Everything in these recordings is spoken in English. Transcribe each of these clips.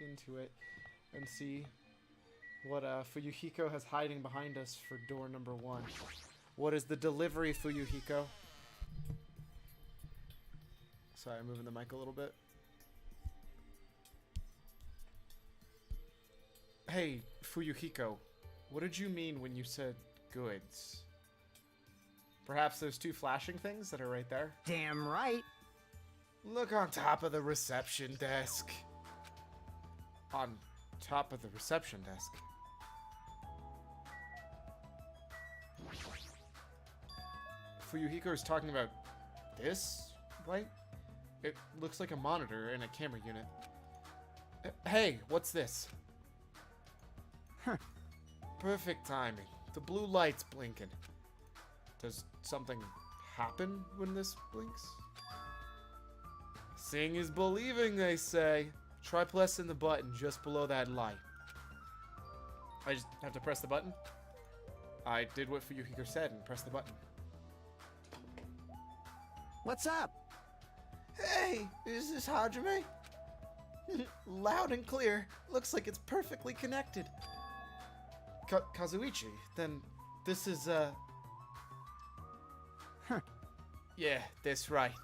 into it and see what Fuyuhiko has hiding behind us for door number 1. What is the delivery, Fuyuhiko? Sorry, I'm moving the mic a little bit. Hey, Fuyuhiko, what did you mean when you said goods? Perhaps those 2 flashing things that are right there? Damn right. Look on top of the reception desk. On top of the reception desk. Fuyuhiko is talking about this, right? It looks like a monitor and a camera unit. Hey, what's this? Huh. Perfect timing. The blue light's blinking. Does something happen when this blinks? Seeing is believing, they say. Try pressing the button just below that light. I just have to press the button? I did what Fuyuhiko said and pressed the button. What's up? Hey, is this Hajime? Loud and clear. Looks like it's perfectly connected. Kazuichi, then this is, Huh. Yeah, that's right.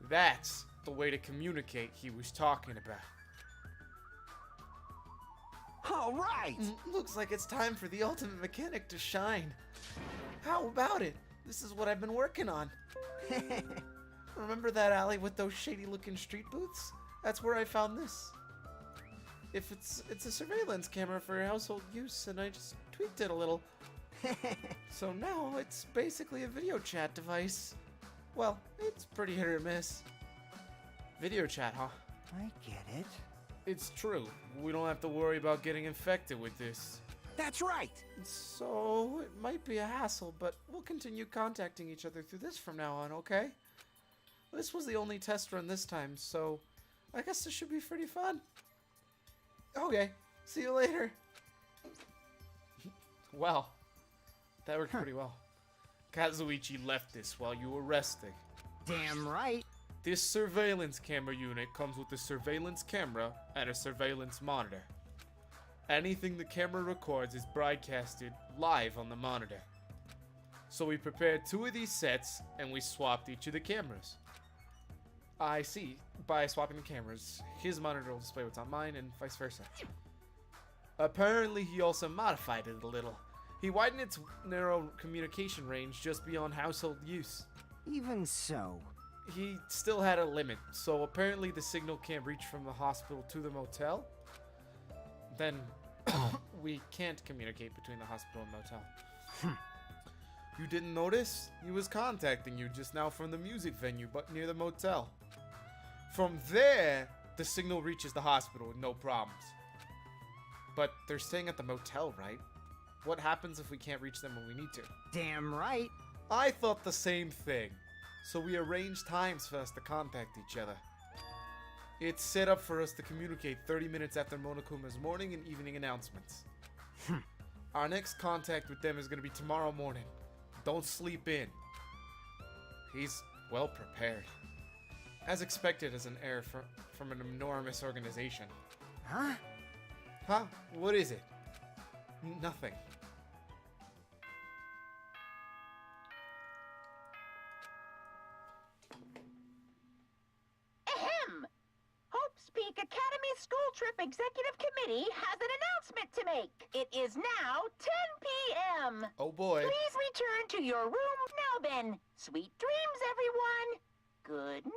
That's the way to communicate he was talking about. All right. Looks like it's time for the ultimate mechanic to shine. How about it? This is what I've been working on. Remember that alley with those shady-looking street booths? That's where I found this. It's a surveillance camera for household use, and I just tweaked it a little. So now it's basically a video chat device. Well, it's pretty hit or miss. Video chat, huh? I get it. It's true. We don't have to worry about getting infected with this. That's right. So it might be a hassle, but we'll continue contacting each other through this from now on, okay? This was the only test run this time, so I guess this should be pretty fun. Okay, see you later. Well, that worked pretty well. Kazuichi left this while you were resting. Damn right. This surveillance camera unit comes with a surveillance camera and a surveillance monitor. Anything the camera records is broadcasted live on the monitor. So we prepared 2 of these sets and we swapped each of the cameras. I see. By swapping the cameras, his monitor will display what's on mine and vice versa. Apparently he also modified it a little. He widened its narrow communication range just beyond household use. Even so. He still had a limit, so apparently the signal can't reach from the hospital to the motel. Then we can't communicate between the hospital and motel. You didn't notice? He was contacting you just now from the music venue, but near the motel. From there, the signal reaches the hospital with no problems. But they're staying at the motel, right? What happens if we can't reach them when we need to? Damn right. I thought the same thing. So we arranged times for us to contact each other. It's set up for us to communicate 30 minutes after Monokuma's morning and evening announcements. Our next contact with them is going to be tomorrow morning. Don't sleep in. He's well prepared. As expected as an heir from an enormous organization. Huh? Huh? What is it? Nothing. Ahem! Hope's Peak Academy School Trip Executive Committee has an announcement to make. It is now 10 p.m. Oh boy. Please return to your room now then. Sweet dreams, everyone. Good night.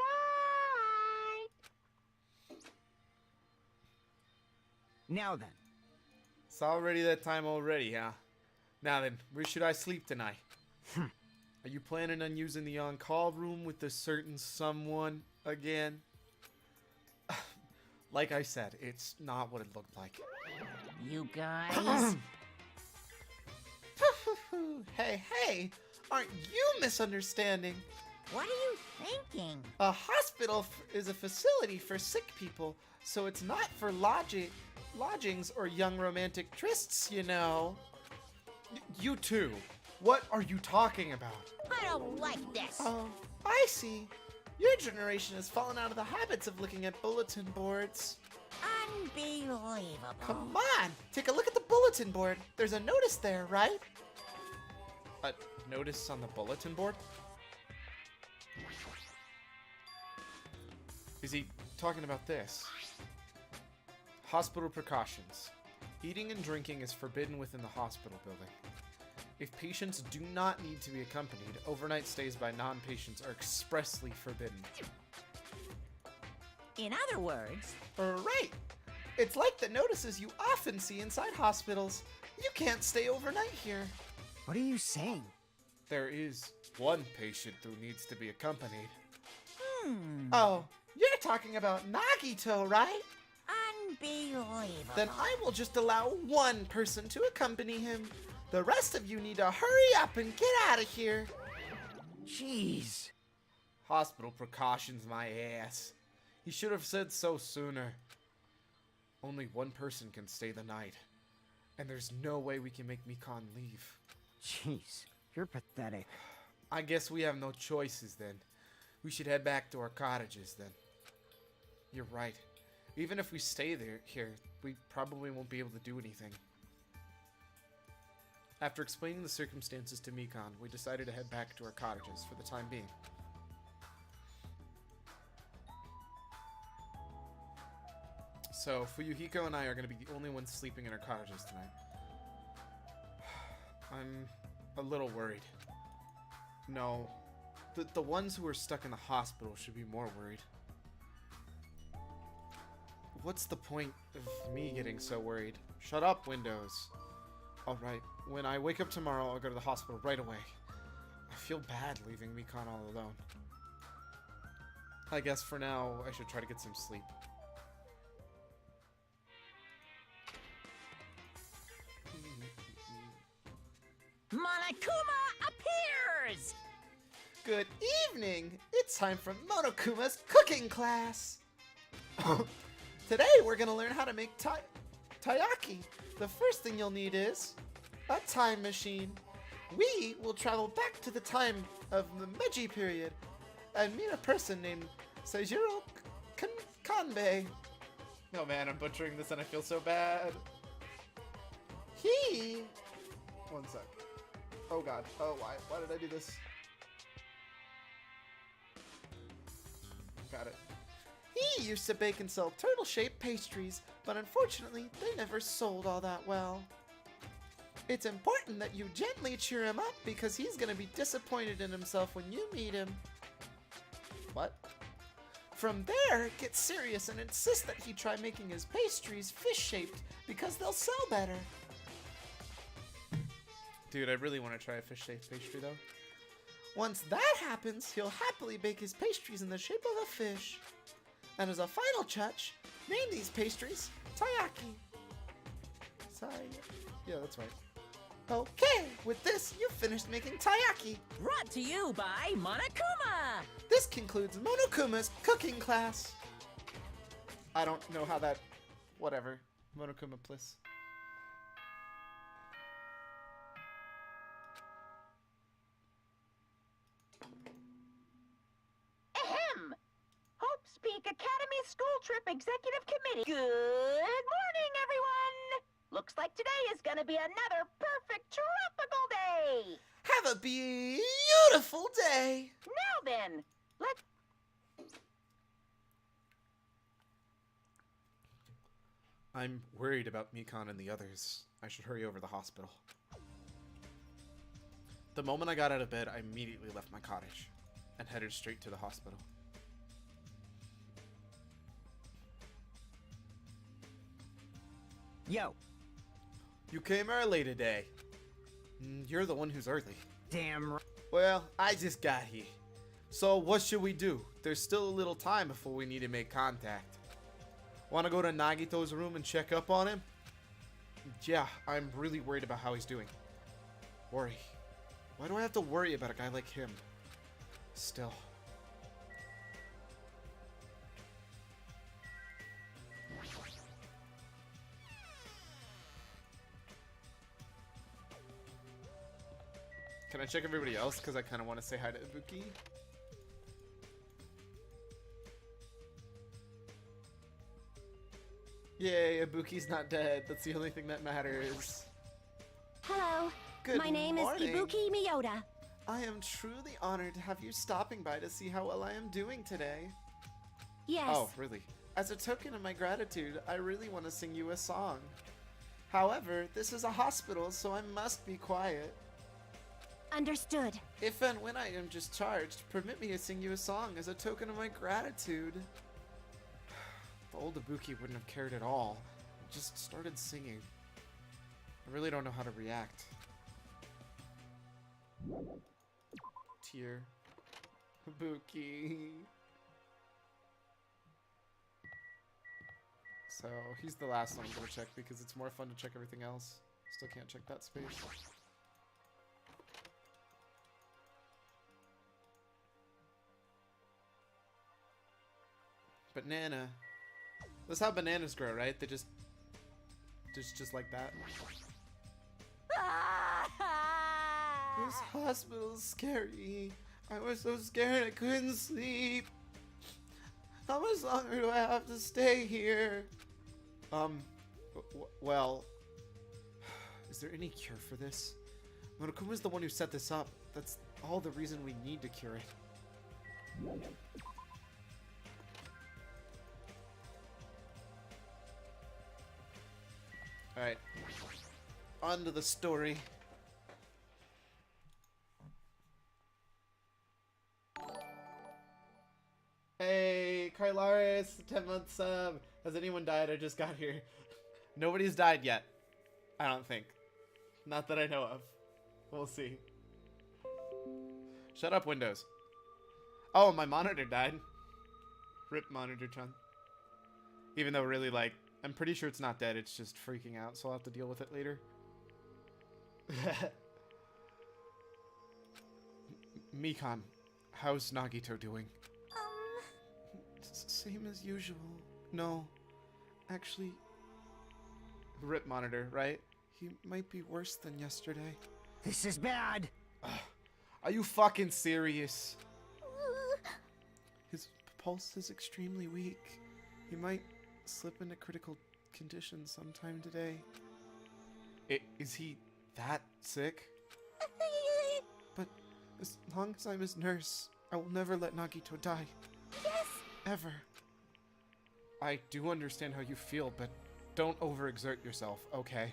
Now then. It's already that time already, huh? Now then, where should I sleep tonight? Are you planning on using the on-call room with a certain someone again? Like I said, it's not what it looked like. You guys. Hey, aren't you misunderstanding? What are you thinking? A hospital is a facility for sick people, so it's not for lodgings or young romantic trysts, you know. You too. What are you talking about? I don't like this. Oh, I see. Your generation has fallen out of the habits of looking at bulletin boards. I Unbelievable. Come on! Take a look at the bulletin board. There's a notice there, right? A notice on the bulletin board? Is he talking about this? Hospital precautions. Eating and drinking is forbidden within the hospital building. If patients do not need to be accompanied, overnight stays by non-patients are expressly forbidden. In other words, Right. It's like the notices you often see inside hospitals. You can't stay overnight here. What are you saying? There is one patient who needs to be accompanied. Oh, you're talking about Nagito, right? unbelievable. Then I will just allow one person to accompany him. The rest of you need to hurry up and get out of here. Jeez. Hospital precautions, my ass. He should have said so sooner. Only one person can stay the night. And there's no way we can make Mikan leave. Jeez. You're pathetic. I guess we have no choices then. We should head back to our cottages then. You're right. Even if we stay here, we probably won't be able to do anything. After explaining the circumstances to Mikan, we decided to head back to our cottages for the time being. So, Fuyuhiko and I are going to be the only ones sleeping in our cottages tonight. I'm a little worried. No, the ones who are stuck in the hospital should be more worried. What's the point of me getting so worried? Shut up, Windows. Alright, when I wake up tomorrow, I'll go to the hospital right away. I feel bad leaving Mikan all alone. I guess for now, I should try to get some sleep. Monokuma appears! Good evening! It's time for Monokuma's cooking class! Today we're gonna learn how to make taiyaki. The first thing you'll need is a time machine. We will travel back to the time of the Meiji period and meet a person named Seijiro Kanbei. No man, I'm butchering this and I feel so bad. He... One sec. Oh god. Oh, why did I do this? Got it. He used to bake and sell turtle-shaped pastries, but unfortunately, they never sold all that well. It's important that you gently cheer him up because he's gonna be disappointed in himself when you meet him. What? From there, get serious and insist that he try making his pastries fish-shaped because they'll sell better. Dude, I really want to try a fish-shaped pastry though. Once that happens, he'll happily bake his pastries in the shape of a fish. And as a final touch, name these pastries taiyaki. Yeah, that's right. Okay, with this, you've finished making taiyaki. Brought to you by Monokuma! This concludes Monokuma's cooking class. I don't know how that... Whatever. Monokuma, please. Ahem! Hope's Peak Academy School Trip Executive Committee. Good morning, everyone! Looks like today is gonna be another perfect tropical day! Have a beautiful day. Now then, let's... I'm worried about Mikan and the others. I should hurry over to the hospital. The moment I got out of bed, I immediately left my cottage and headed straight to the hospital. Yo, You came early today. You're the one who's early. damn right. Well, I just got here. So what should we do? There's still a little time before we need to make contact. Want to go to Nagito's room and check up on him? Yeah, I'm really worried about how he's doing. Worry? Why do I have to worry about a guy like him? Still. Can I check everybody else? Because I kind of want to say hi to Ibuki. Yay, Ibuki's not dead. That's the only thing that matters. Hello. Good My name morning. is Ibuki Miyota. I am truly honored to have you stopping by to see how well I am doing today. Yes. Oh, really? As a token of my gratitude, I really want to sing you a song. However, this is a hospital, so I must be quiet. Understood. If and when I am discharged, permit me to sing you a song as a token of my gratitude. The old Ibuki wouldn't have cared at all. He just started singing. I really don't know how to react. Tear. Ibuki. So, he's the last one I'm gonna check because it's more fun to check everything else. Still can't check that space. Banana. That's how bananas grow, right? They just like that. This hospital's scary. I was so scared I couldn't sleep. How much longer do I have to stay here? Well, is there any cure for this? Monokuma's the one who set this up. That's all the reason we need to cure it. Alright. On to the story. Hey, Carlaris, 10-month sub. Has anyone died? I just got here. Nobody's died yet. I don't think. Not that I know of. We'll see. Shut up, Windows. Oh, my monitor died. Rip monitor-chan. Even though really, like, I'm pretty sure it's not dead. It's just freaking out, so I'll have to deal with it later. Mikan, how's Nagito doing? Same as usual. No, actually, rip monitor, right? He might be worse than yesterday. This is bad. Are you fucking serious? His pulse is extremely weak. He might slip into critical condition sometime today. Is he that sick? But as long as I'm his nurse, I will never let Nagito die. Yes. Ever. I do understand how you feel, but don't overexert yourself, okay?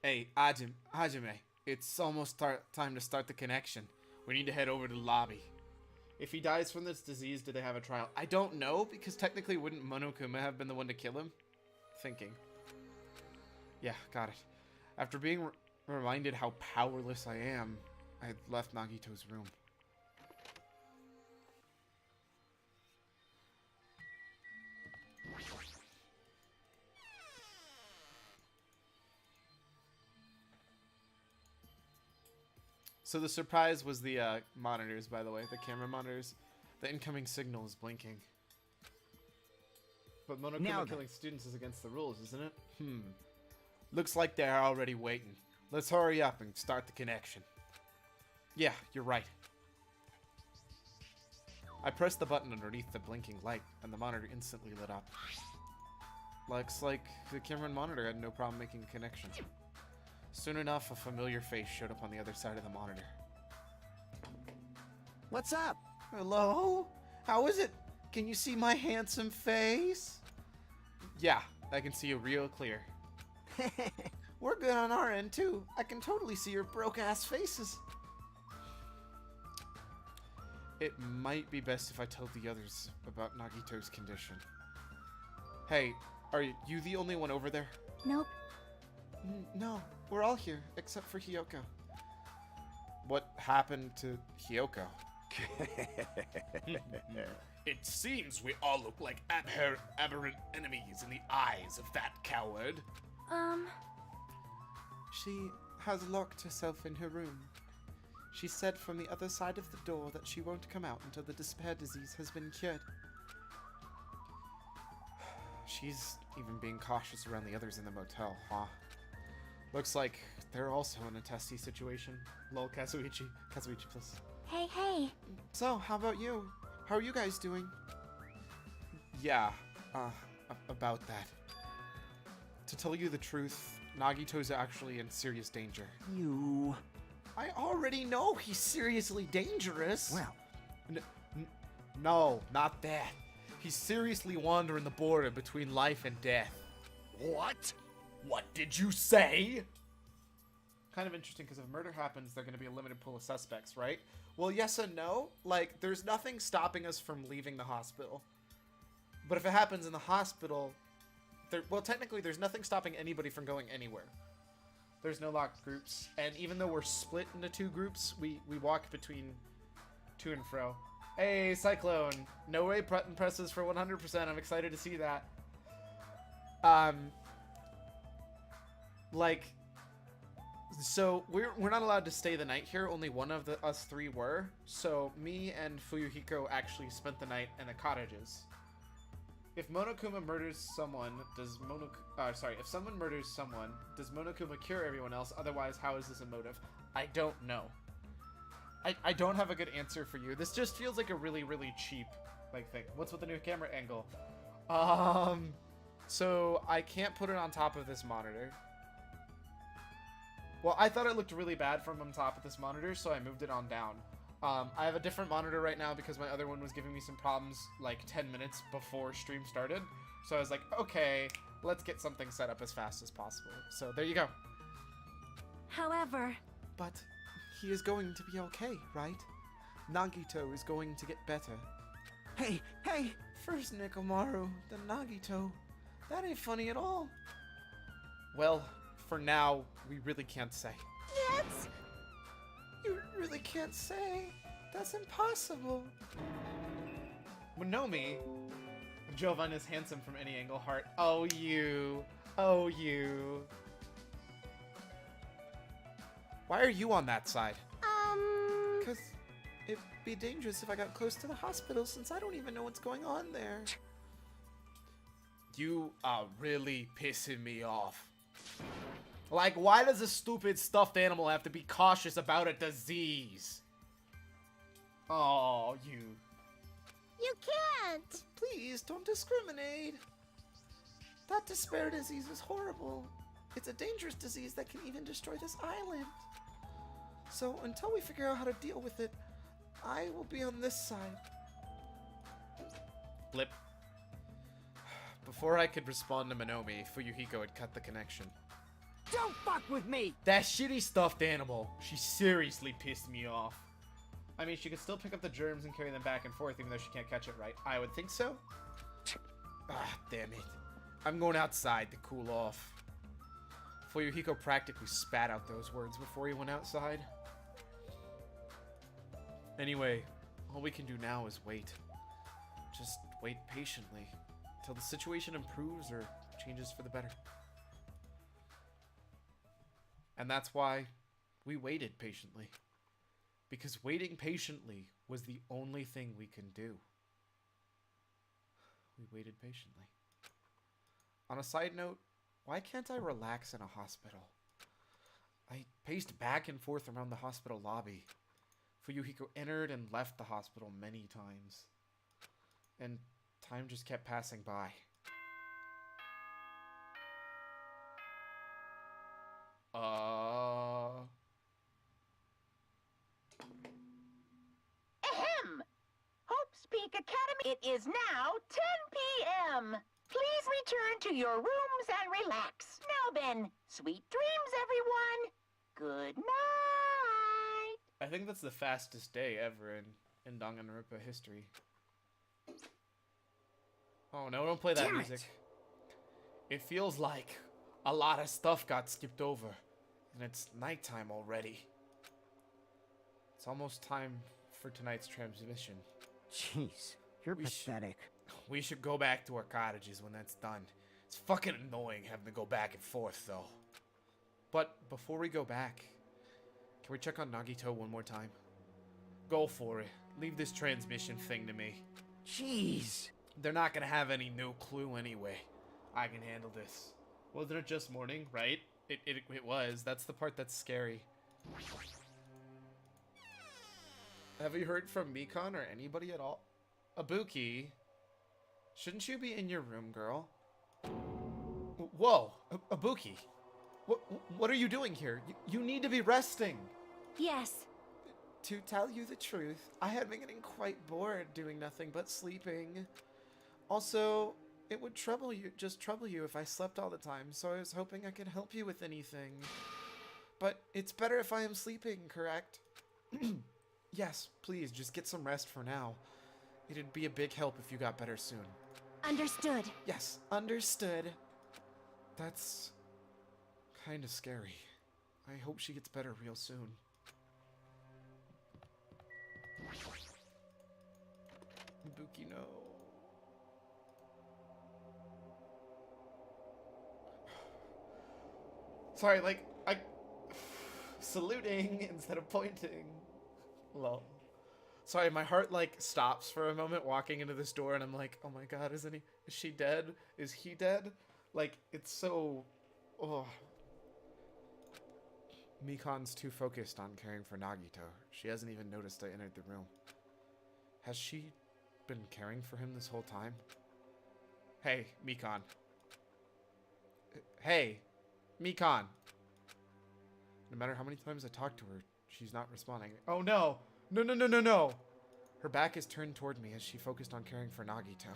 Hey, Hajime, it's almost time to start the connection. We need to head over to the lobby. If he dies from this disease, do they have a trial? I don't know, because technically wouldn't Monokuma have been the one to kill him? Thinking. Yeah, got it. After being reminded how powerless I am, I left Nagito's room. So the surprise was the monitors, by the way, the camera monitors. The incoming signal is blinking. But Monokuma killing students is against the rules, isn't it? Looks like they're already waiting. Let's hurry up and start the connection. Yeah, you're right. I pressed the button underneath the blinking light, and the monitor instantly lit up. Looks like the camera and monitor had no problem making a connection. Soon enough, a familiar face showed up on the other side of the monitor. What's up? Hello? How is it? Can you see my handsome face? Yeah, I can see you real clear. We're good on our end, too. I can totally see your broke-ass faces. It might be best if I tell the others about Nagito's condition. Hey, are you the only one over there? Nope. No, we're all here, except for Hyoko. What happened to Hyoko? It seems we all look like aberrant enemies in the eyes of that coward. She has locked herself in her room. She said from the other side of the door that she won't come out until the despair disease has been cured. She's even being cautious around the others in the motel, huh? Looks like they're also in a testy situation. Lol, Kazuichi. Kazuichi, please. Hey. So, how about you? How are you guys doing? Yeah, About that. To tell you the truth, Nagito's actually in serious danger. You... I already know he's seriously dangerous. Well, No, not that. He's seriously wandering the border between life and death. what? What did you say? Kind of interesting, because if murder happens, they're going to be a limited pool of suspects, right? Well, yes and no. Like, there's nothing stopping us from leaving the hospital. But if it happens in the hospital, well, technically, there's nothing stopping anybody from going anywhere. There's no locked groups. And even though we're split into 2 groups, we walk between to and fro. Hey, Cyclone. No way button presses for 100%. I'm excited to see that. Like, so we're not allowed to stay the night here. Only one of us 3 were. So me and Fuyuhiko actually spent the night in the cottages. If Monokuma murders someone, if someone murders someone, does Monokuma cure everyone else? Otherwise, how is this a motive? I don't know. I don't have a good answer for you. This just feels like a really, really cheap, like, thing. What's with the new camera angle? So I can't put it on top of this monitor. Well, I thought it looked really bad from on top of this monitor, so I moved it on down. I have a different monitor right now because my other one was giving me some problems like 10 minutes before stream started. So I was like, okay, let's get something set up as fast as possible. So there you go. However, But he is going to be okay, right? Nagito is going to get better. Hey, hey! First Nekomaru, then Nagito. That ain't funny at all. Well, for now, we really can't say. that's... You really can't say. That's impossible. Monomi. Jovine is handsome from any angle, heart. Oh, you. Oh, you. Why are you on that side? Because it'd be dangerous if I got close to the hospital since I don't even know what's going on there. You are really pissing me off. Like, why does a stupid stuffed animal have to be cautious about a disease? Oh, you. You can't! Please, don't discriminate. That despair disease is horrible. It's a dangerous disease that can even destroy this island. So, until we figure out how to deal with it, I will be on this side. Blip. Before I could respond to Monomi, Fuyuhiko had cut the connection. Don't fuck with me! That shitty stuffed animal. She seriously pissed me off. I mean, she could still pick up the germs and carry them back and forth, even though she can't catch it right. I would think so. Ah, damn it. I'm going outside to cool off. Fuyuhiko practically spat out those words before he went outside. Anyway, all we can do now is wait. Just wait patiently till the situation improves or changes for the better. And that's why we waited patiently. Because waiting patiently was the only thing we can do. We waited patiently. On a side note, why can't I relax in a hospital? I paced back and forth around the hospital lobby. Fuyuhiko entered and left the hospital many times. And time just kept passing by. Ahem! Hope's Peak Academy. It is now 10 p.m. Please return to your rooms and relax. Now then, sweet dreams, everyone. Good night. I think that's the fastest day ever in Danganronpa history. Oh no, don't play that Damn music. It feels like a lot of stuff got skipped over. And it's nighttime already. It's almost time for tonight's transmission. Jeez, you're pathetic. We should go back to our cottages when that's done. It's fucking annoying having to go back and forth, though. But before we go back, can we check on Nagito one more time? Go for it. Leave this transmission thing to me. Jeez. They're not gonna have any new clue anyway. I can handle this. Wasn't it just morning, right? It was. That's the part that's scary. Have you heard from Mikon or anybody at all? Ibuki. Shouldn't you be in your room, girl? Whoa, Ibuki. What are you doing here? You need to be resting. Yes. To tell you the truth, I had been getting quite bored doing nothing but sleeping. Also, it would trouble you if I slept all the time, so I was hoping I could help you with anything. But it's better if I am sleeping, correct? Yes, please, just get some rest for now. It'd be a big help if you got better soon. Understood. Yes, understood. That's kind of scary. I hope she gets better real soon. Ibuki, no. Sorry, like, saluting instead of pointing. Lol. Sorry, my heart, like, stops for a moment walking into this door, and I'm like, oh my god, is she dead? Is he dead? Like, it's so... Oh. Mikan's too focused on caring for Nagito. She hasn't even noticed I entered the room. Has she been caring for him this whole time? Hey, Mikan. Hey, Mikan. No matter how many times I talk to her, she's not responding. Oh no! No, no, no, no, no! Her back is turned toward me as she focused on caring for Nagito.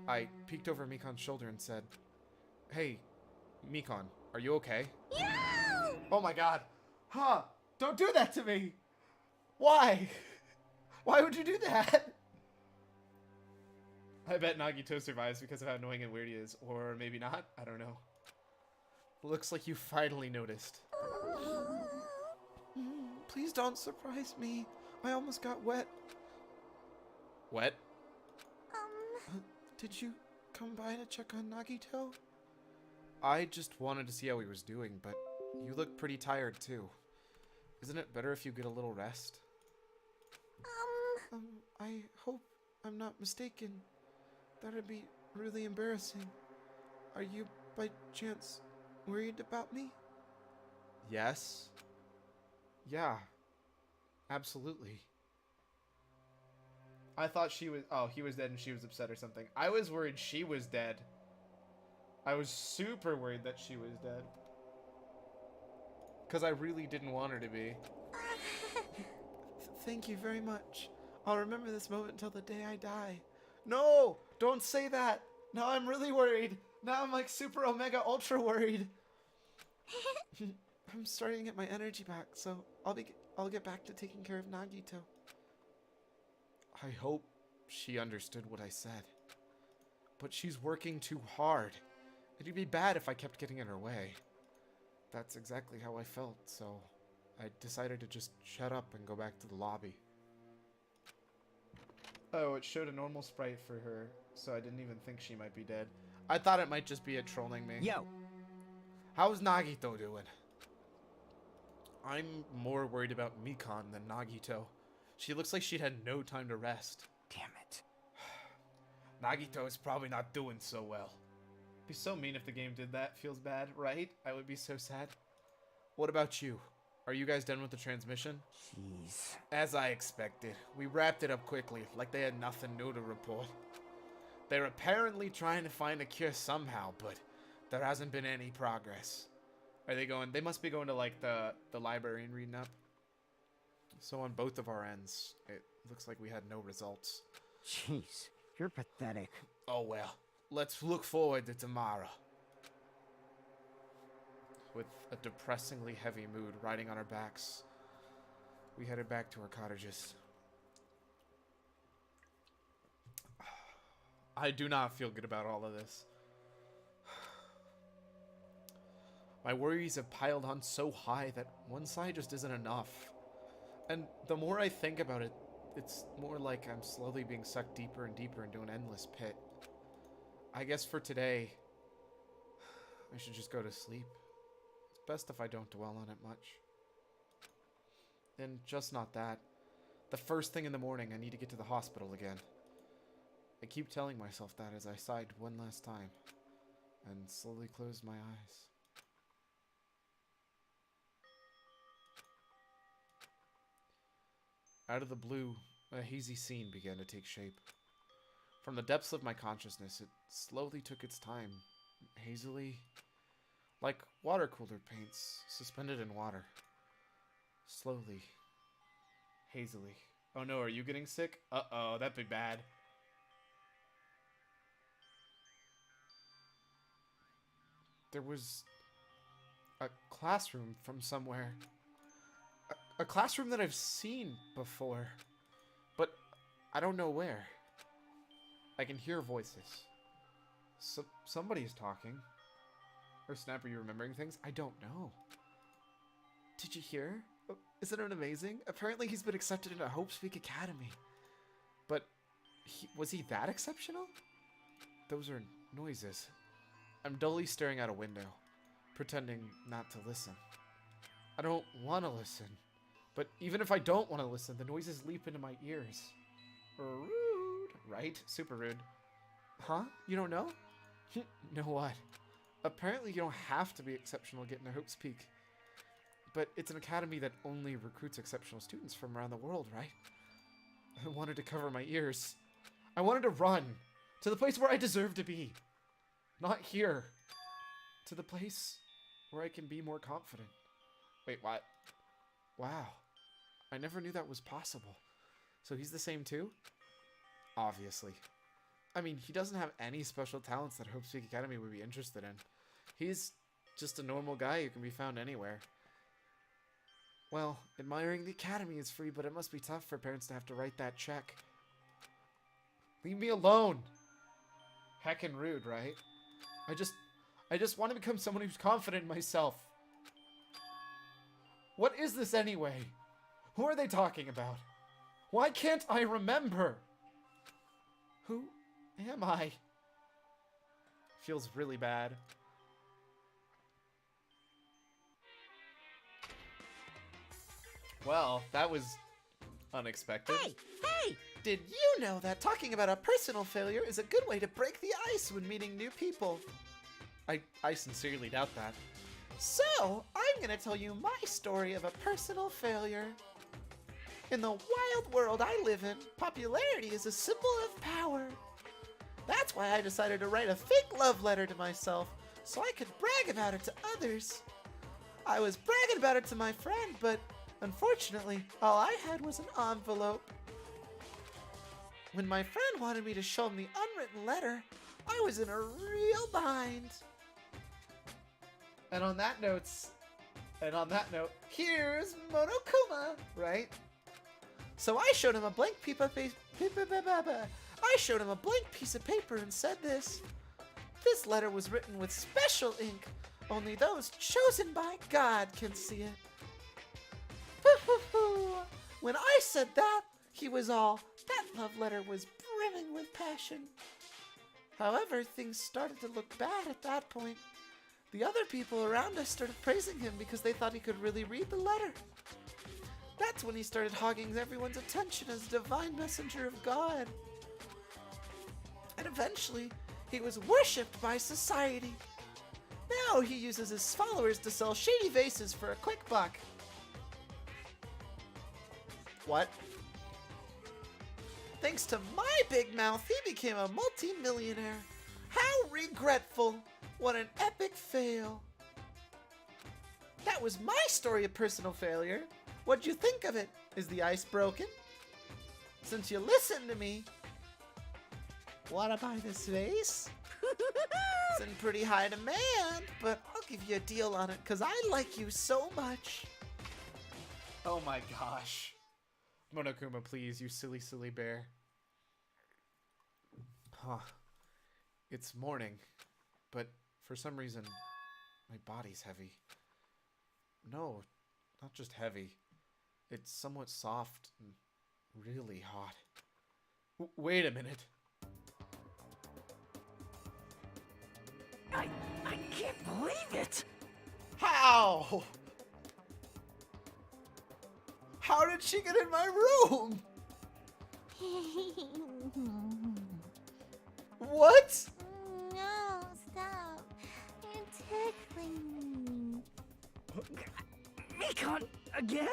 I peeked over Mikan's shoulder and said, Hey, Mikan, are you okay? You! Oh my god. Huh! Don't do that to me! Why? Why would you do that? I bet Nagito survives because of how annoying and weird he is. Or maybe not. I don't know. Looks like you finally noticed. Please don't surprise me. I almost got wet. Wet? Did you come by to check on Nagito? I just wanted to see how he was doing, but you look pretty tired too. Isn't it better if you get a little rest? I hope I'm not mistaken. That'd be really embarrassing. Are you, by chance, worried about me? Yes. Yeah. Absolutely. I thought she was... Oh, he was dead and she was upset or something. I was worried she was dead. I was super worried that she was dead. Because I really didn't want her to be. Thank you very much. I'll remember this moment until the day I die. No! Don't say that! Now I'm really worried. Now I'm like super omega ultra worried. I'm starting to get my energy back, so I'll get back to taking care of Nagito. I hope she understood what I said. But she's working too hard. It'd be bad if I kept getting in her way. That's exactly how I felt, so I decided to just shut up and go back to the lobby. Oh, it showed a normal sprite for her, so I didn't even think she might be dead. I thought it might just be it trolling me. Yo. How's Nagito doing? I'm more worried about Mikan than Nagito. She looks like she'd had no time to rest. Damn it. Nagito is probably not doing so well. It'd be so mean if the game did that. Feels bad, right? I would be so sad. What about you? Are you guys done with the transmission? Jeez. As I expected, we wrapped it up quickly, like they had nothing new to report. They're apparently trying to find a cure somehow, but there hasn't been any progress. Are they going? They must be going to like the library and reading up. So on both of our ends, it looks like we had no results. Jeez, you're pathetic. Oh well, let's look forward to tomorrow. With a depressingly heavy mood riding on our backs, we headed back to our cottages. I do not feel good about all of this. My worries have piled on so high that one side just isn't enough. And the more I think about it, it's more like I'm slowly being sucked deeper and deeper into an endless pit. I guess for today, I should just go to sleep. It's best if I don't dwell on it much. And just not that. The first thing in the morning, I need to get to the hospital again. I keep telling myself that as I sighed one last time and slowly closed my eyes. Out of the blue, a hazy scene began to take shape. From the depths of my consciousness, it slowly took its time, hazily, like water cooler paints suspended in water. Slowly, hazily. Oh no, are you getting sick? Uh-oh, that'd be bad. There was a classroom from somewhere. A classroom that I've seen before, but I don't know where. I can hear voices. Somebody's talking. Or Snap, are you remembering things? I don't know. Did you hear? Oh, isn't it amazing? Apparently he's been accepted into Hope Speak Academy. But was he that exceptional? Those are noises. I'm dully staring out a window, pretending not to listen. I don't want to listen. But even if I don't want to listen, the noises leap into my ears. Rude, right? Super rude. Huh? You don't know? Know what? Apparently you don't have to be exceptional to get into Hope's Peak. But it's an academy that only recruits exceptional students from around the world, right? I wanted to cover my ears. I wanted to run to the place where I deserve to be. Not here. To the place where I can be more confident. Wait, what? Wow. I never knew that was possible. So he's the same too? Obviously. I mean, he doesn't have any special talents that Hope Speak Academy would be interested in. He's just a normal guy who can be found anywhere. Well, admiring the academy is free, but it must be tough for parents to have to write that check. Leave me alone! Heckin' rude, right? I just want to become someone who's confident in myself. What is this anyway? Who are they talking about? Why can't I remember? Who am I? Feels really bad. Well, that was unexpected. Hey! Did you know that talking about a personal failure is a good way to break the ice when meeting new people? I sincerely doubt that. So, I'm gonna tell you my story of a personal failure. In the wild world I live in, popularity is a symbol of power. That's why I decided to write a fake love letter to myself so I could brag about it to others. I was bragging about it to my friend, but unfortunately, all I had was an envelope. When my friend wanted me to show him the unwritten letter, I was in a real bind. And on that note, here's Monokuma, right? So I showed him a blank piece of paper and said this. This letter was written with special ink. Only those chosen by God can see it. When I said that, he was all, that love letter was brimming with passion. However, things started to look bad at that point. The other people around us started praising him because they thought he could really read the letter. That's when he started hogging everyone's attention as divine messenger of God. And eventually, he was worshipped by society. Now he uses his followers to sell shady vases for a quick buck. What? Thanks to my big mouth, he became a multi-millionaire. How regretful. What an epic fail. That was my story of personal failure. What'd you think of it? Is the ice broken? Since you listened to me, wanna buy this vase? It's in pretty high demand, but I'll give you a deal on it because I like you so much. Oh my gosh. Monokuma, please, you silly, silly bear. Huh. It's morning, but for some reason, my body's heavy. No, not just heavy. It's somewhat soft and really hot. Wait a minute. I can't believe it! How? How did she get in my room? What? No, stop. You're tickling me. Mikon, again?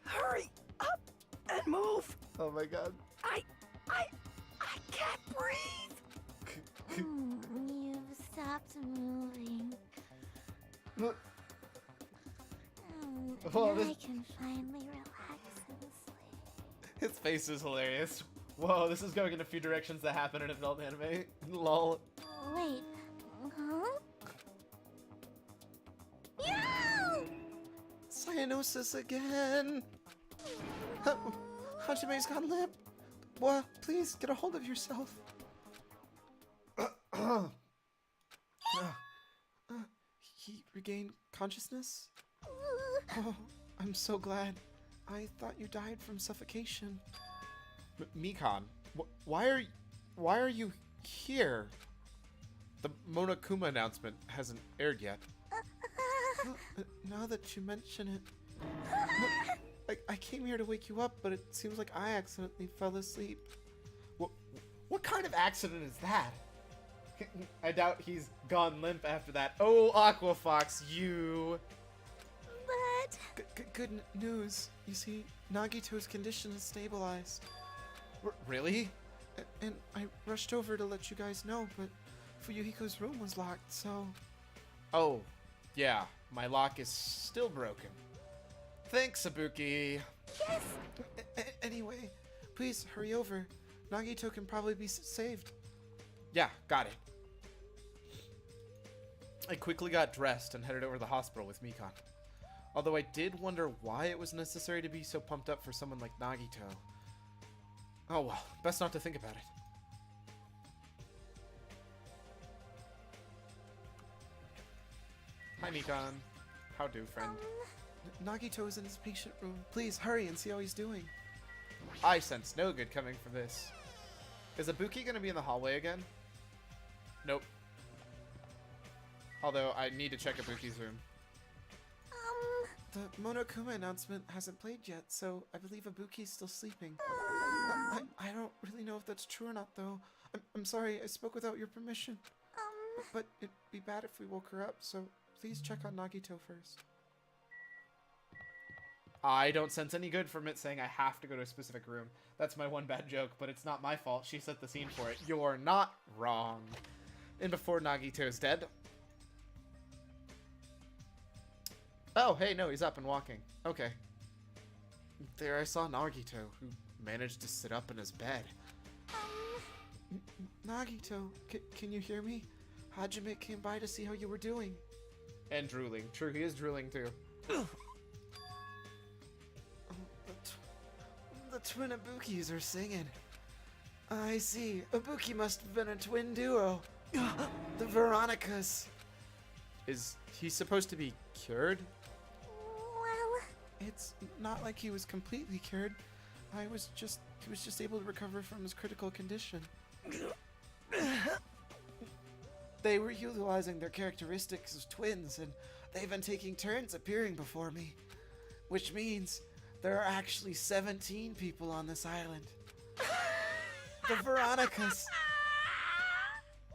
Hurry up and move! Oh my god. I Well, now this- I can finally relax and sleep. His face is hilarious. Whoa, this is going in a few directions that happen in adult anime. Lol. Wait, huh? No! Cyanosis again. Hajime's gone limp. Boy, please get a hold of yourself. He regained consciousness? Oh, I'm so glad. I thought you died from suffocation. Mikan, why are you here? The Monokuma announcement hasn't aired yet. Now that you mention it, I came here to wake you up, but it seems like I accidentally fell asleep. What kind of accident is that? I doubt he's gone limp after that. Oh, Aqua Fox, you. But... Good news. You see, Nagito's condition is stabilized. Really? And I rushed over to let you guys know, but Fuyuhiko's room was locked, so... Oh, yeah. My lock is still broken. Thanks, Ibuki. Yes! Anyway, please hurry over. Nagito can probably be saved. Yeah, got it. I quickly got dressed and headed over to the hospital with Mikan. Although I did wonder why it was necessary to be so pumped up for someone like Nagito. Oh well, best not to think about it. Hi Mikan. How do, friend? Nagito is in his patient room. Please hurry and see how he's doing. I sense no good coming from this. Is Ibuki gonna be in the hallway again? Nope. Although I need to check Ibuki's room. The Monokuma announcement hasn't played yet, so I believe Ibuki's still sleeping. I don't really know if that's true or not, though. I'm sorry, I spoke without your permission. But it'd be bad if we woke her up, so please check on Nagito first. I don't sense any good from it saying I have to go to a specific room. That's my one bad joke, but it's not my fault. She set the scene for it. You're not wrong. And before Nagito's dead... Oh, hey, no, he's up and walking. Okay. There I saw Nagito, who managed to sit up in his bed. Nagito, can you hear me? Hajime came by to see how you were doing. And drooling. True, he is drooling too. The twin Ibukis are singing. I see. Ibuki must have been a twin duo. The Veronicas. Is he supposed to be cured? Well... It's not like he was completely cured. He was just able to recover from his critical condition. They were utilizing their characteristics as twins, and they've been taking turns appearing before me. Which means there are actually 17 people on this island. The Veronicas.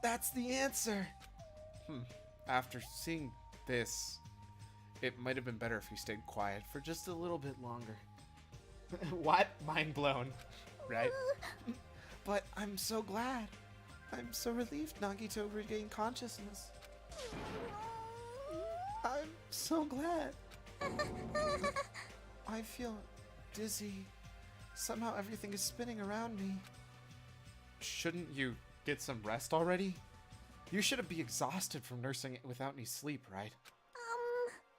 That's the answer. After seeing this, it might have been better if we stayed quiet for just a little bit longer. What? Mind blown, right? But I'm so glad. I'm so relieved Nagito regained consciousness. I'm so glad. I feel dizzy. Somehow everything is spinning around me. Shouldn't you get some rest already? You should be exhausted from nursing it without any sleep, right?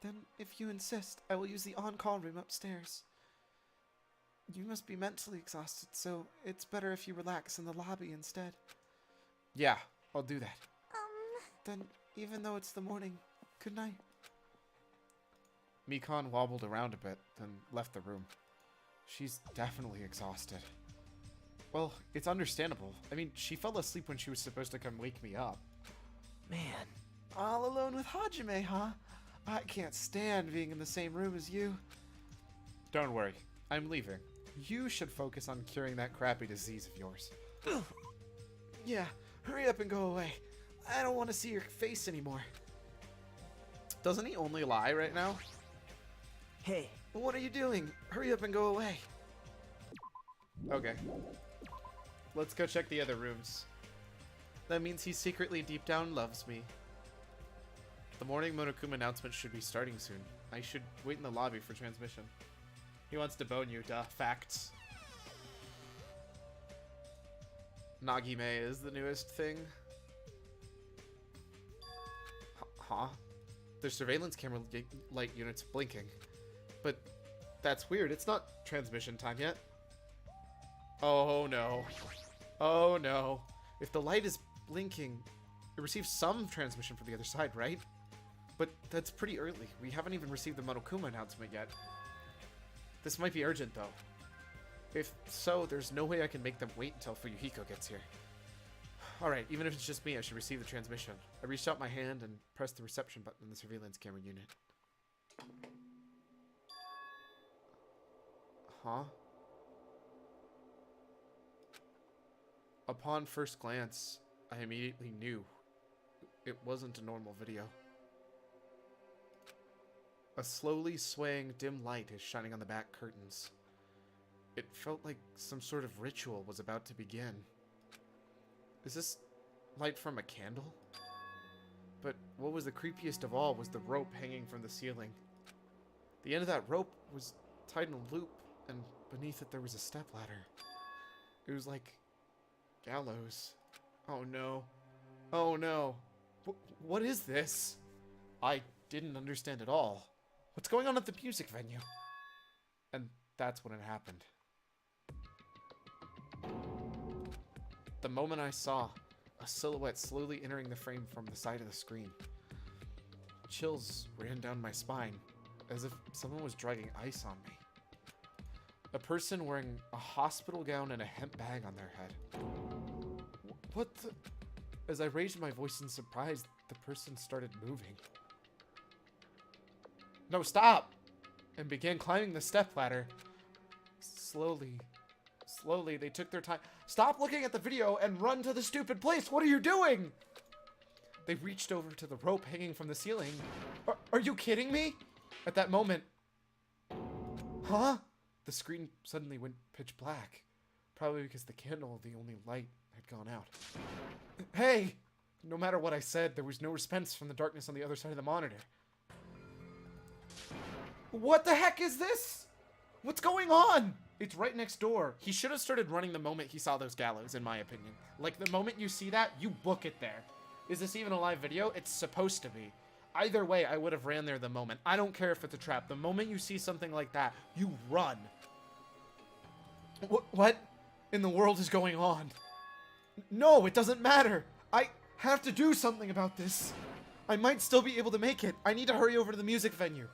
Then, if you insist, I will use the on-call room upstairs. You must be mentally exhausted, so it's better if you relax in the lobby instead. Yeah, I'll do that. Then, even though it's the morning, good night. Mikan wobbled around a bit, then left the room. She's definitely exhausted. Well, it's understandable. I mean, she fell asleep when she was supposed to come wake me up. Man. All alone with Hajime, huh? I can't stand being in the same room as you. Don't worry, I'm leaving. You should focus on curing that crappy disease of yours. Yeah, hurry up and go away. I don't want to see your face anymore. Doesn't he only lie right now? Hey. What are you doing? Hurry up and go away. Okay. Let's go check the other rooms. That means he secretly deep down loves me. The morning Monokuma announcement should be starting soon. I should wait in the lobby for transmission. He wants to bone you, duh. Facts. Nagime is the newest thing. Huh? There's surveillance camera light units blinking. But that's weird. It's not transmission time yet. Oh no. Oh no. If the light is blinking, it receives some transmission from the other side, right? But that's pretty early. We haven't even received the Monokuma announcement yet. This might be urgent, though. If so, there's no way I can make them wait until Fuyuhiko gets here. Alright, even if it's just me, I should receive the transmission. I reached out my hand and pressed the reception button in the surveillance camera unit. Huh? Upon first glance, I immediately knew it wasn't a normal video. A slowly swaying dim light is shining on the back curtains. It felt like some sort of ritual was about to begin. Is this light from a candle? But what was the creepiest of all was the rope hanging from the ceiling. The end of that rope was tied in a loop, and beneath it there was a stepladder. It was like gallows. Oh no. Oh no. What is this? I didn't understand at all. What's going on at the music venue? And that's when it happened. The moment I saw a silhouette slowly entering the frame from the side of the screen, chills ran down my spine, as if someone was dragging ice on me. A person wearing a hospital gown and a hemp bag on their head. What the? As I raised my voice in surprise, the person started moving. No, stop! And began climbing the stepladder. Slowly, they took their time. Stop looking at the video and run to the stupid place! What are you doing? They reached over to the rope hanging from the ceiling. Are you kidding me? At that moment... Huh? The screen suddenly went pitch black. Probably because the candle, the only light, had gone out. Hey! No matter what I said, there was no response from the darkness on the other side of the monitor. What the heck is this? What's going on? It's right next door. He should have started running the moment he saw those gallows, in my opinion. Like, the moment you see that, you book it there. Is this even a live video? It's supposed to be. Either way, I would have ran there the moment. I don't care if it's a trap. The moment you see something like that, you run. What in the world is going on? No, it doesn't matter. I have to do something about this. I might still be able to make it. I need to hurry over to the music venue.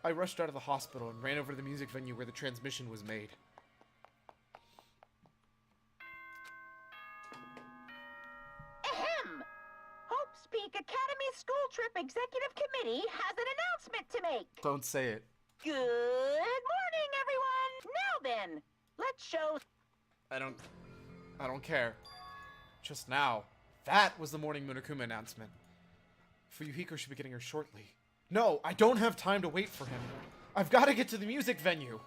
I rushed out of the hospital and ran over to the music venue where the transmission was made. Ahem! Hope's Peak Academy School Trip Executive Committee has an announcement to make. Don't say it. Good morning, everyone! Now then, let's show... I don't care. Just now. That was the morning Monokuma announcement. Fuyuhiko should be getting her shortly. No, I don't have time to wait for him. I've got to get to the music venue.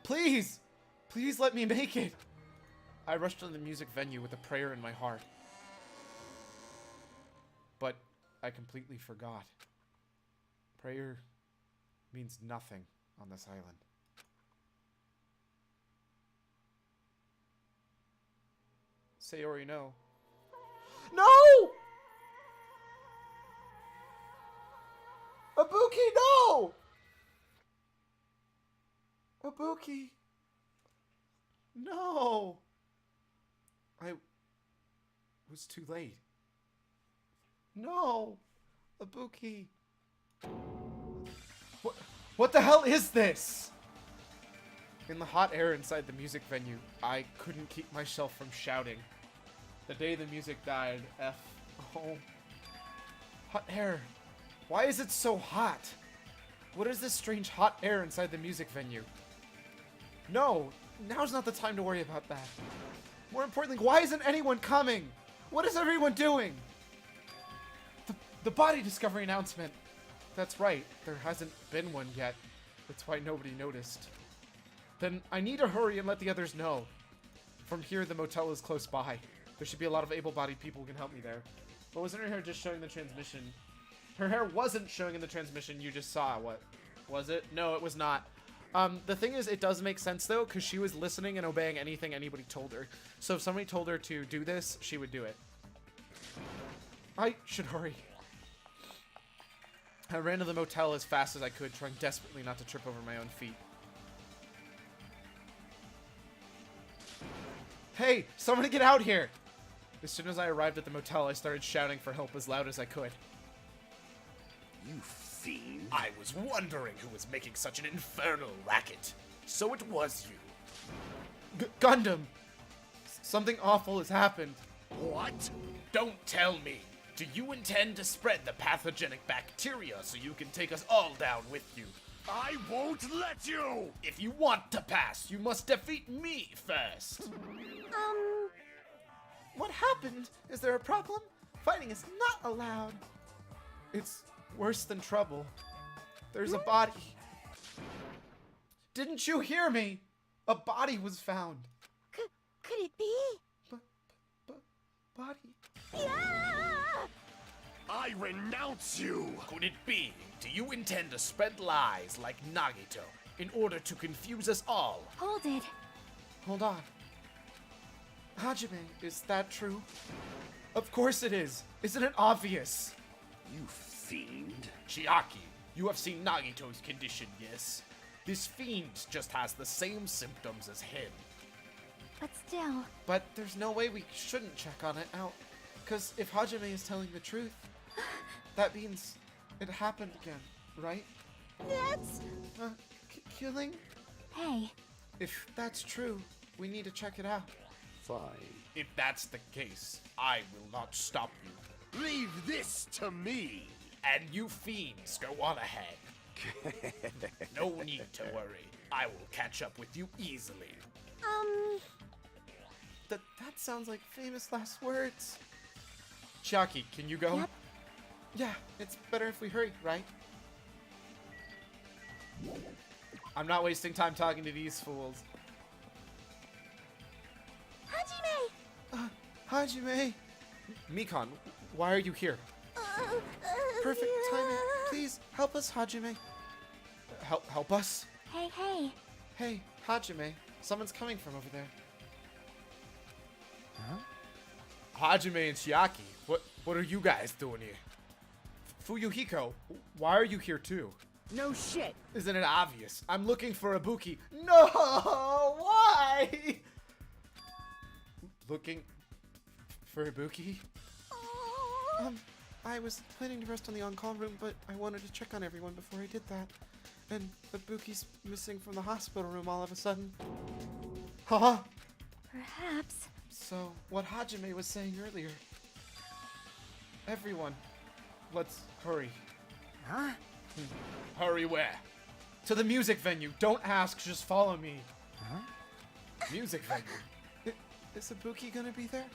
Please! Please let me make it! I rushed to the music venue with a prayer in my heart. But I completely forgot. Prayer means nothing on this island. Sayori, no. No! Ibuki, no! Ibuki. No! I was too late. No! Ibuki. What the hell is this? In the hot air inside the music venue, I couldn't keep myself from shouting. The day the music died, F. Oh. Hot air. Why is it so hot? What is this strange hot air inside the music venue? No, now's not the time to worry about that. More importantly, why isn't anyone coming? What is everyone doing? The body discovery announcement. That's right, there hasn't been one yet. That's why nobody noticed. Then I need to hurry and let the others know. From here, the motel is close by. There should be a lot of able-bodied people who can help me there. But wasn't her hair just showing the transmission? Her hair wasn't showing in the transmission you just saw. What? Was it? No, it was not. The thing is, it does make sense, though, because she was listening and obeying anything anybody told her. So if somebody told her to do this, she would do it. I should hurry. I ran to the motel as fast as I could, trying desperately not to trip over my own feet. Hey, somebody get out here! As soon as I arrived at the motel, I started shouting for help as loud as I could. You fiend. I was wondering who was making such an infernal racket. So it was you. Gundam! Something awful has happened. What? Don't tell me. Do you intend to spread the pathogenic bacteria so you can take us all down with you? I won't let you! If you want to pass, you must defeat me first. What happened? Is there a problem? Fighting is not allowed. It's worse than trouble. There's a body. Didn't you hear me? A body was found. Could it be? Body? Yeah! I renounce you! Could it be? Do you intend to spread lies like Nagito in order to confuse us all? Hold it. Hold on. Hajime, is that true? Of course it is. Isn't it obvious? You fiend. Chiaki, you have seen Nagito's condition, yes? This fiend just has the same symptoms as him. But still. But there's no way we shouldn't check on it out. Because if Hajime is telling the truth, that means it happened again, right? That's... Killing? Hey. If that's true, we need to check it out. Fine. If that's the case, I will not stop you. Leave this to me! And you fiends, go on ahead. No need to worry. I will catch up with you easily. That sounds like famous last words. Chiaki, can you go? Yep. Yeah, it's better if we hurry, right? I'm not wasting time talking to these fools. Hajime! Hajime! Mikan, why are you here? Perfect timing. Please, help us, Hajime. Help us? Hey. Hey, Hajime, someone's coming from over there. Hajime and Chiaki, what are you guys doing here? Fuyuhiko, why are you here too? No shit. Isn't it obvious? I'm looking for Ibuki. No! Why? Looking for Ibuki? I was planning to rest on the on-call room, but I wanted to check on everyone before I did that. And Ibuki's missing from the hospital room all of a sudden. Huh? Perhaps. So, what Hajime was saying earlier. Everyone, let's hurry. Huh? Hurry where? To the music venue. Don't ask, just follow me. Huh? Music venue? Is Ibuki gonna be there?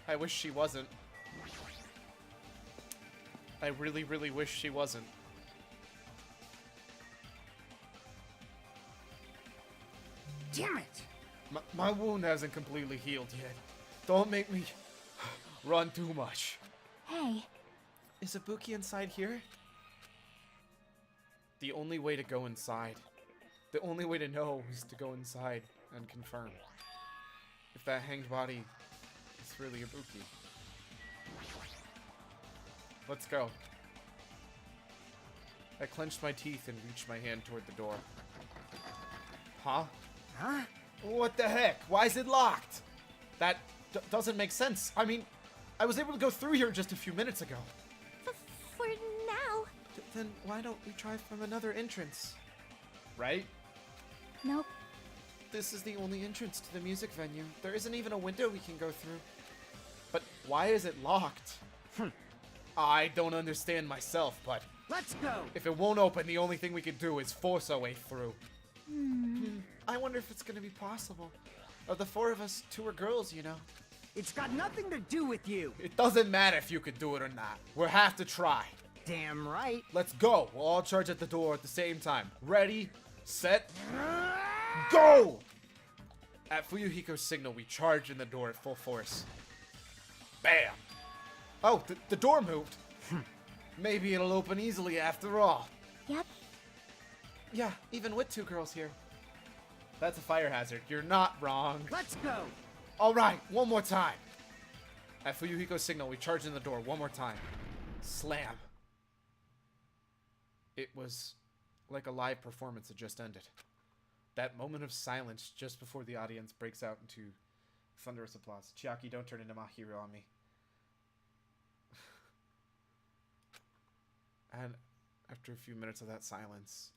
I wish she wasn't. I really, really wish she wasn't. Damn it! My wound hasn't completely healed yet. Don't make me run too much. Hey. Is Ibuki inside here? The only way to go inside. The only way to know is to go inside and confirm. If that hanged body is really Ibuki. Let's go. I clenched my teeth and reached my hand toward the door. Huh? Huh? What the heck? Why is it locked? That doesn't make sense. I mean, I was able to go through here just a few minutes ago. For now. Then why don't we try from another entrance? Right? Nope. This is the only entrance to the music venue. There isn't even a window we can go through. But why is it locked? I don't understand myself, but Let's go! if it won't open, the only thing we can do is force our way through. I wonder if it's gonna be possible. Of the four of us, two are girls, you know. It's got nothing to do with you. It doesn't matter if you can do it or not. We'll have to try. Damn right. Let's go. We'll all charge at the door at the same time. Ready, set, go! At Fuyuhiko's signal, we charge in the door at full force. Bam! Oh, the door moved. Maybe it'll open easily after all. Yep. Yeah, even with 2 girls here. That's a fire hazard. You're not wrong. Let's go. All right, one more time. At Fuyuhiko's signal, we charge in the door one more time. Slam. It was like a live performance had just ended. That moment of silence just before the audience breaks out into thunderous applause. Chiaki, don't turn into my hero on me. And after a few minutes of that silence,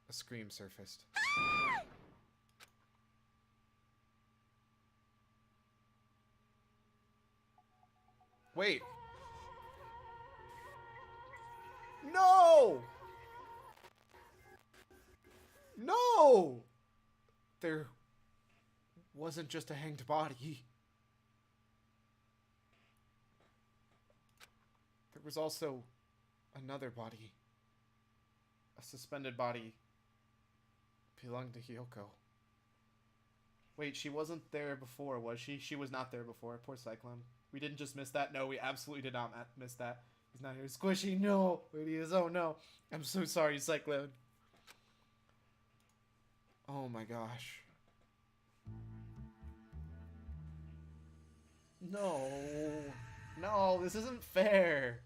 a scream surfaced. Wait. No! No! There wasn't just a hanged body. There was also another body. A suspended body belonged to Hyoko. Wait, she wasn't there before, was she? She was not there before. Poor Cyclone. We didn't just miss that. No, we absolutely did not miss that. He's not here. Squishy, no. Wait, he is. Oh, no. I'm so sorry, Cyclone. Oh, my gosh. No. No, this isn't fair.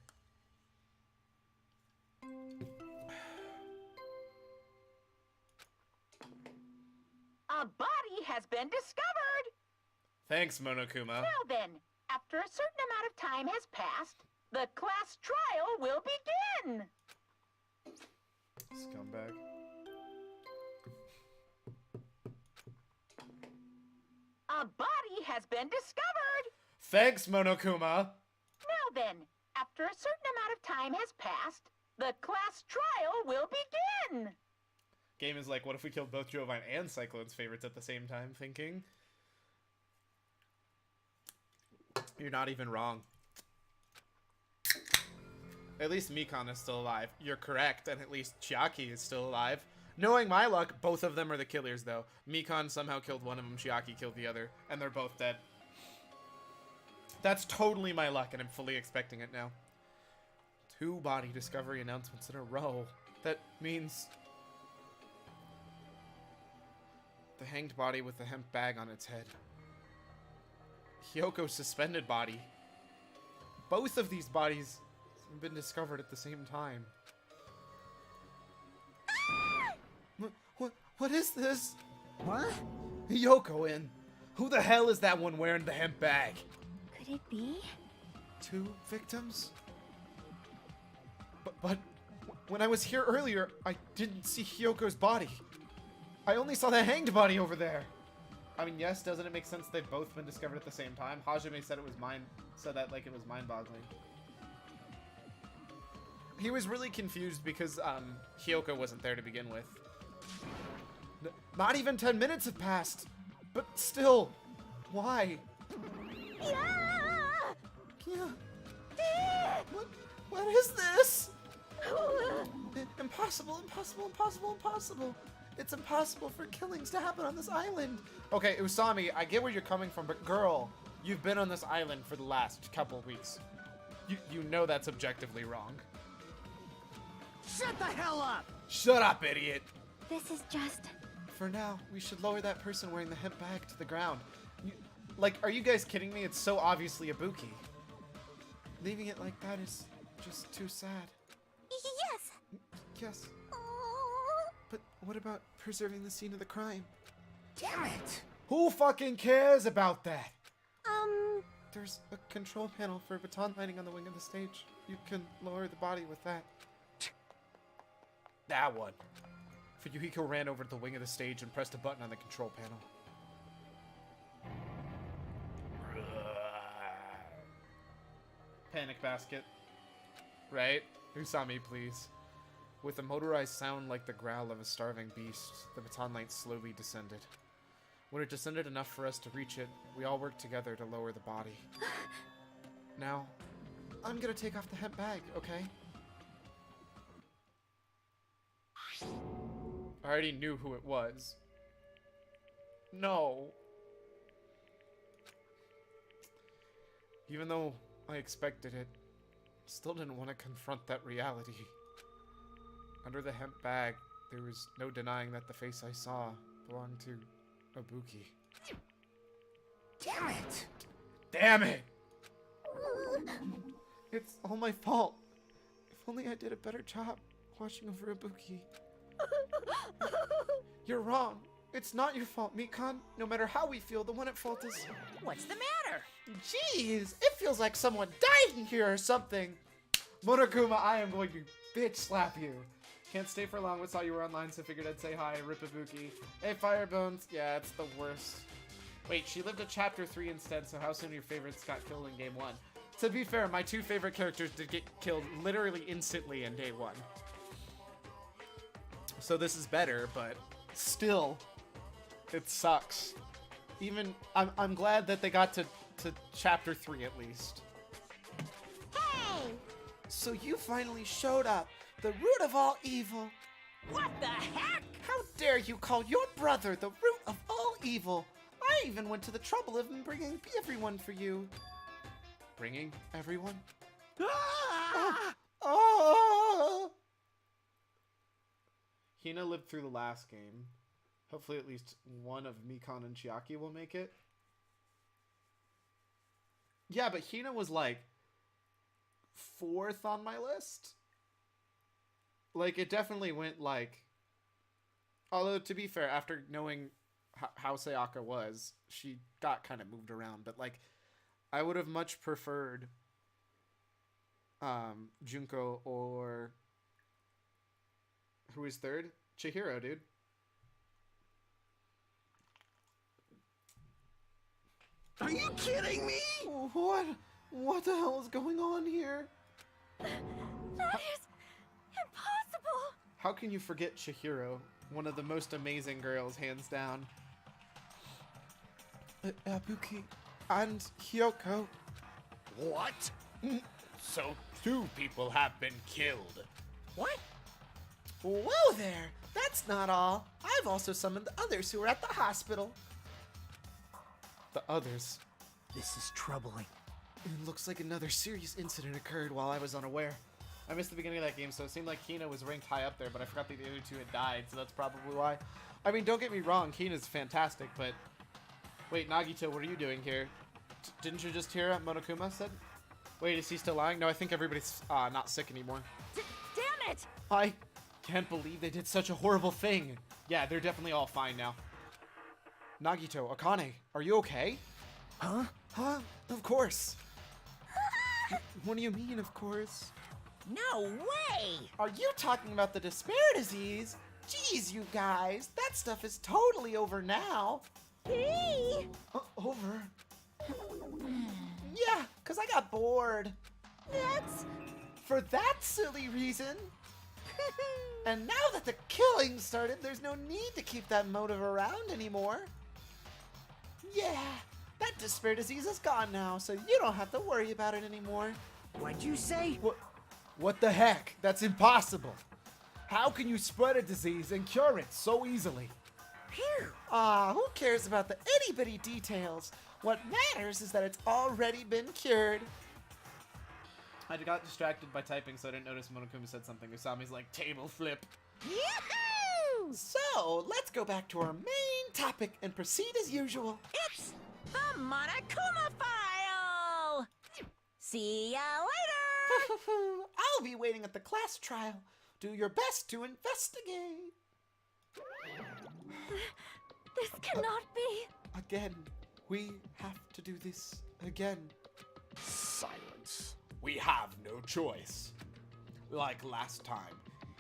A body has been discovered. Thanks, Monokuma. Now then, after a certain amount of time has passed, the class trial will begin. Scumbag. A body has been discovered. Thanks, Monokuma. Now then, after a certain amount of time has passed, the class trial will begin. Game is like, what if we killed both Jovine and Cyclone's favorites at the same time? Thinking. You're not even wrong. At least Mikon is still alive. You're correct, and at least Chiaki is still alive. Knowing my luck, both of them are the killers, though. Mikon somehow killed one of them, Chiaki killed the other, and they're both dead. That's totally my luck, and I'm fully expecting it now. 2 body discovery announcements in a row. That means the hanged body with the hemp bag on its head. Hyoko's suspended body. Both of these bodies have been discovered at the same time. What is this? What? Hyoko in. Who the hell is that one wearing the hemp bag? Could it be? 2 victims? But when I was here earlier, I didn't see Hyoko's body. I only saw the hanged body over there. I mean, yes, doesn't it make sense they've both been discovered at the same time? Hajime said that like it was mind-boggling. He was really confused because Hyoko wasn't there to begin with. Not even 10 minutes have passed, but still, why? Yeah. What is this? Impossible, impossible, impossible, impossible. It's impossible for killings to happen on this island. Okay, Usami, I get where you're coming from, but girl, you've been on this island for the last couple weeks. You know that's objectively wrong. Shut the hell up! Shut up, idiot! This is just... For now, we should lower that person wearing the hemp bag to the ground. Like, are you guys kidding me? It's so obviously Ibuki. Leaving it like that is just too sad. Yes! Yes, Oh. but what about preserving the scene of the crime? Damn it! Who fucking cares about that? There's a control panel for baton lighting on the wing of the stage. You can lower the body with that. That one. Fuyuhiko ran over to the wing of the stage and pressed a button on the control panel. Panic basket. Right? Usami, please. With a motorized sound like the growl of a starving beast, the baton light slowly descended. When it descended enough for us to reach it, we all worked together to lower the body. Now, I'm gonna take off the hemp bag, okay? I already knew who it was. No. Even though I expected it, still didn't want to confront that reality. Under the hemp bag, there was no denying that the face I saw belonged to Ibuki. Damn it! Damn it! It's all my fault. If only I did a better job watching over Ibuki. You're wrong. It's not your fault, Mikan. No matter how we feel, the one at fault is... What's the matter? Jeez, it feels like someone died in here or something. Monokuma, I am going to bitch slap you. Can't stay for long, but saw you were online, so figured I'd say hi. Rip Ibuki. Hey, Firebones. Yeah, it's the worst. Wait, she lived to chapter 3 instead, so how soon your favorites got killed in game 1? To be fair, my 2 favorite characters did get killed literally instantly in day 1. So this is better, but still, it sucks. Even, I'm glad that they got to chapter 3 at least. Hey! So you finally showed up, the root of all evil. What the heck? How dare you call your brother the root of all evil? I even went to the trouble of bringing everyone for you. Bringing everyone? Ah! Oh! Hina lived through the last game. Hopefully at least one of Mikan and Chiaki will make it. Yeah, but Hina was like 4th on my list. Like, it definitely went like... Although, to be fair, after knowing how Sayaka was, she got kind of moved around. But, like, I would have much preferred Junko or... Who is 3rd? Chihiro, dude. Are you kidding me? What the hell is going on here? That is impossible! How can you forget Chihiro? One of the most amazing girls, hands down. Ibuki and Hyoko. What? So 2 people have been killed. What? Whoa there! That's not all. I've also summoned the others who are at the hospital. The others. This is troubling. It looks like another serious incident occurred while I was unaware. I missed the beginning of that game, so it seemed like Hina was ranked high up there, but I forgot that the other 2 had died, so that's probably why. I mean, don't get me wrong, Hina's fantastic, but... Wait, Nagito, what are you doing here? Didn't you just hear what Monokuma said? Wait, is he still lying? No, I think everybody's not sick anymore. Damn it! I can't believe they did such a horrible thing. Yeah, they're definitely all fine now. Nagito, Akane, are you okay? Huh? Huh? Of course. What do you mean, of course? No way! Are you talking about the despair disease? Jeez, you guys, that stuff is totally over now. Hey! Over? Yeah, because I got bored. That's... For that silly reason. And now that the killing started, there's no need to keep that motive around anymore. Yeah, that despair disease is gone now, so you don't have to worry about it anymore. What'd you say? What the heck? That's impossible. How can you spread a disease and cure it so easily? Phew! Who cares about the itty-bitty details? What matters is that it's already been cured. I got distracted by typing, so I didn't notice Monokuma said something. Usami's like, table flip. Yahoo! So, let's go back to our main topic and proceed as usual. It's the Monokuma file! See ya later! I'll be waiting at the class trial. Do your best to investigate. This cannot be. Again, we have to do this again. Silence. We have no choice. Like last time,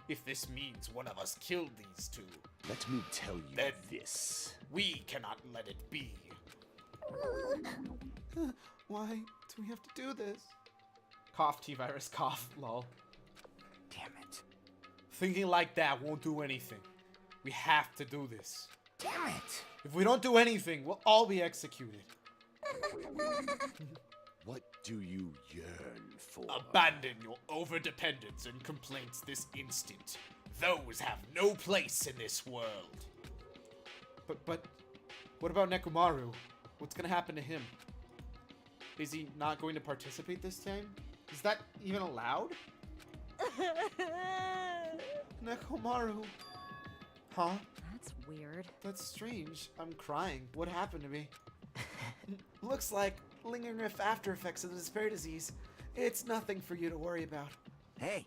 if this means one of us killed these 2, Let me tell you Then- this. we cannot let it be. Why do we have to do this? Cough, T-Virus, cough, lol. Damn it. Thinking like that won't do anything. We have to do this. Damn it! If we don't do anything, we'll all be executed. What do you yearn for? Abandon your overdependence and complaints this instant. Those have no place in this world. But, what about Nekomaru? What's gonna happen to him? Is he not going to participate this time? Is that even allowed? Nekomaru. Huh? That's weird. That's strange. I'm crying. What happened to me? Looks like lingering after effects of the despair disease. It's nothing for you to worry about. Hey.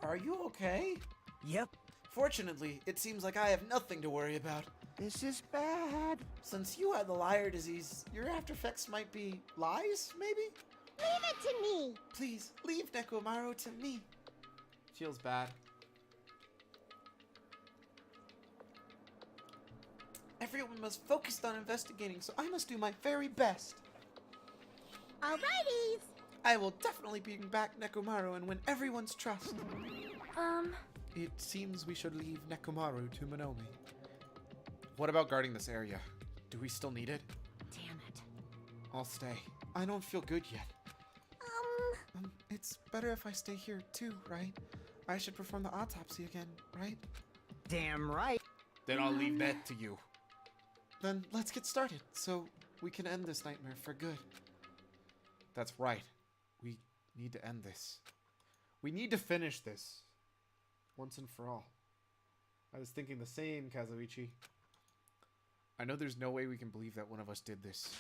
Are you okay? Yep. Fortunately, it seems like I have nothing to worry about. This is bad. Since you had the liar disease, your after effects might be lies, maybe? Leave it to me. Please, leave Nekomaru to me. Feels bad. Everyone was focused on investigating, so I must do my very best. Alrighties. I will definitely bring back Nekomaru and win everyone's trust. It seems we should leave Nekomaru to Monomi. What about guarding this area? Do we still need it? Damn it. I'll stay. I don't feel good yet. It's better if I stay here too, right? I should perform the autopsy again, right? Damn right. Then I'll leave that to you. Then let's get started, so we can end this nightmare for good. That's right. We need to end this. We need to finish this. Once and for all. I was thinking the same, Kazuichi. I know there's no way we can believe that one of us did this.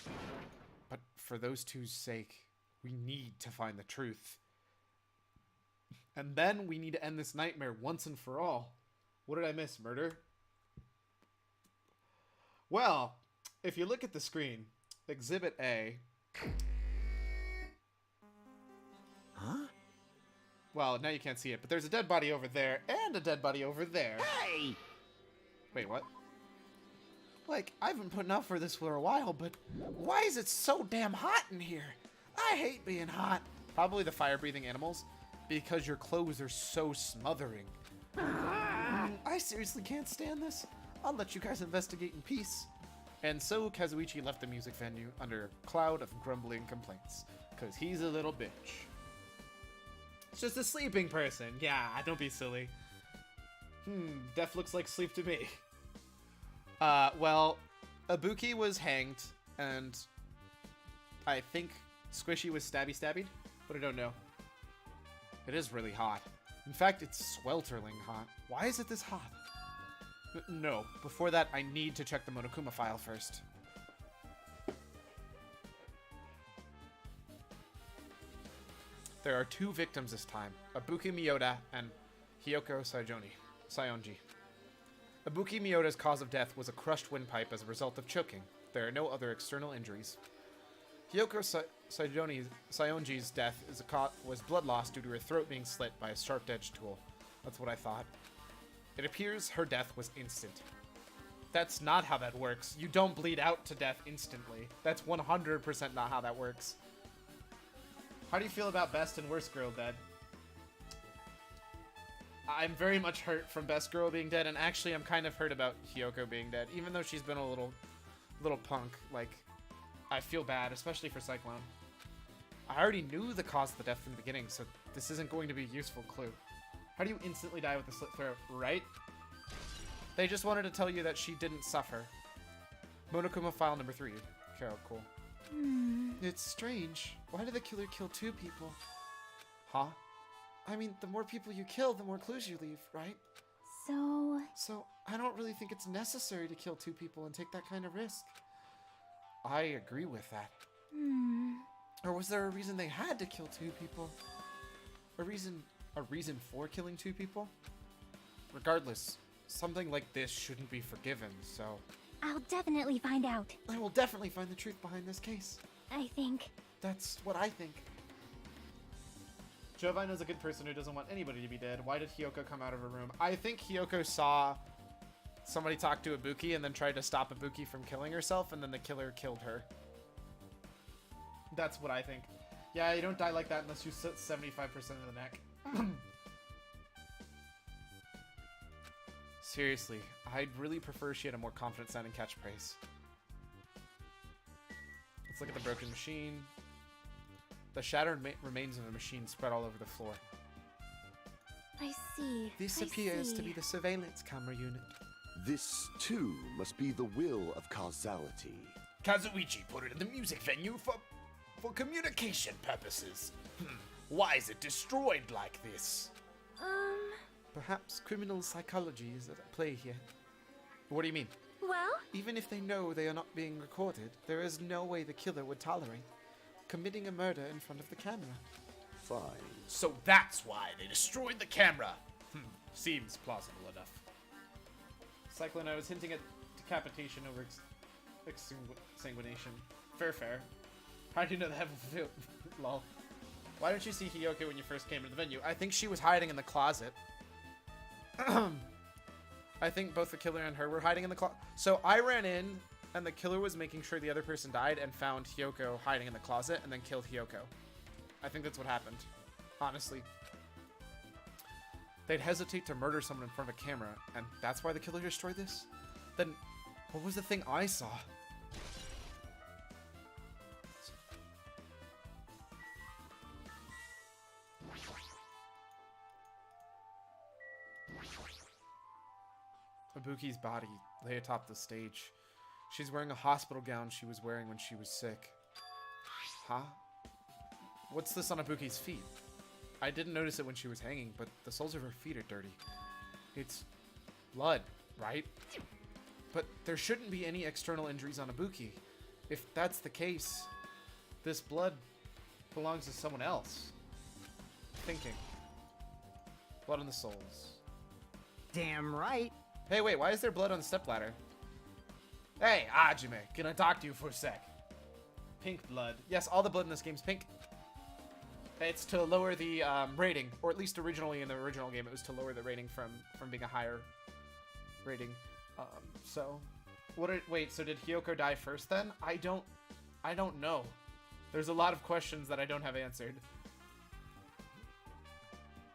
But for those two's sake, we need to find the truth. And then we need to end this nightmare once and for all. What did I miss? Murder? Well, if you look at the screen, Exhibit A... Huh? Well, now you can't see it, but there's a dead body over there and a dead body over there. Hey! Wait, what? Like, I've been putting up for this for a while, but why is it so damn hot in here? I hate being hot. Probably the fire-breathing animals, because your clothes are so smothering. I seriously can't stand this. I'll let you guys investigate in peace. And so Kazuichi left the music venue under a cloud of grumbling complaints, because he's a little bitch. It's just a sleeping person. Yeah, don't be silly. Death looks like sleep to me. Well, Ibuki was hanged, and I think Squishy was stabby-stabbied, but I don't know. It is really hot. In fact, it's sweltering hot. Why is it this hot? No, before that, I need to check the Monokuma file first. There are two victims this time, Ibuki Miyota and Hyoko Sayonji. Ibuki Miyota's cause of death was a crushed windpipe as a result of choking. There are no other external injuries. Hyoko Sayonji's death was blood loss due to her throat being slit by a sharp-edged tool. That's what I thought. It appears her death was instant. That's not how that works. You don't bleed out to death instantly. That's 100% not how that works. How do you feel about Best and Worst Girl dead? I'm very much hurt from Best Girl being dead, and actually I'm kind of hurt about Hyoko being dead, even though she's been a little punk. Like, I feel bad, especially for Cyclone. I already knew the cause of the death from the beginning, so this isn't going to be a useful clue. How do you instantly die with a slit throat, right? They just wanted to tell you that she didn't suffer. Monokuma file number 3. Okay, cool. It's strange. Why did the killer kill 2 people? Huh? I mean, the more people you kill, the more clues you leave, right? So, I don't really think it's necessary to kill 2 people and take that kind of risk. I agree with that. Or was there a reason they had to kill 2 people? A reason for killing 2 people? Regardless, something like this shouldn't be forgiven, so... I'll definitely find out. I will definitely find the truth behind this case. I think. That's what I think. Jovine is a good person who doesn't want anybody to be dead. Why did Hyoko come out of her room? I think Hyoko saw somebody talk to Ibuki and then tried to stop Ibuki from killing herself, and then the killer killed her. That's what I think. Yeah, you don't die like that unless you sit 75% of the neck. Seriously, I'd really prefer she had a more confident sounding catchphrase. Let's look at the broken machine. The shattered remains of the machine spread all over the floor. I see. This I appears to see. be the surveillance camera unit. This, too, must be the will of causality. Kazuichi put it in the music venue for communication purposes. Why is it destroyed like this? Perhaps criminal psychology is at play here. What do you mean? Well, Even if they know they are not being recorded, there is no way the killer would tolerate committing a murder in front of the camera. Fine. So that's why they destroyed the camera. Seems plausible enough. Cyclone, I was hinting at decapitation over exsanguination. Fair. How do you know that? Lol. Why didn't you see Hiyoko when you first came to the venue? I think she was hiding in the closet. I think both the killer and her were hiding in the closet. So I ran in, and the killer was making sure the other person died and found Hiyoko hiding in the closet and then killed Hiyoko. I think that's what happened. Honestly. They'd hesitate to murder someone in front of a camera, and that's why the killer destroyed this? Then, what was the thing I saw? Ibuki's body lay atop the stage. She's wearing a hospital gown she was wearing when she was sick. Huh? What's this on Ibuki's feet? I didn't notice it when she was hanging, but the soles of her feet are dirty. It's blood, right? But there shouldn't be any external injuries on Ibuki. If that's the case, this blood belongs to someone else. Thinking. Blood on the soles. Damn right. Hey, wait, why is there blood on the stepladder? Hey, Hajime, can I talk to you for a sec? Pink blood. Yes, all the blood in this game's pink. It's to lower the rating, or at least originally in the original game, it was to lower the rating from being a higher rating. So, wait, so did Hiyoko die first then? I don't know. There's a lot of questions that I don't have answered.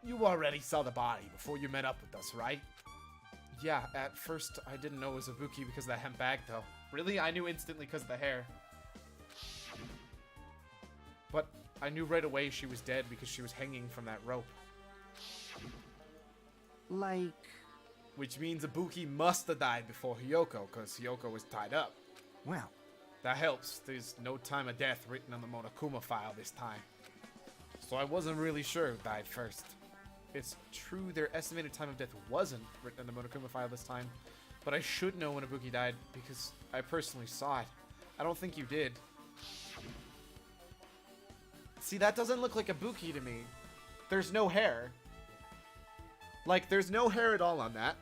You already saw the body before you met up with us, right? Yeah, at first I didn't know it was Ibuki because of that hemp bag, though. Really? I knew instantly because of the hair. But I knew right away she was dead because she was hanging from that rope. Like, Which means Ibuki must have died before Hiyoko, because Hiyoko was tied up. well, That helps. There's no time of death written on the Monokuma file this time. So I wasn't really sure who died first. It's true their estimated time of death wasn't written in the Monokuma file this time, but I should know when Ibuki died because I personally saw it. I don't think you did. See, that doesn't look like Ibuki to me. There's no hair. Like, there's no hair at all on that.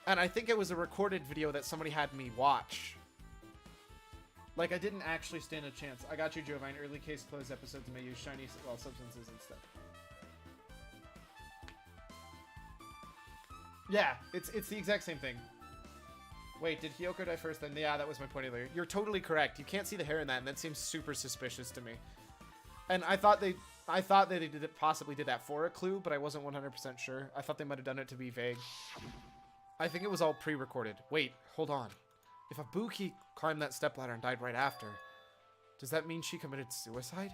And I think it was a recorded video that somebody had me watch. Like, I didn't actually stand a chance. I got you, Jovine. Early case closed episodes may use shiny substances instead. Yeah, it's the exact same thing. Wait, did Hiyoko die first then? Yeah, that was my point earlier. You're totally correct. You can't see the hair in that, and that seems super suspicious to me. And I thought they possibly did that for a clue, but I wasn't 100% sure. I thought they might have done it to be vague. I think it was all pre-recorded. Wait, hold on. If Ibuki climbed that stepladder and died right after, does that mean she committed suicide?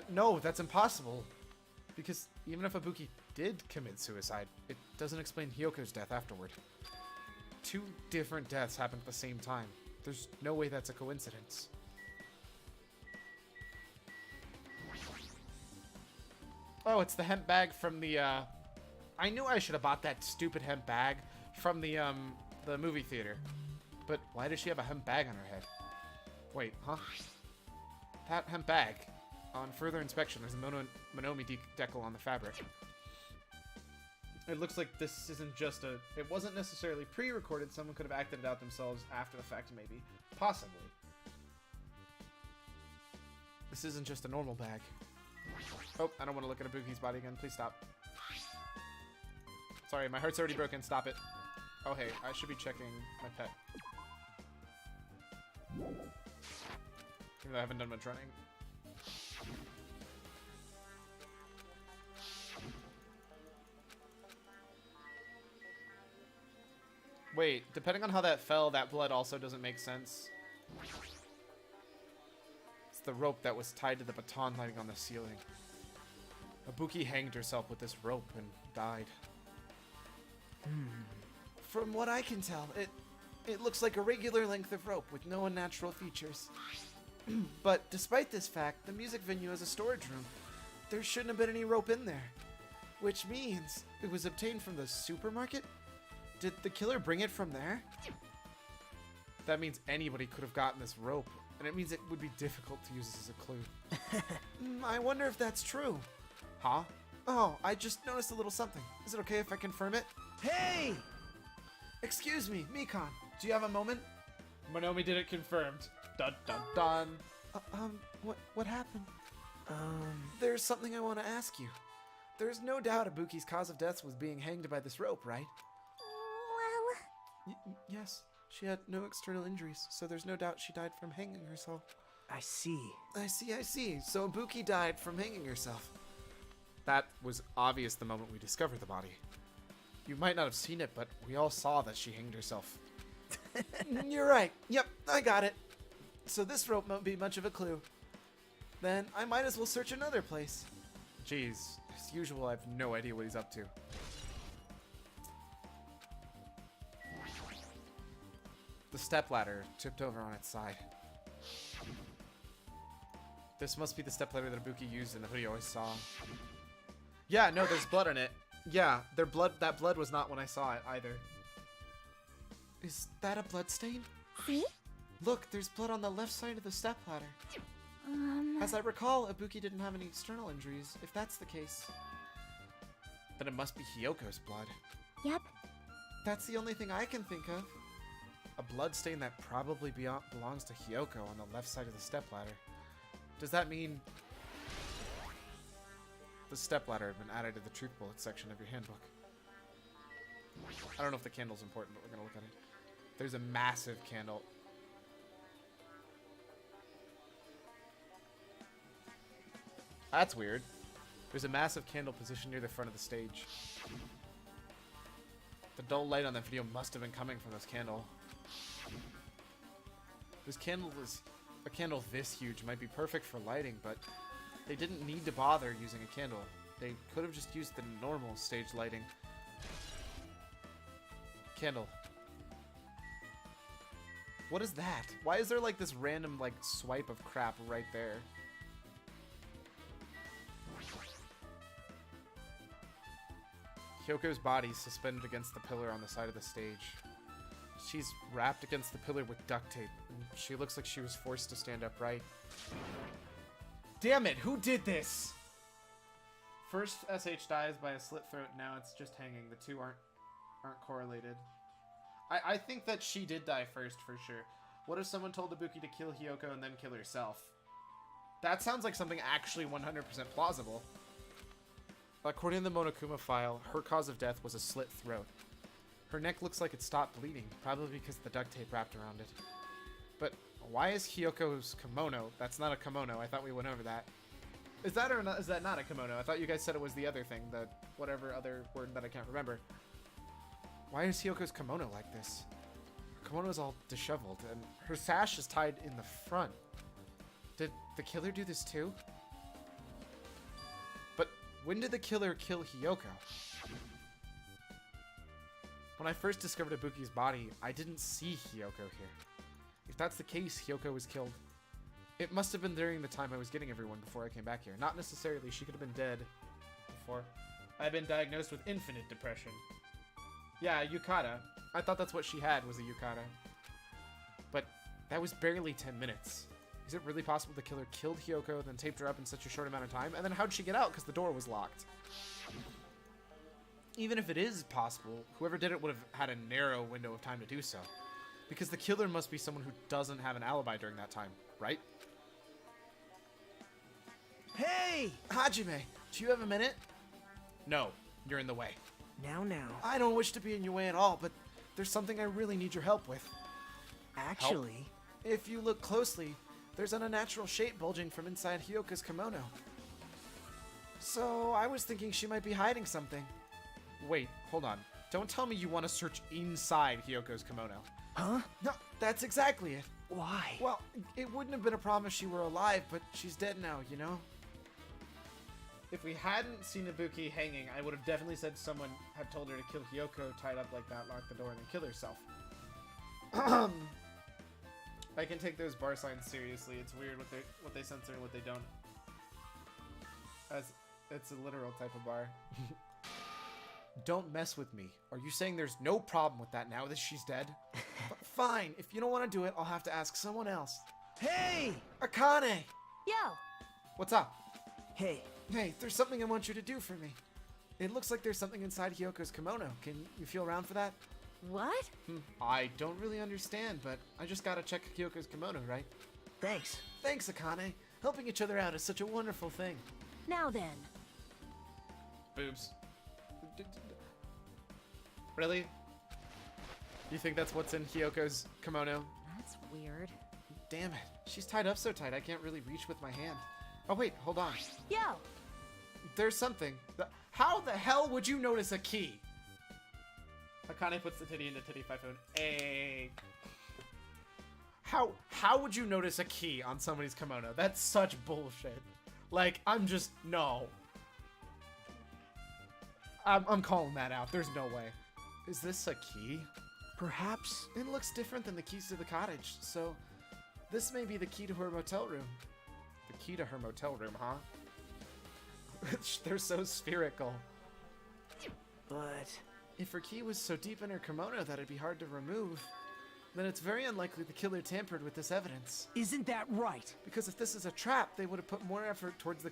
No, that's impossible. Because even if Ibuki did commit suicide, it doesn't explain Hiyoko's death afterward. 2 different deaths happened at the same time. There's no way that's a coincidence. Oh, it's the hemp bag from the, I knew I should have bought that stupid hemp bag from the movie theater. But why does she have a hemp bag on her head? Wait, huh? That hemp bag. On further inspection, there's a Monomi decal on the fabric. It looks like this isn't just a... It wasn't necessarily pre-recorded. Someone could have acted it out themselves after the fact, maybe. Possibly. This isn't just a normal bag. Oh, I don't want to look at Ibuki's body again. Please stop. Sorry, my heart's already broken. Stop it. Oh, hey, I should be checking my pet. Even though I haven't done much running. Wait, depending on how that fell, that blood also doesn't make sense. the rope that was tied to the baton lighting on the ceiling. Ibuki hanged herself with this rope and died. From what I can tell, it looks like a regular length of rope with no unnatural features. But despite this fact, the music venue is a storage room. There shouldn't have been any rope in there. Which means it was obtained from the supermarket? Did the killer bring it from there? That means anybody could have gotten this rope, and it means it would be difficult to use this as a clue. I wonder if that's true. Huh? Oh, I just noticed a little something. Is it okay if I confirm it? Hey! Excuse me, Mikan. Do you have a moment? Monomi did it confirmed. Dun dun dun. What happened? There's something I want to ask you. There's no doubt Ibuki's cause of death was being hanged by this rope, right? Well, Yes. She had no external injuries, so there's no doubt she died from hanging herself. I see. I see. So Ibuki died from hanging herself. That was obvious the moment we discovered the body. You might not have seen it, but we all saw that she hanged herself. You're right. Yep, I got it. So this rope won't be much of a clue. Then I might as well search another place. Jeez, as usual, I have no idea what he's up to. The stepladder tipped over on its side. This must be the stepladder that Ibuki used in the video I saw. Yeah, no, there's blood on it. Yeah, that blood was not when I saw it either. Is that a blood stain? see? Look, there's blood on the left side of the stepladder. As I recall, Ibuki didn't have any external injuries, if that's the case. Then it must be Hyoko's blood. Yep. That's the only thing I can think of. A blood stain that probably belongs to Hyoko on the left side of the stepladder. Does that mean the stepladder had been added to the truth bullet section of your handbook? I don't know if the candle's important, but we're gonna look at it. There's a massive candle. That's weird. There's a massive candle positioned near the front of the stage. The dull light on that video must have been coming from this candle. This candle is a candle this huge, might be perfect for lighting, but they didn't need to bother using a candle. They could have just used the normal stage lighting. Candle. What is that? Why is there like this random like swipe of crap right there? Hyoko's body suspended against the pillar on the side of the stage. She's wrapped against the pillar with duct tape, and she looks like she was forced to stand upright. Damn it, who did this? First SH dies by a slit throat, now it's just hanging. The two aren't correlated. I think that she did die first for sure. What if someone told Ibuki to kill Hyoko and then kill herself? That sounds like something actually 100% plausible. According to the Monokuma file, her cause of death was a slit throat. Her neck looks like it stopped bleeding, probably because of the duct tape wrapped around it. But why is Hyoko's kimono? That's not a kimono. I thought we went over that. Is that or not, is that not a kimono? I thought you guys said it was the other thing, the whatever other word that I can't remember. Why is Hyoko's kimono like this? Her kimono is all disheveled, and her sash is tied in the front. Did the killer do this too? But when did the killer kill Hyoko? When I first discovered Ibuki's body, I didn't see Hyoko here. If that's the case, Hyoko was killed. It must have been during the time I was getting everyone before I came back here. Not necessarily, she could have been dead before. I've been diagnosed with infinite depression. Yeah, yukata. I thought that's what she had, was a yukata. But that was barely 10 minutes. Is it really possible the killer killed Hyoko, then taped her up in such a short amount of time? And then how'd she get out? Because the door was locked. Even if it is possible, whoever did it would have had a narrow window of time to do so. Because the killer must be someone who doesn't have an alibi during that time, right? Hey! Hajime, do you have a minute? No, you're in the way. Now. I don't wish to be in your way at all, but there's something I really need your help with. Actually, If you look closely, there's an unnatural shape bulging from inside Hyoko's kimono. So I was thinking she might be hiding something. Wait, hold on. Don't tell me you want to search inside Hyoko's kimono. Huh? No, that's exactly it. Why? Well, it wouldn't have been a problem if she were alive, but she's dead now, you know? If we hadn't seen Ibuki hanging, I would have definitely said someone had told her to kill Hyoko tied up like that, lock the door, and then kill herself. I can take those bar signs seriously. It's weird what they censor and what they don't. As it's a literal type of bar. Don't mess with me. Are you saying there's no problem with that now that she's dead? Fine. If you don't want to do it, I'll have to ask someone else. Hey! Akane! Yo, What's up? Hey, Hey, there's something I want you to do for me. It looks like there's something inside Hyoko's kimono. Can you feel around for that? what? I don't really understand, but I just gotta check Hyoko's kimono, right? thanks. Thanks, Akane. Helping each other out is such a wonderful thing. Now then. Boobs. Really? You think that's what's in Hyoko's kimono? That's weird. Damn it. She's tied up so tight I can't really reach with my hand. Oh wait, hold on. Yo, There's something. How the hell would you notice a key? Akane puts the titty into titty phone. Hey. How would you notice a key on somebody's kimono? That's such bullshit. Like, no. I'm calling that out. There's no way. Is this a key? Perhaps. It looks different than the keys to the cottage, so this may be the key to her motel room. The key to her motel room, huh? They're so spherical. But If her key was so deep in her kimono that it'd be hard to remove, then it's very unlikely the killer tampered with this evidence. isn't that right? Because if this is a trap, they would have put more effort towards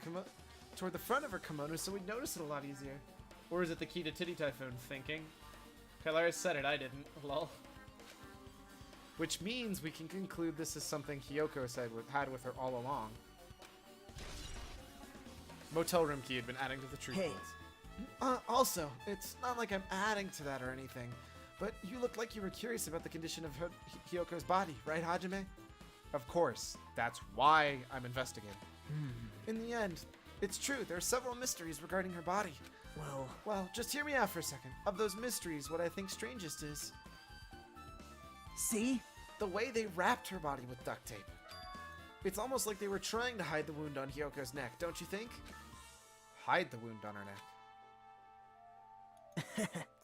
toward the front of her kimono, so we'd notice it a lot easier. Or is it the key to titty typhoon thinking? Kylara said it, I didn't. Lol. Which means we can conclude this is something Hyoko had with her all along. Motel room key had been adding to the truth. Hey. Also, it's not like I'm adding to that or anything, but you looked like you were curious about the condition of Hyoko's body, right, Hajime? Of course. That's why I'm investigating. In the end, it's true. There are several mysteries regarding her body. Well, just hear me out for a second. Of those mysteries, what I think strangest is see? the way they wrapped her body with duct tape. It's almost like they were trying to hide the wound on Hyoko's neck, don't you think? Hide the wound on her neck.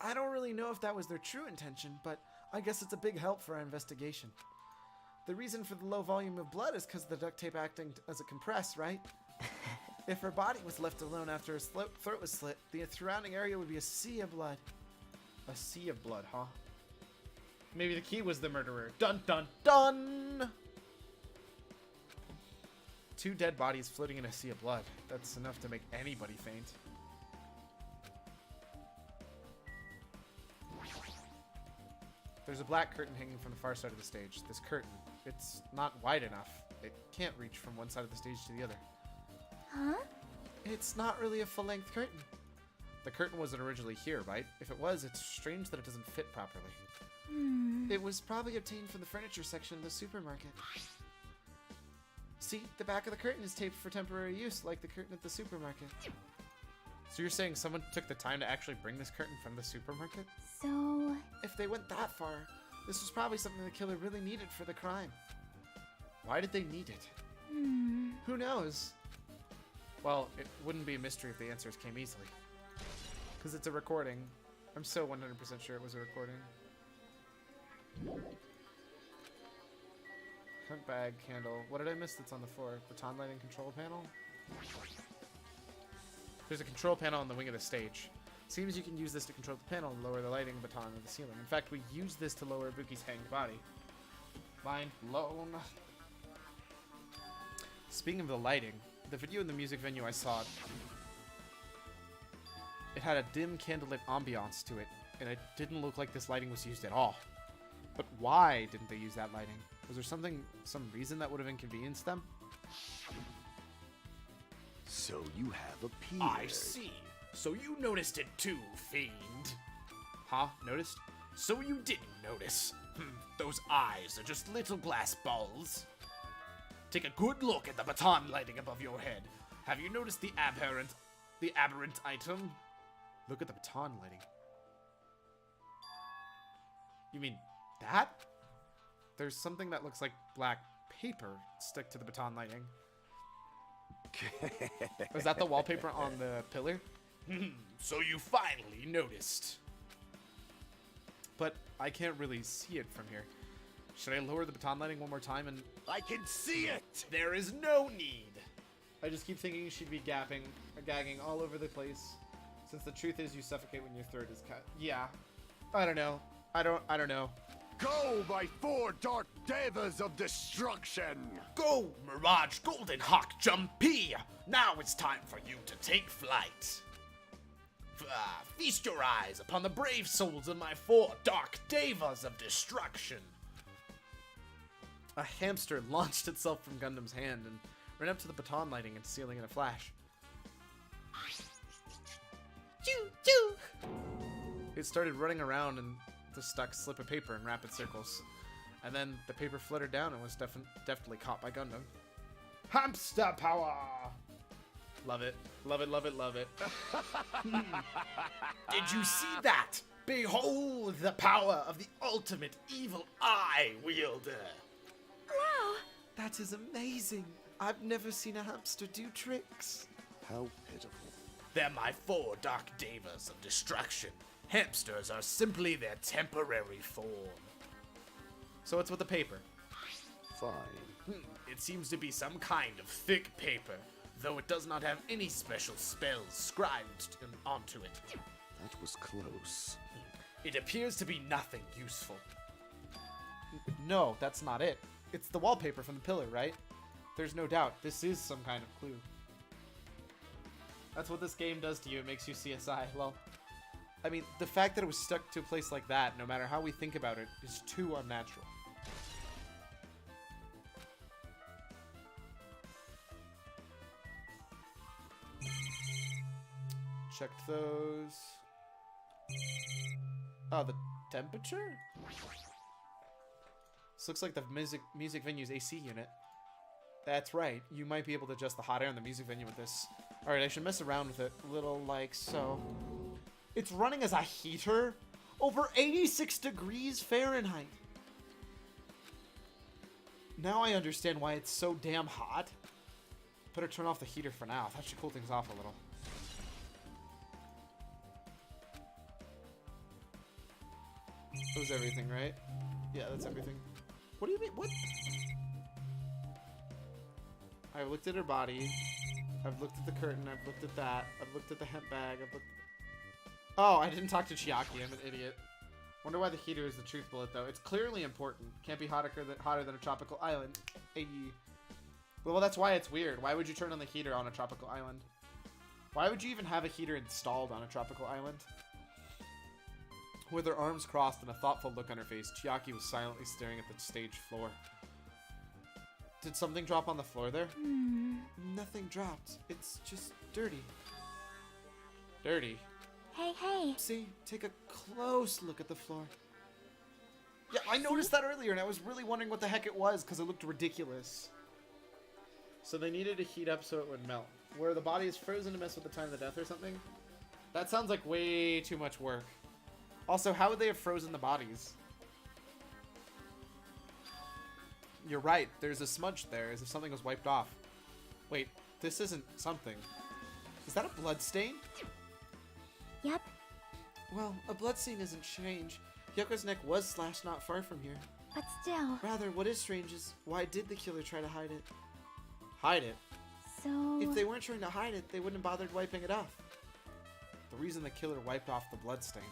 I don't really know if that was their true intention, but I guess it's a big help for our investigation. The reason for the low volume of blood is because of the duct tape acting as a compress, right? If her body was left alone after her throat was slit, the surrounding area would be a sea of blood. A sea of blood, huh? Maybe the key was the murderer. Dun dun. Done! 2 dead bodies floating in a sea of blood. That's enough to make anybody faint. There's a black curtain hanging from the far side of the stage. This curtain, it's not wide enough. It can't reach from one side of the stage to the other. Huh? It's not really a full-length curtain. The curtain wasn't originally here, right? If it was, it's strange that it doesn't fit properly. It was probably obtained from the furniture section of the supermarket. See, the back of the curtain is taped for temporary use, like the curtain at the supermarket. So you're saying someone took the time to actually bring this curtain from the supermarket? So, If they went that far, this was probably something the killer really needed for the crime. Why did they need it? Who knows? Well, it wouldn't be a mystery if the answers came easily. Because it's a recording. I'm so 100% sure it was a recording. Hunt bag, candle. What did I miss that's on the floor? Baton lighting control panel? There's a control panel on the wing of the stage. Seems you can use this to control the panel and lower the lighting baton to the ceiling. In fact, we used this to lower Ibuki's hanged body. Mind blown. Speaking of the lighting, the video in the music venue I saw, it had a dim candlelit ambiance to it, and it didn't look like this lighting was used at all. But why didn't they use that lighting? Was there some reason that would have inconvenienced them? So you have appeared. I see. So you noticed it too, fiend. Huh? Noticed? So you didn't notice. Those eyes are just little glass balls. Take a good look at the baton lighting above your head. Have you noticed the aberrant item? Look at the baton lighting. You mean that? there's something that looks like black paper stick to the baton lighting. Is that the wallpaper on the pillar? So you finally noticed. But I can't really see it from here. Should I lower the baton lighting one more time and... I can see it! There is no need. I just keep thinking she'd be gagging all over the place. Since the truth is you suffocate when your throat is cut. Yeah. I don't know. I don't know. Go, my 4 dark devas of destruction! Go, Mirage Golden Hawk Jumpy! Now it's time for you to take flight. Feast your eyes upon the brave souls of my 4 dark devas of destruction. A hamster launched itself from Gundam's hand and ran up to the baton lighting and sealing in a flash. Choo choo! It started running around and the stuck slip of paper in rapid circles. And then the paper fluttered down and was deftly caught by Gundam. Hamster power! Love it. Love it, love it, love it. Did you see that? Behold the power of the ultimate evil eye wielder. Wow! That is amazing. I've never seen a hamster do tricks. How pitiful. They're my 4 dark devas of destruction. Hamsters are simply their temporary form. So what's with the paper? Fine. It seems to be some kind of thick paper, though it does not have any special spells scribed onto it. That was close. It appears to be nothing useful. No, that's not it. It's the wallpaper from the pillar, right? There's no doubt. This is some kind of clue. That's what this game does to you. It makes you CSI. Well, I mean, the fact that it was stuck to a place like that, no matter how we think about it, is too unnatural. Checked those. Oh, the temperature? This looks like the music venue's AC unit. That's right. You might be able to adjust the hot air in the music venue with this. Alright, I should mess around with it a little like so. It's running as a heater? Over 86 degrees Fahrenheit. Now I understand why it's so damn hot. Better turn off the heater for now. That should cool things off a little. That was everything, right? Yeah, that's everything. What do you mean? What? I've looked at her body. I've looked at the curtain. I've looked at that. I've looked at the hemp bag. I've looked... Oh, I didn't talk to Chiaki. I'm an idiot. Wonder why the heater is the truth bullet, though. It's clearly important. Can't be hotter than a tropical island. Ayy. Well, that's why it's weird. Why would you turn on the heater on a tropical island? Why would you even have a heater installed on a tropical island? With her arms crossed and a thoughtful look on her face, Chiaki was silently staring at the stage floor. Did something drop on the floor there? Nothing dropped. It's just dirty. Dirty. Hey, hey. See, take a close look at the floor. Yeah, I noticed that earlier, and I was really wondering what the heck it was, because it looked ridiculous. So they needed to heat up so it would melt. Where the body is frozen to mess with the time of the death or something? That sounds like way too much work. Also, how would they have frozen the bodies? You're right, there's a smudge there, as if something was wiped off. Wait, this isn't something. Is that a blood stain? Yep. Well, a bloodstain isn't strange. Yoko's neck was slashed not far from here. But still. Rather, what is strange is, why did the killer try to hide it? Hide it? So... If they weren't trying to hide it, they wouldn't have bothered wiping it off. The reason the killer wiped off the blood stain.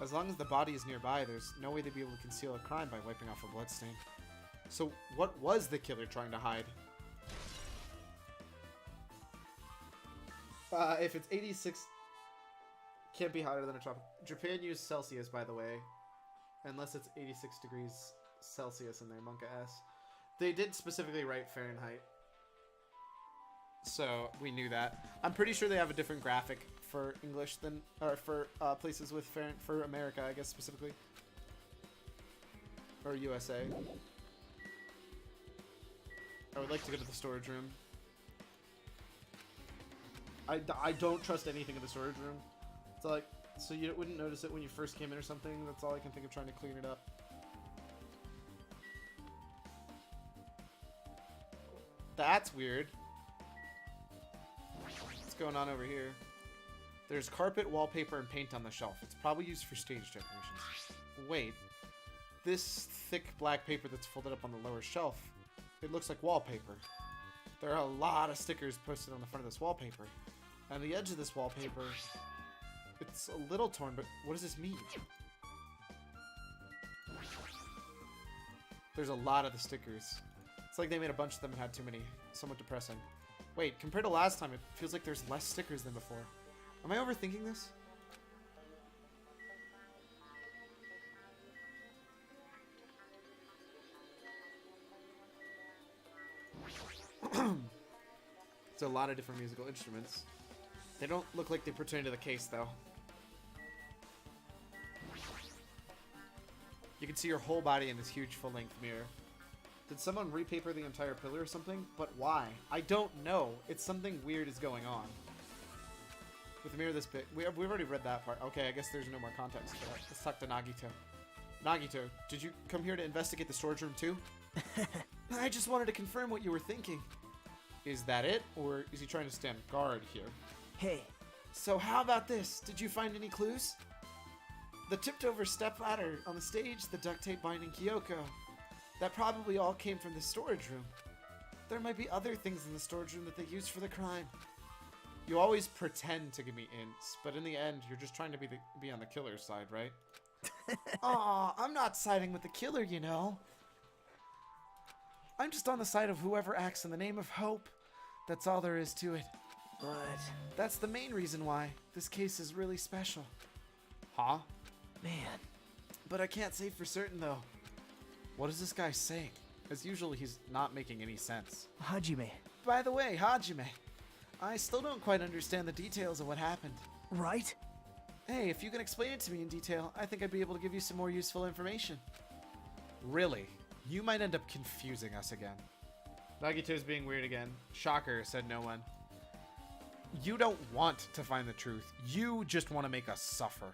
As long as the body is nearby, there's no way they'd be able to conceal a crime by wiping off a blood stain. So, what was the killer trying to hide? If it's 86... Can't be hotter than a tropical... Japan used Celsius, by the way. Unless it's 86 degrees Celsius in their Monka S. They did specifically write Fahrenheit. So, we knew that. I'm pretty sure they have a different graphic for English than... Or for places with Fahrenheit... For America, I guess, specifically. Or USA. I would like to go to the storage room. I don't trust anything in the storage room. It's like, so you wouldn't notice it when you first came in or something? That's all I can think of trying to clean it up. That's weird. What's going on over here? There's carpet, wallpaper, and paint on the shelf. It's probably used for stage decorations. Wait. This thick black paper that's folded up on the lower shelf, it looks like wallpaper. There are a lot of stickers posted on the front of this wallpaper. And the edge of this wallpaper, it's a little torn, but what does this mean? There's a lot of the stickers. It's like they made a bunch of them and had too many. Somewhat depressing. Wait, compared to last time, it feels like there's less stickers than before. Am I overthinking this? It's a lot of different musical instruments. They don't look like they pertain to the case, though. You can see your whole body in this huge full-length mirror. Did someone repaper the entire pillar or something? But why? I don't know. It's something weird is going on. With the mirror this big. We've already read that part. Okay, I guess there's no more context for that. Let's talk to Nagito. Nagito, did you come here to investigate the storage room too? I just wanted to confirm what you were thinking. Is that it? Or is he trying to stand guard here? Hey, So how about this? Did you find any clues? The tipped-over stepladder on the stage, the duct tape binding Kyoko. That probably all came from the storage room. There might be other things in the storage room that they used for the crime. You always pretend to give me hints, but in the end, you're just trying to be on the killer's side, right? Aw, I'm not siding with the killer, you know. I'm just on the side of whoever acts in the name of hope. That's all there is to it. but That's the main reason why this case is really special. Huh? man, But I can't say for certain, though. What is this guy saying? As usual, he's not making any sense. Hajime, By the way, Hajime, I still don't quite understand the details of what happened. right? Hey, if you can explain it to me in detail, I think I'd be able to give you some more useful information. Really? You might end up confusing us again. Nagito's being weird again. Shocker, said no one. You don't want to find the truth. You just want to make us suffer.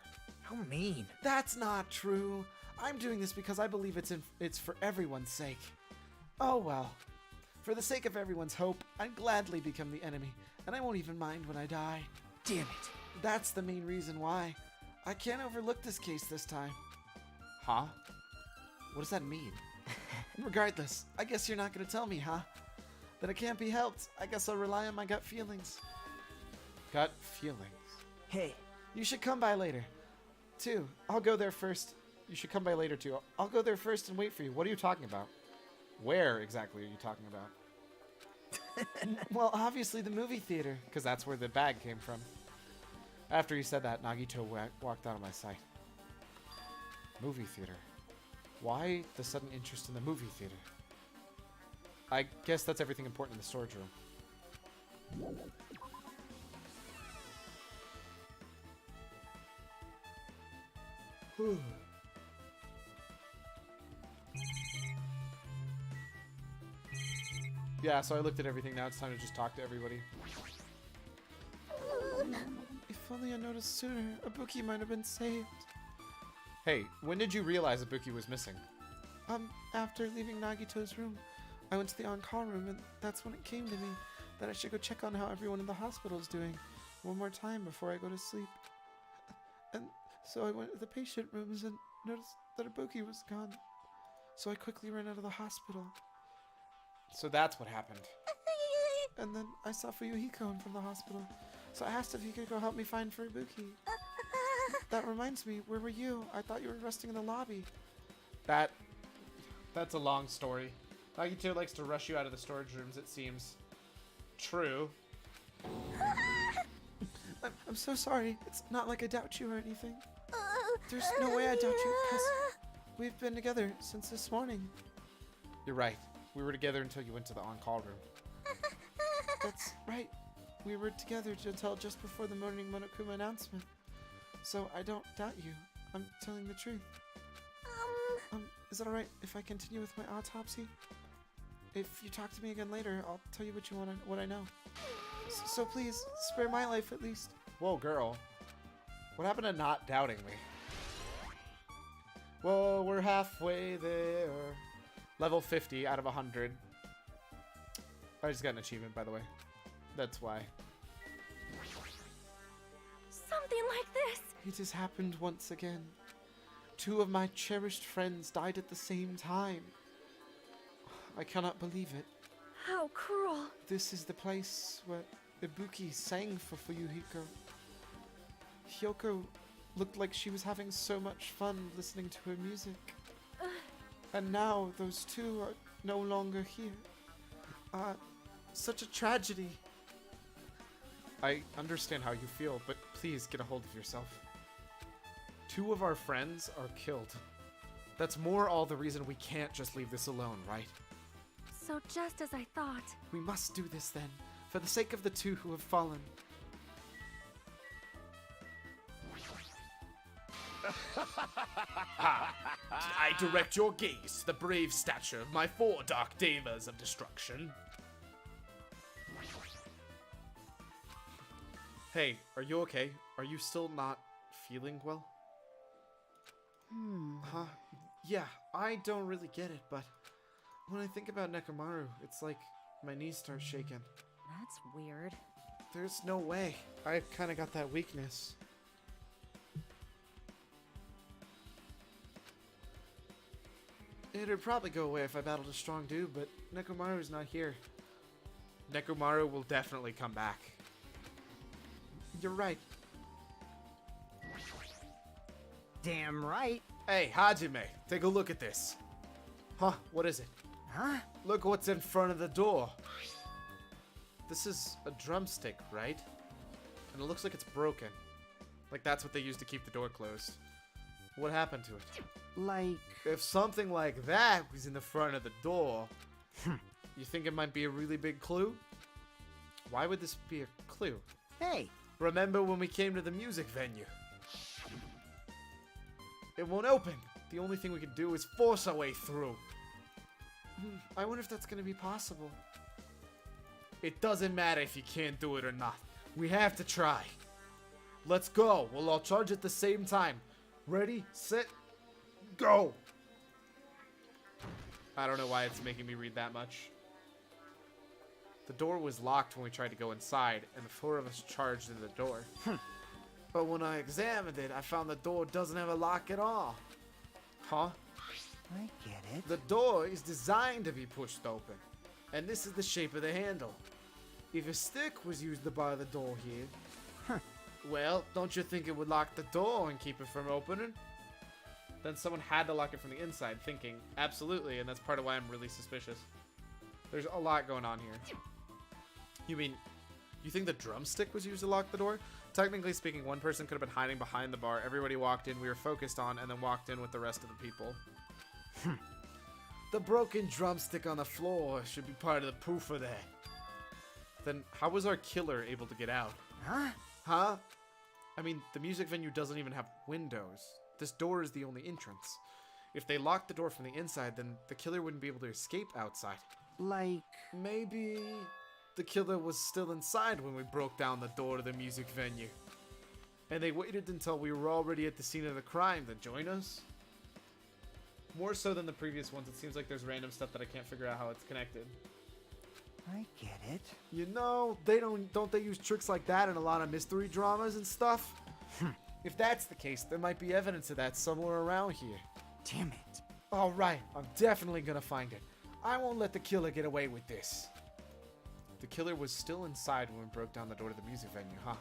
How mean. That's not true. I'm doing this because I believe it's for everyone's sake. Oh well. For the sake of everyone's hope, I'd gladly become the enemy, and I won't even mind when I die. Damn it. That's the main reason why. I can't overlook this case this time. Huh? What does that mean? Regardless, I guess you're not going to tell me, huh? Then it can't be helped. I guess I'll rely on my gut feelings. Gut feelings? Hey, You should come by later. Too. I'll go there first. You should come by later, too. I'll go there first and wait for you. What are you talking about? Where exactly are you talking about? Well, obviously the movie theater, because that's where the bag came from. After he said that, Nagito walked out of my sight. Movie theater. Why the sudden interest in the movie theater? I guess that's everything important in the storage room. Whew. Yeah, so I looked at everything. Now it's time to just talk to everybody. If only I noticed sooner, Ibuki might have been saved. Hey, when did you realize Ibuki was missing? After leaving Nagito's room, I went to the on-call room, and that's when it came to me that I should go check on how everyone in the hospital is doing one more time before I go to sleep. And so I went to the patient rooms and noticed that Ibuki was gone. So I quickly ran out of the hospital. So that's what happened. And then I saw Fuyuhiko from the hospital. So I asked if he could go help me find Ibuki. That reminds me, where were you? I thought you were resting in the lobby. That's a long story. Nagito likes to rush you out of the storage rooms, it seems. True. I'm so sorry. It's not like I doubt you or anything. There's no way I doubt you, because we've been together since this morning. You're right. We were together until you went to the on-call room. That's right. We were together until just before the morning Monokuma announcement. So I don't doubt you. I'm telling the truth. Is it alright if I continue with my autopsy? If you talk to me again later, I'll tell you what I know. So please, spare my life at least. Whoa, girl. What happened to not doubting me? Whoa, we're halfway there. Level 50 out of 100. I just got an achievement, by the way. That's why. Something like this. It has happened once again. 2 of my cherished friends died at the same time. I cannot believe it. How cruel. This is the place where Ibuki sang for Fuyuhiko. Hyoko looked like she was having so much fun listening to her music. And now those 2 are no longer here. Such a tragedy. I understand how you feel, but please get a hold of yourself. 2 of our friends are killed. That's more all the reason we can't just leave this alone, right? So just as I thought. We must do this then, for the sake of the 2 who have fallen. I direct your gaze to the brave stature of my 4 dark devas of destruction. Hey, are you okay? Are you still not feeling well? Huh? Yeah, I don't really get it, but when I think about Nekomaru, it's like my knees start shaking. That's weird. There's no way. I've kind of got that weakness. It'd probably go away if I battled a strong dude, but Nekomaru's not here. Nekomaru will definitely come back. You're right. Damn right. Hey, Hajime, take a look at this. Huh, what is it? Huh? Look what's in front of the door. This is a drumstick, right? And it looks like it's broken. Like that's what they used to keep the door closed. What happened to it? Like... If something like that was in the front of the door, you think it might be a really big clue? Why would this be a clue? Hey, Remember when we came to the music venue? It won't open. The only thing we can do is force our way through. I wonder if that's gonna be possible. It doesn't matter if you can't do it or not. We have to try. Let's go. We'll all charge at the same time. Ready, set, go. I don't know why it's making me read that much. The door was locked when we tried to go inside, and the 4 of us charged into the door. But when I examined it, I found the door doesn't have a lock at all. Huh? I get it. The door is designed to be pushed open, and this is the shape of the handle. If a stick was used to bar the door here, well, don't you think it would lock the door and keep it from opening? Then someone had to lock it from the inside, thinking, absolutely, and that's part of why I'm really suspicious. There's a lot going on here. You mean, you think the drumstick was used to lock the door? Technically speaking, one person could have been hiding behind the bar. Everybody walked in, we were focused on, and then walked in with the rest of the people. The broken drumstick on the floor should be part of the proof of that. Then how was our killer able to get out? Huh? Huh? I mean, the music venue doesn't even have windows. This door is the only entrance. If they locked the door from the inside, then the killer wouldn't be able to escape outside. Like... Maybe the killer was still inside when we broke down the door to the music venue. And they waited until we were already at the scene of the crime to join us? More so than the previous ones, it seems like there's random stuff that I can't figure out how it's connected. I get it. You know, don't they use tricks like that in a lot of mystery dramas and stuff? If that's the case, there might be evidence of that somewhere around here. Damn it. All right, I'm definitely gonna find it. I won't let the killer get away with this. The killer was still inside when we broke down the door to the music venue, huh?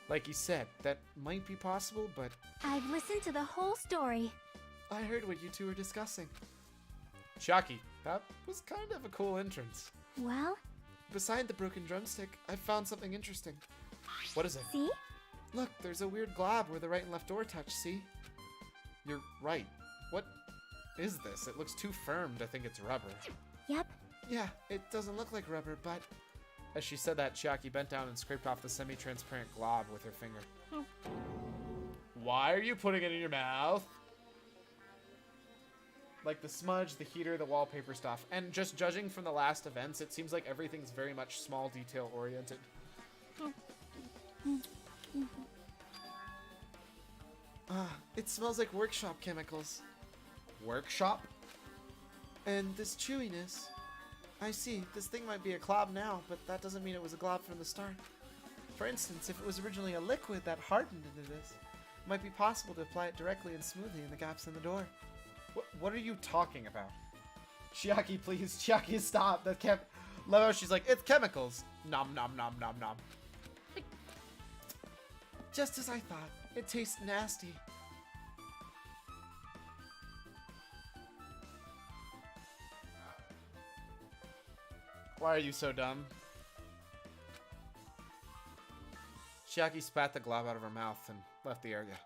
Like you said, that might be possible, but I've listened to the whole story. I heard what you 2 were discussing. Chiaki, that was kind of a cool entrance. Well, Beside the broken drumstick, I found something interesting. What is it? see? Look, there's a weird glob where the right and left door touch, see? You're right. What is this? It looks too firm to think it's rubber. Yep. Yeah, it doesn't look like rubber, but... As she said that, Chiaki bent down and scraped off the semi-transparent glob with her finger. Why are you putting it in your mouth? Like the smudge, the heater, the wallpaper stuff. And just judging from the last events, it seems like everything's very much small detail oriented. It smells like workshop chemicals. Workshop? And this chewiness. I see. This thing might be a glob now, but that doesn't mean it was a glob from the start. For instance, if it was originally a liquid that hardened into this, it might be possible to apply it directly and smoothly in the gaps in the door. What are you talking about? Chiaki, please. Chiaki, stop. That kept... Love how she's like, it's chemicals. Nom nom nom nom nom. Just as I thought. It tastes nasty. Why are you so dumb? Chiaki spat the glob out of her mouth and left the area.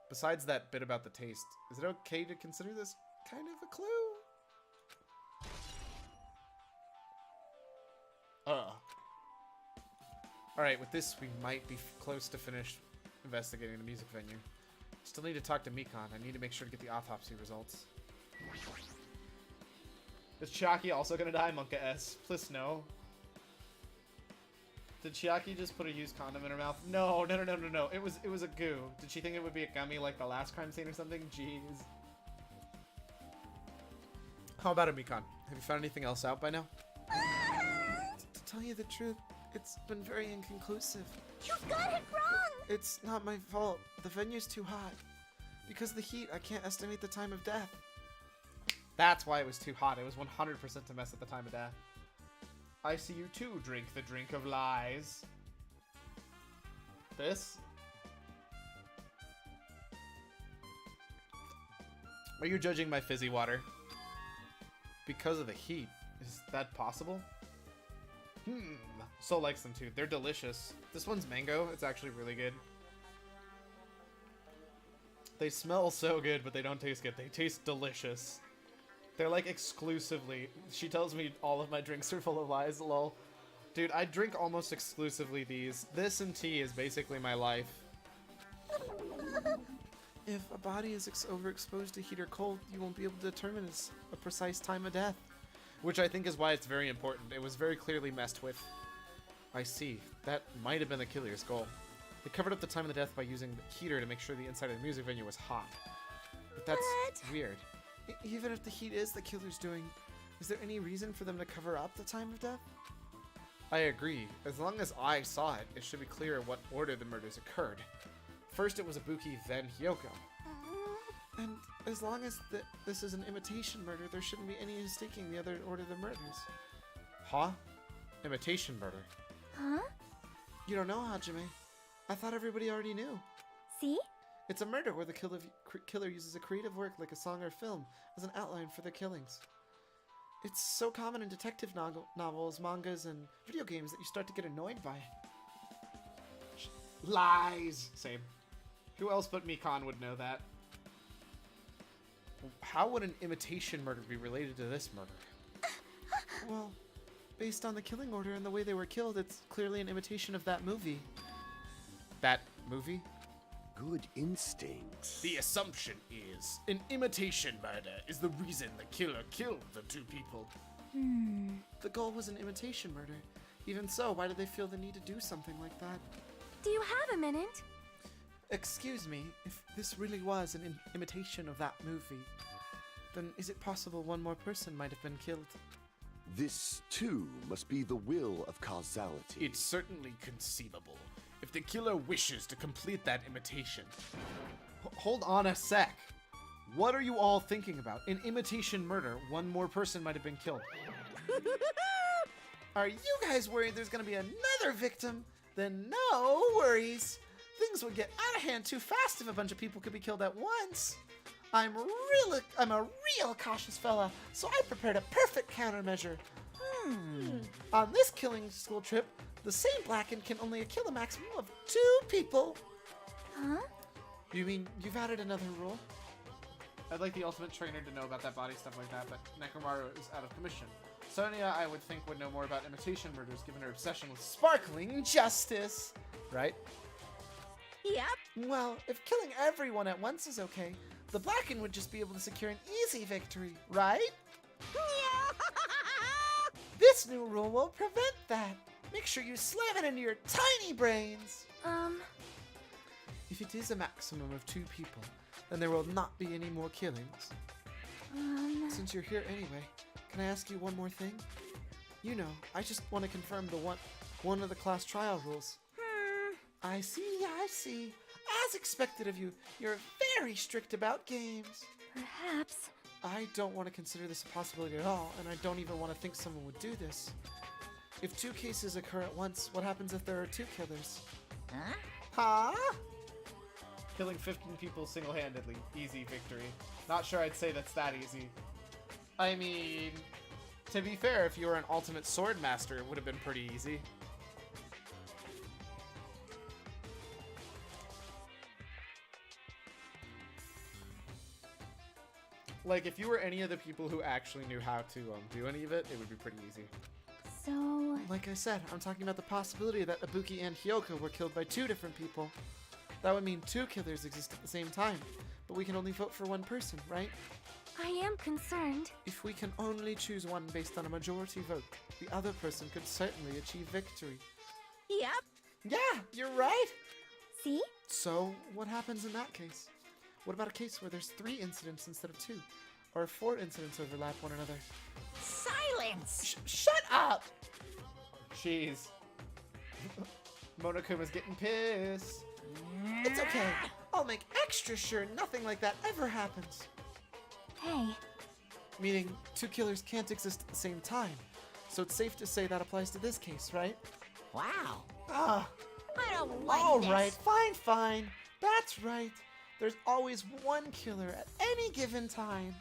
Besides that bit about the taste, is it okay to consider this kind of a clue? Alright, with this, we might be close to finished investigating the music venue. Still need to talk to Mikan. I need to make sure to get the autopsy results. Is Chiaki also gonna die? Monka S. Please no. Did Chiaki just put a used condom in her mouth? No. It was a goo. Did she think it would be a gummy like the last crime scene or something? Jeez. How about it, Mikan? Have you found anything else out by now? To tell you the truth, it's been very inconclusive. You got it wrong! It's not my fault. The venue's too hot. Because of the heat, I can't estimate the time of death. That's why it was too hot. It was 100% to mess at the time of death. I see you too drink the drink of lies. This? Are you judging my fizzy water? Because of the heat. Is that possible? So likes them too. They're delicious. This one's mango. It's actually really good. They smell so good, but they don't taste good. They taste delicious. They're like exclusively... She tells me all of my drinks are full of lies, lol. Dude, I drink almost exclusively these. This and tea is basically my life. If a body is overexposed to heat or cold, you won't be able to determine a precise time of death. Which I think is why it's very important. It was very clearly messed with. I see. That might have been the killer's goal. They covered up the time of the death by using the heater to make sure the inside of the music venue was hot. But that's weird. Even if the heat is the killer's doing, is there any reason for them to cover up the time of death? I agree. As long as I saw it, it should be clear what order the murders occurred. First it was Ibuki, then Hyoko. And as long as this is an imitation murder, there shouldn't be any mistaking the other order of the murders. Huh? Imitation murder. Huh? You don't know, Hajime. I thought everybody already knew. See? It's a murder where the killer uses a creative work like a song or film as an outline for their killings. It's so common in detective novels, mangas, and video games that you start to get annoyed by it. Lies! Same. Who else but Mikan would know that? How would an imitation murder be related to this murder? Well, based on the killing order and the way they were killed, it's clearly an imitation of that movie. That movie? Good instincts. The assumption is an imitation murder is the reason the killer killed the two people. The goal was an imitation murder. Even so, why did they feel the need to do something like that? Do you have a minute? Excuse me, if this really was an imitation of that movie, then is it possible one more person might have been killed? This, too, must be the will of causality. It's certainly conceivable. If the killer wishes to complete that imitation. Hold on a sec. What are you all thinking about? In imitation murder, one more person might have been killed. Are you guys worried there's gonna be another victim? Then no worries. Things would get out of hand too fast if a bunch of people could be killed at once. I'm a real cautious fella, so I prepared a perfect countermeasure. On this killing school trip, the same Blackened can only kill a maximum of 2 people. Huh? You mean you've added another rule? I'd like the ultimate trainer to know about that body stuff like that, but Nekomaru is out of commission. Sonia, I would think, would know more about imitation murders given her obsession with Sparkling justice. right? Yep. Well, if killing everyone at once is okay, the Blackened would just be able to secure an easy victory, right? This new rule will prevent that. Make sure you slam it into your tiny brains. If it is a maximum of 2 people, then there will not be any more killings. Since you're here anyway, can I ask you one more thing? You know, I just want to confirm the one of the class trial rules. I see, I see. As expected of you, you're very strict about games. Perhaps. I don't want to consider this a possibility at all, and I don't even want to think someone would do this. If 2 cases occur at once, what happens if there are 2 killers? Huh? Killing 15 people single-handedly. Easy victory. Not sure I'd say that's that easy. I mean, to be fair, if you were an ultimate sword master, it would have been pretty easy. Like, if you were any of the people who actually knew how to do any of it, it would be pretty easy. So, Like I said, I'm talking about the possibility that Ibuki and Hyoko were killed by 2 different people. That would mean 2 killers exist at the same time, but we can only vote for one person, right? I am concerned. If we can only choose one based on a majority vote, the other person could certainly achieve victory. Yep. Yeah, you're right! See? So, what happens in that case? What about a case where there's 3 incidents instead of 2? Or 4 incidents overlap one another? Silence! Shut up! Jeez. Monokuma's getting pissed. It's okay. I'll make extra sure nothing like that ever happens. Hey, Meaning, 2 killers can't exist at the same time. So it's safe to say that applies to this case, right? Wow. Ah, I don't like all this. right, fine. That's right. There's always one killer at any given time.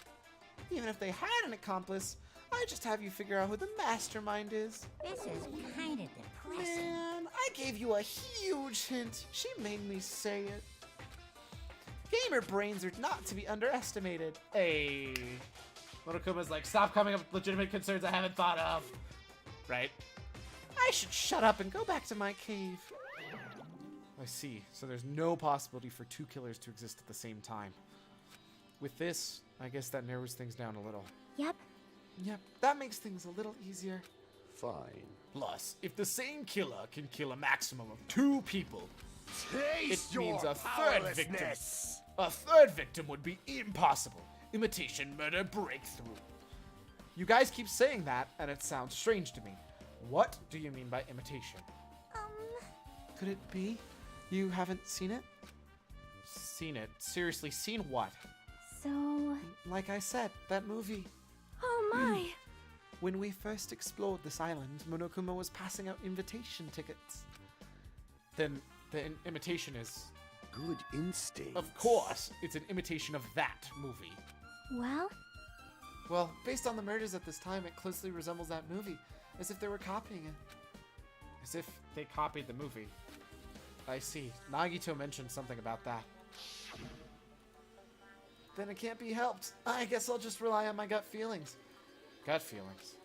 Even if they had an accomplice, I just have you figure out who the mastermind is. This is kind of depressing. Man, I gave you a huge hint. She made me say it. Gamer brains are not to be underestimated. Hey. Monokuma's like, stop coming up with legitimate concerns I haven't thought of. Right? I should shut up and go back to my cave. I see. So there's no possibility for 2 killers to exist at the same time. With this, I guess that narrows things down a little. yep. Yep, that makes things a little easier. Fine. Plus, if the same killer can kill a maximum of 2 people, Taste it means your a third victim. powerlessness. A third victim would be impossible. Imitation murder breakthrough. You guys keep saying that, and it sounds strange to me. What do you mean by imitation? Could it be? You haven't seen it? Seen it? Seriously, seen what? So, Like I said, that movie. oh my. When we first explored this island, Monokuma was passing out invitation tickets. Then the imitation is... Good instinct. Of course, it's an imitation of that movie. Well, Well, based on the murders at this time, it closely resembles that movie, as if they were copying it. As if they copied the movie. I see. Nagito mentioned something about that. Then it can't be helped. I guess I'll just rely on my gut feelings. Gut feelings.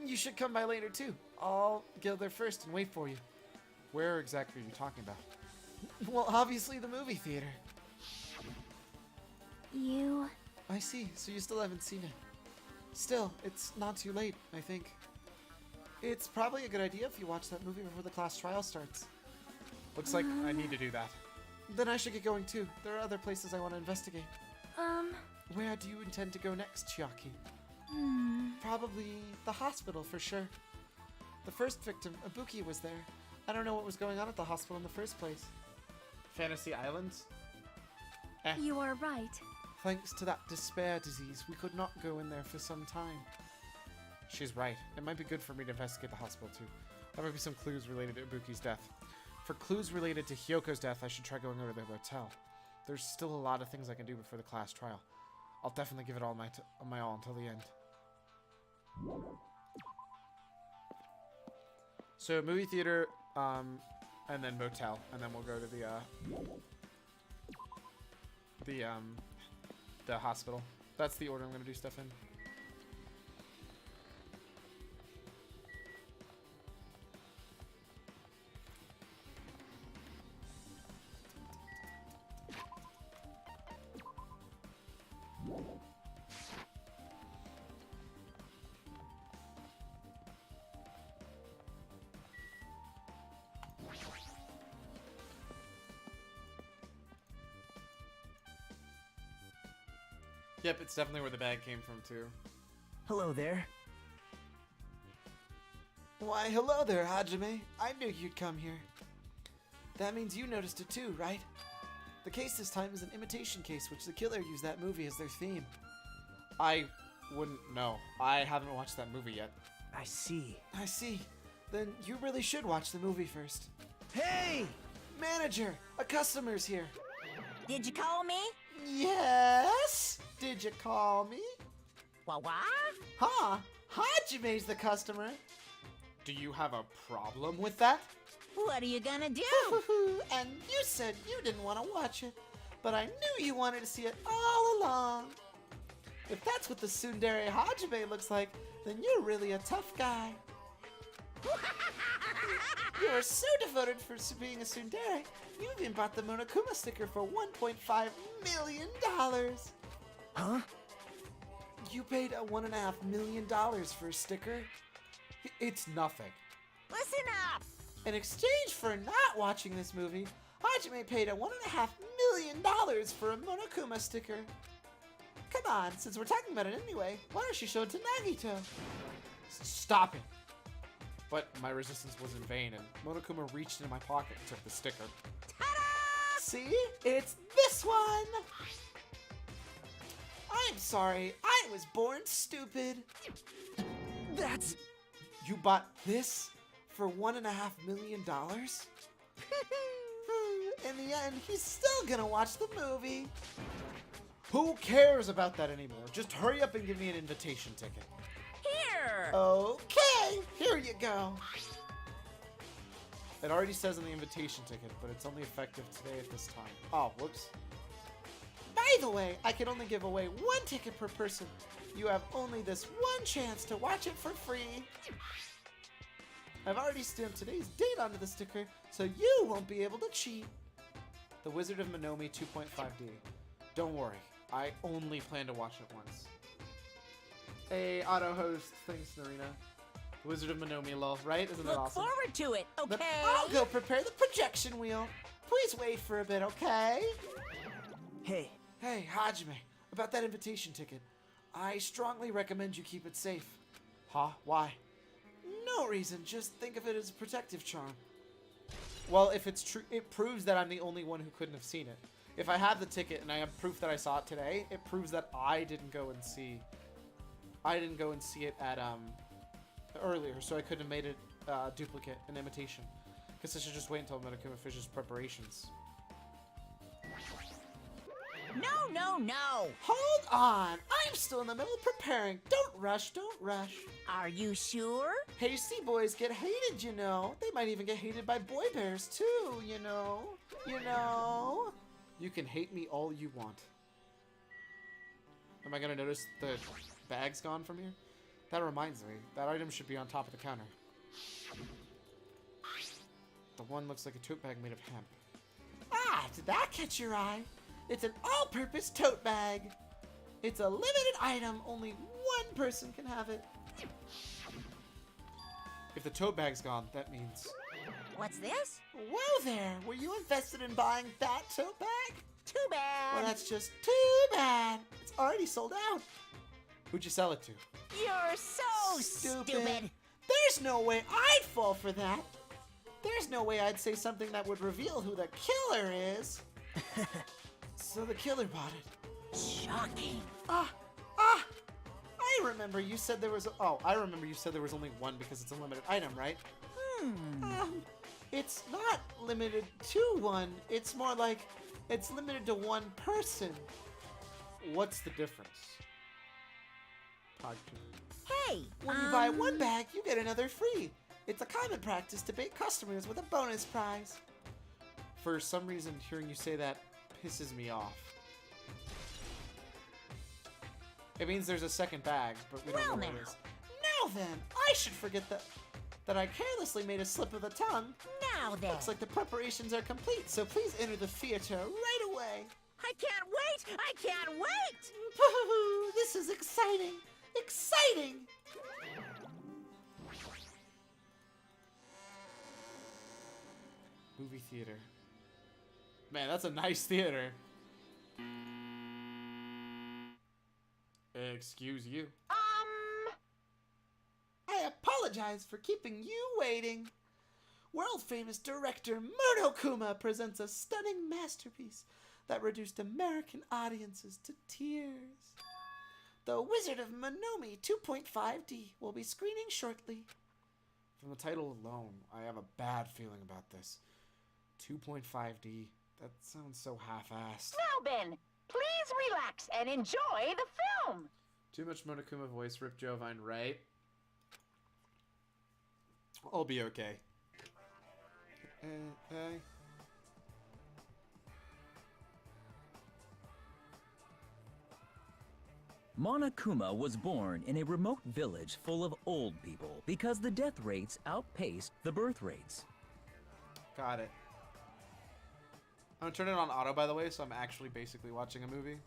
You should come by later too. I'll go there first and wait for you. Where exactly are you talking about? Well, obviously the movie theater. you. I see, so you still haven't seen it. Still, it's not too late, I think. It's probably a good idea if you watch that movie before the class trial starts. Looks like I need to do that. Then I should get going too. There are other places I want to investigate. Where do you intend to go next, Chiaki? Probably the hospital for sure. The first victim, Ibuki, was there. I don't know what was going on at the hospital in the first place. Fantasy Islands? You are right. Thanks to that despair disease, we could not go in there for some time. She's right. It might be good for me to investigate the hospital too. There might be some clues related to Ibuki's death. For clues related to Hyoko's death, I should try going over to the hotel. There's still a lot of things I can do before the class trial. I'll definitely give it all my all until the end. So movie theater, and then motel, and then we'll go to the hospital. That's the order I'm gonna do stuff in. Yep, it's definitely where the bag came from too. Hello there. Why, hello there, Hajime. I knew you'd come here. That means you noticed it too, right? The case this time is an imitation case, which the killer used that movie as their theme. I wouldn't know. I haven't watched that movie yet. I see. I see. Then you really should watch the movie first. Hey! Manager, a customer's here. Did you call me? Yes? Did you call me? What? Huh? Hajime's the customer. Do you have a problem with that? What are you gonna do? And you said you didn't want to watch it, but I knew you wanted to see it all along. If that's what the tsundere Hajime looks like, then you're really a tough guy. You are so devoted for being a tsundere, you even bought the Monokuma sticker for $1.5 million. Huh? You paid $1.5 million for a sticker? It's nothing. Listen up! In exchange for not watching this movie, Hajime paid $1.5 million for a Monokuma sticker. Come on, since we're talking about it anyway, why don't you show it to Nagito? Stop it! But my resistance was in vain, and Monokuma reached into my pocket and took the sticker. Ta-da! See? It's this one! I'm sorry, I was born stupid. That's... You bought this for $1.5 million? In the end, he's still gonna watch the movie. Who cares about that anymore? Just hurry up and give me an invitation ticket. Here! Okay, here you go. It already says on the invitation ticket, but it's only effective today at this time. Oh, whoops. By the way, I can only give away one ticket per person. You have only this one chance to watch it for free. I've already stamped today's date onto the sticker, so you won't be able to cheat. The Wizard of Minomi 2.5D. Don't worry, I only plan to watch it once. Hey, auto host, thanks, Narina. The Wizard of Minomi, lol, right? Isn't that Look awesome? forward to it, But okay? I'll go prepare the projection wheel. Please wait for a bit, okay? Hey, Hey, Hajime, about that invitation ticket. I strongly recommend you keep it safe. Huh? Why? No reason, just think of it as a protective charm. Well, if it's true, it proves that I'm the only one who couldn't have seen it. If I have the ticket and I have proof that I saw it today, it proves that I didn't go and see it at earlier, so I couldn't have made it duplicate, an imitation. Guess I should just wait until Monokuma finishes preparations. No, no, no! Hold on! I'm still in the middle of preparing. Don't rush, don't rush. Are you sure? Hasty boys get hated, you know. They might even get hated by boy bears, too, you know. You know. You can hate me all you want. Am I gonna notice the bag's gone from here? That reminds me. That item should be on top of the counter. The one looks like a tote bag made of hemp. Ah, did that catch your eye? It's an all-purpose tote bag. It's a limited item. Only one person can have it. If the tote bag's gone, that means... What's this? Whoa there! Were you invested in buying that tote bag? Too bad. Well, that's just too bad. It's already sold out. Who'd you sell it to? You're so stupid. There's no way I'd fall for that. There's no way I'd say something that would reveal who the killer is. So the killer bought it. Shocking. I remember you said there was. I remember you said there was only one because it's a limited item, right? It's not limited to one. It's more like it's limited to one person. What's the difference? Hey, When you buy one bag, you get another free. It's a common practice to bait customers with a bonus prize. For some reason, hearing you say that pisses me off. It means there's a second bag, but we don't know what it is. Now then, I should forget that I carelessly made a slip of the tongue. Now then. Looks like the preparations are complete, so please enter the theater right away. I can't wait! I can't wait! This is exciting! Exciting! Movie theater. Man, that's a nice theater. Excuse you. I I apologize for keeping you waiting. World-famous director Monokuma presents a stunning masterpiece that reduced American audiences to tears. The Wizard of Monomi 2.5D will be screening shortly. From the title alone, I have a bad feeling about this. 2.5D. That sounds so half-assed. Now, Ben, please relax and enjoy the film. Too much Monokuma voice, rip Jovine, right? I'll be okay. Hey. Monokuma was born in a remote village full of old people because the death rates outpaced the birth rates. Got it. I'm gonna turn it on auto, by the way, so I'm actually basically watching a movie.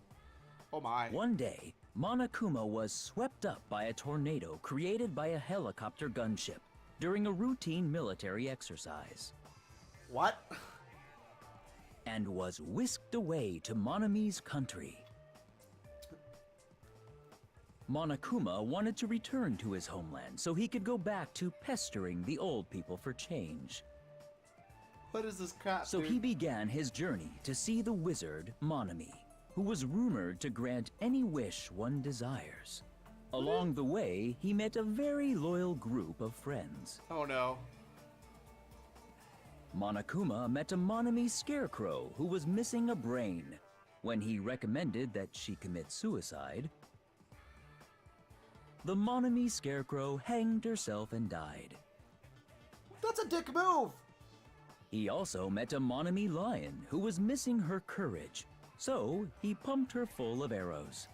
Oh my. One day, Monokuma was swept up by a tornado created by a helicopter gunship during a routine military exercise. What? And was whisked away to Monomi's country. Monokuma wanted to return to his homeland so he could go back to pestering the old people for change. What is this crap, So dude? he began his journey to see the wizard Monomi, who was rumored to grant any wish one desires. Along the way, he met a very loyal group of friends. Oh no. Monokuma met a Monomi scarecrow who was missing a brain. When he recommended that she commit suicide, the Monomi scarecrow hanged herself and died. That's a dick move! He also met a Monomi lion who was missing her courage, so he pumped her full of arrows.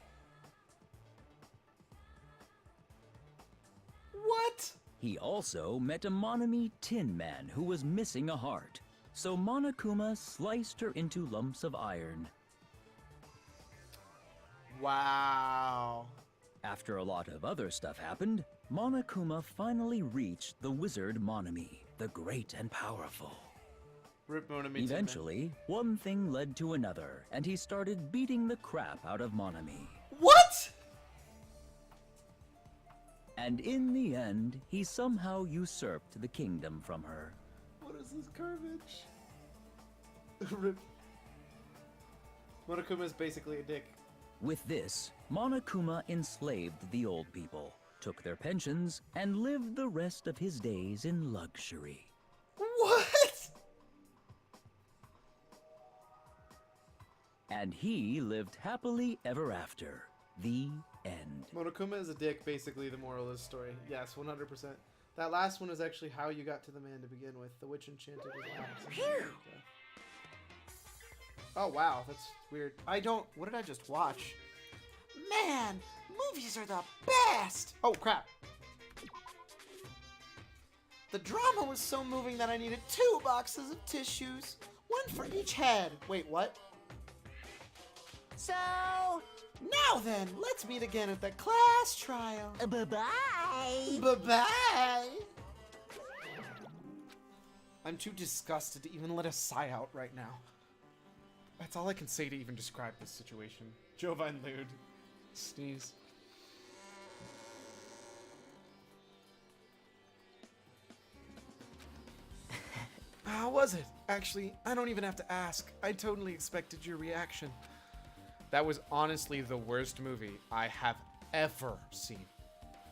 What? He also met a Monomi tin man who was missing a heart, so Monokuma sliced her into lumps of iron. Wow. After a lot of other stuff happened, Monokuma finally reached the wizard Monomi, the great and powerful. Rip Monomi. Eventually, one thing led to another, and he started beating the crap out of Monomi. What? And in the end, he somehow usurped the kingdom from her. What is this garbage? Rip. Monokuma is basically a dick. With this, Monokuma enslaved the old people, took their pensions, and lived the rest of his days in luxury. What? And he lived happily ever after. The end. Monokuma is a dick, basically the moral of the story. Yes, 100%. That last one is actually how you got to the man to begin with. The witch enchanted his eyes. Oh wow, that's weird. What did I just watch? Man, movies are the best! Oh crap. The drama was so moving that I needed 2 boxes of tissues, one for each head. Wait, what? So, Now then, let's meet again at the class trial. bye-bye. Bye-bye! I'm too disgusted to even let a sigh out right now. That's all I can say to even describe this situation. Jovine lewd. Sneeze. How was it? Actually, I don't even have to ask. I totally expected your reaction. That was honestly the worst movie I have ever seen.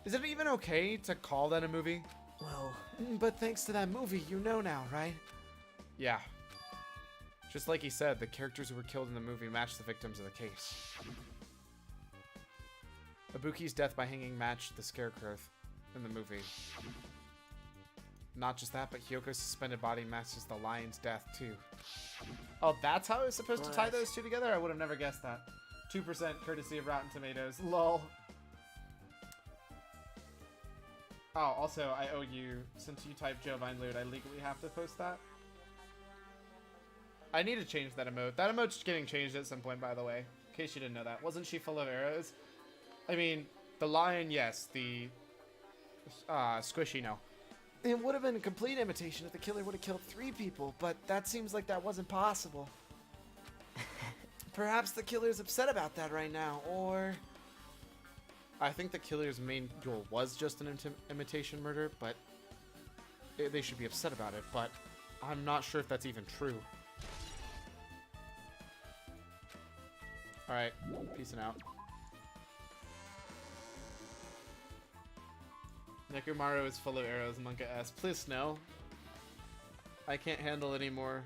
Is it even okay to call that a movie? Well, but thanks to that movie, you know now, right? Yeah. Just like he said, the characters who were killed in the movie matched the victims of the case. Ibuki's death by hanging matched the scarecrow in the movie. Not just that, but Hyoko's suspended body matches the lion's death too. Oh, that's how I was supposed to tie those two together? I would have never guessed that. 2% courtesy of Rotten Tomatoes. Lol. Oh, also, I owe you, since you typed Jovine Lewd, I legally have to post that. I need to change that emote. That emote's getting changed at some point, by the way. In case you didn't know that. Wasn't she full of arrows? I mean, the lion, yes. The squishy, no. It would have been a complete imitation if the killer would have killed 3 people, but that seems like that wasn't possible. Perhaps the killer's upset about that right now, or... I think the killer's main goal was just an imitation murder, but they should be upset about it, but I'm not sure if that's even true. Alright, peace and out. Nekomaru is full of arrows, Monka asks, please no. I can't handle it anymore.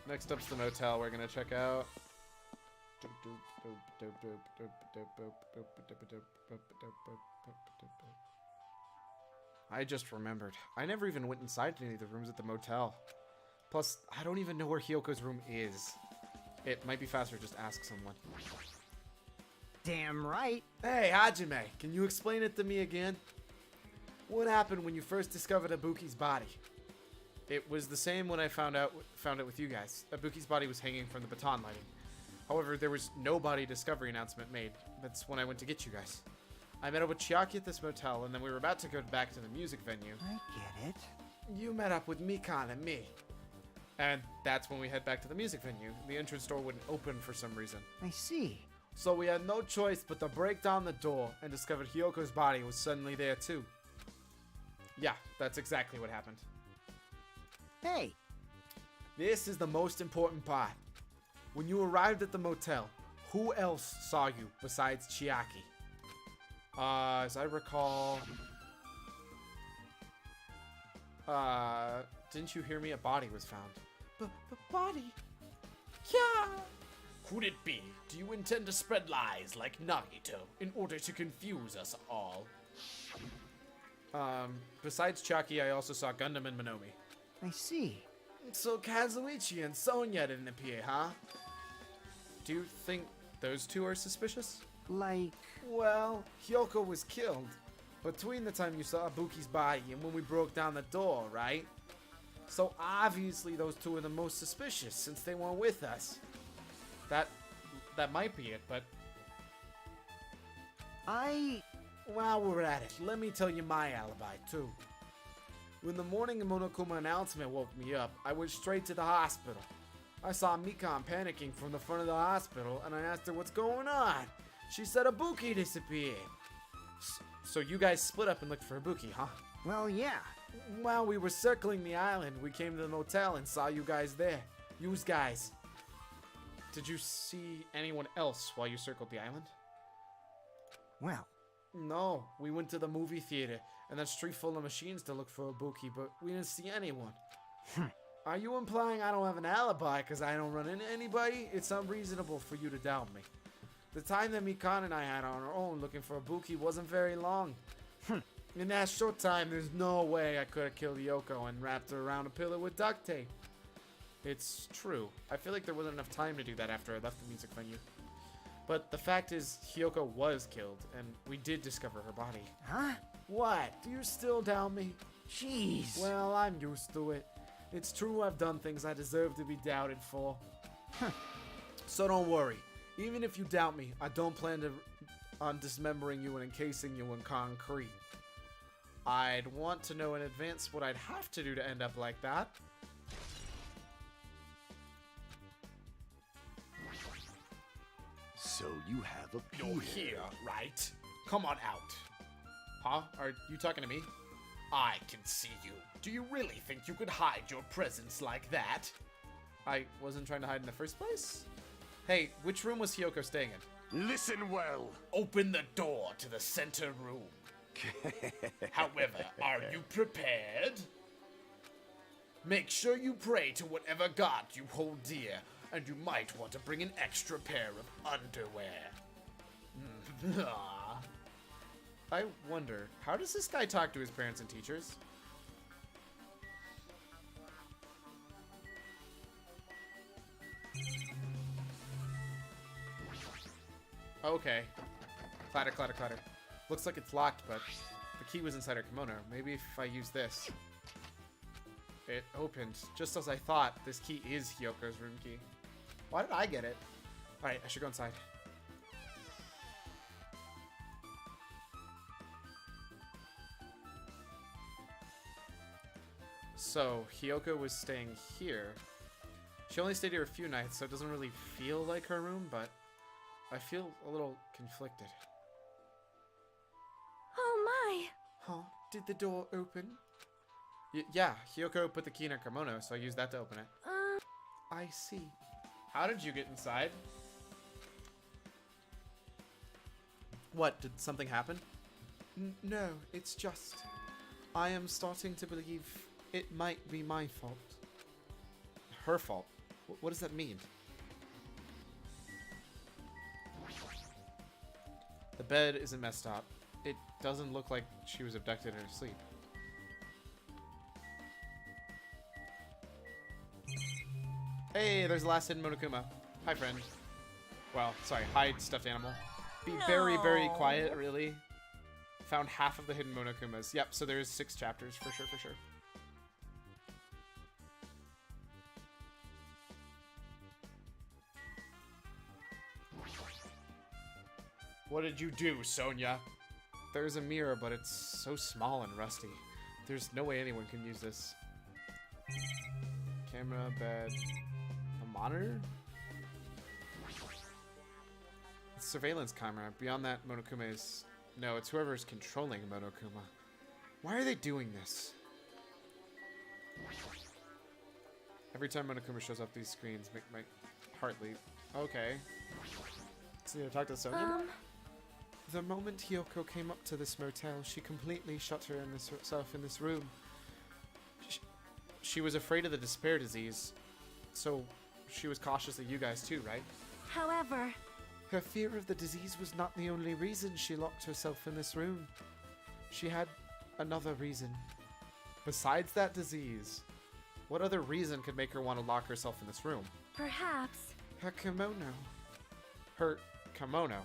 Next up's the motel we're gonna check out. I just remembered. I never even went inside any of the rooms at the motel. Plus, I don't even know where Hyoko's room is. It might be faster to just ask someone. Damn right. Hey, Hajime, can you explain it to me again? What happened when you first discovered Ibuki's body? It was the same when I found it with you guys. Ibuki's body was hanging from the baton lighting. However, there was no body discovery announcement made. That's when I went to get you guys. I met up with Chiaki at this motel, and then we were about to go back to the music venue. I get it. You met up with Mikan and me. And that's when we head back to the music venue. The entrance door wouldn't open for some reason. I see. So we had no choice but to break down the door and discovered Hyoko's body was suddenly there too. Yeah, that's exactly what happened. Hey. This is the most important part. When you arrived at the motel, who else saw you besides Chiaki? As I recall... didn't you hear me? A body was found. Body? Yeah! Could it be? Do you intend to spread lies like Nagito in order to confuse us all? Besides Chiaki, I also saw Gundam and Monomi. I see. So Kazuichi and Sonya didn't appear, huh? Do you think those two are suspicious? Like... Well, Hyoko was killed between the time you saw Ibuki's body and when we broke down the door, right? So obviously those two are the most suspicious since they weren't with us. That might be it, but... While we're at it, let me tell you my alibi, too. When the morning Monokuma announcement woke me up, I went straight to the hospital. I saw Mikan panicking from the front of the hospital, and I asked her what's going on. She said Ibuki disappeared. So you guys split up and looked for Ibuki, huh? Well, yeah. While we were circling the island, we came to the motel and saw you guys there. Yous guys. Did you see anyone else while you circled the island? Well. No, we went to the movie theater and that street full of machines to look for Ibuki, but we didn't see anyone. Are you implying I don't have an alibi because I don't run into anybody? It's unreasonable for you to doubt me. The time that Mikan and I had on our own looking for Ibuki wasn't very long. In that short time, there's no way I could have killed Yoko and wrapped her around a pillar with duct tape. It's true. I feel like there wasn't enough time to do that after I left the music venue. But the fact is, Hyoko was killed, and we did discover her body. Huh? What? Do you still doubt me? Jeez. Well, I'm used to it. It's true I've done things I deserve to be doubted for. So don't worry. Even if you doubt me, I don't plan on dismembering you and encasing you in concrete. I'd want to know in advance what I'd have to do to end up like that. So you have a You're here, right? Come on out. Huh? Are you talking to me? I can see you. Do you really think you could hide your presence like that? I wasn't trying to hide in the first place. Hey, which room was Hyoko staying in? Listen well. Open the door to the center room. However, are you prepared? Make sure you pray to whatever god you hold dear, and you might want to bring an extra pair of underwear. I wonder, how does this guy talk to his parents and teachers? Okay. Clatter, clatter, clatter. Looks like it's locked, but the key was inside her kimono. Maybe if I use this. It opened. Just as I thought, this key is Hyoko's room key. Why did I get it? Alright, I should go inside. So, Hyoko was staying here. She only stayed here a few nights, so it doesn't really feel like her room, but I feel a little conflicted. Oh my! Huh? Did the door open? Yeah, Hyoko put the key in her kimono, so I used that to open it. I see. How did you get inside? What, did something happen? No, it's just... I am starting to believe it might be my fault. Her fault? What does that mean? The bed isn't messed up. It doesn't look like she was abducted in her sleep. Hey, there's the last hidden Monokuma. Hi, friend. Well, sorry, hi, stuffed animal. Be very, very quiet, really. Found half of the hidden Monokumas. Yep, so there's 6 chapters, for sure, for sure. What did you do, Sonia? There's a mirror, but it's so small and rusty. There's no way anyone can use this. Camera, bed, a monitor? It's surveillance camera. Beyond that, Monokuma is... No, it's whoever's controlling Monokuma. Why are they doing this? Every time Monokuma shows up, these screens make my heart leap. Okay. So you talk to Sonia? The moment Hyoko came up to this motel, she completely shut herself in this room. She was afraid of the despair disease, so she was cautious of you guys too, right? However... Her fear of the disease was not the only reason she locked herself in this room. She had another reason. Besides that disease, what other reason could make her want to lock herself in this room? Perhaps... Her kimono. Her kimono?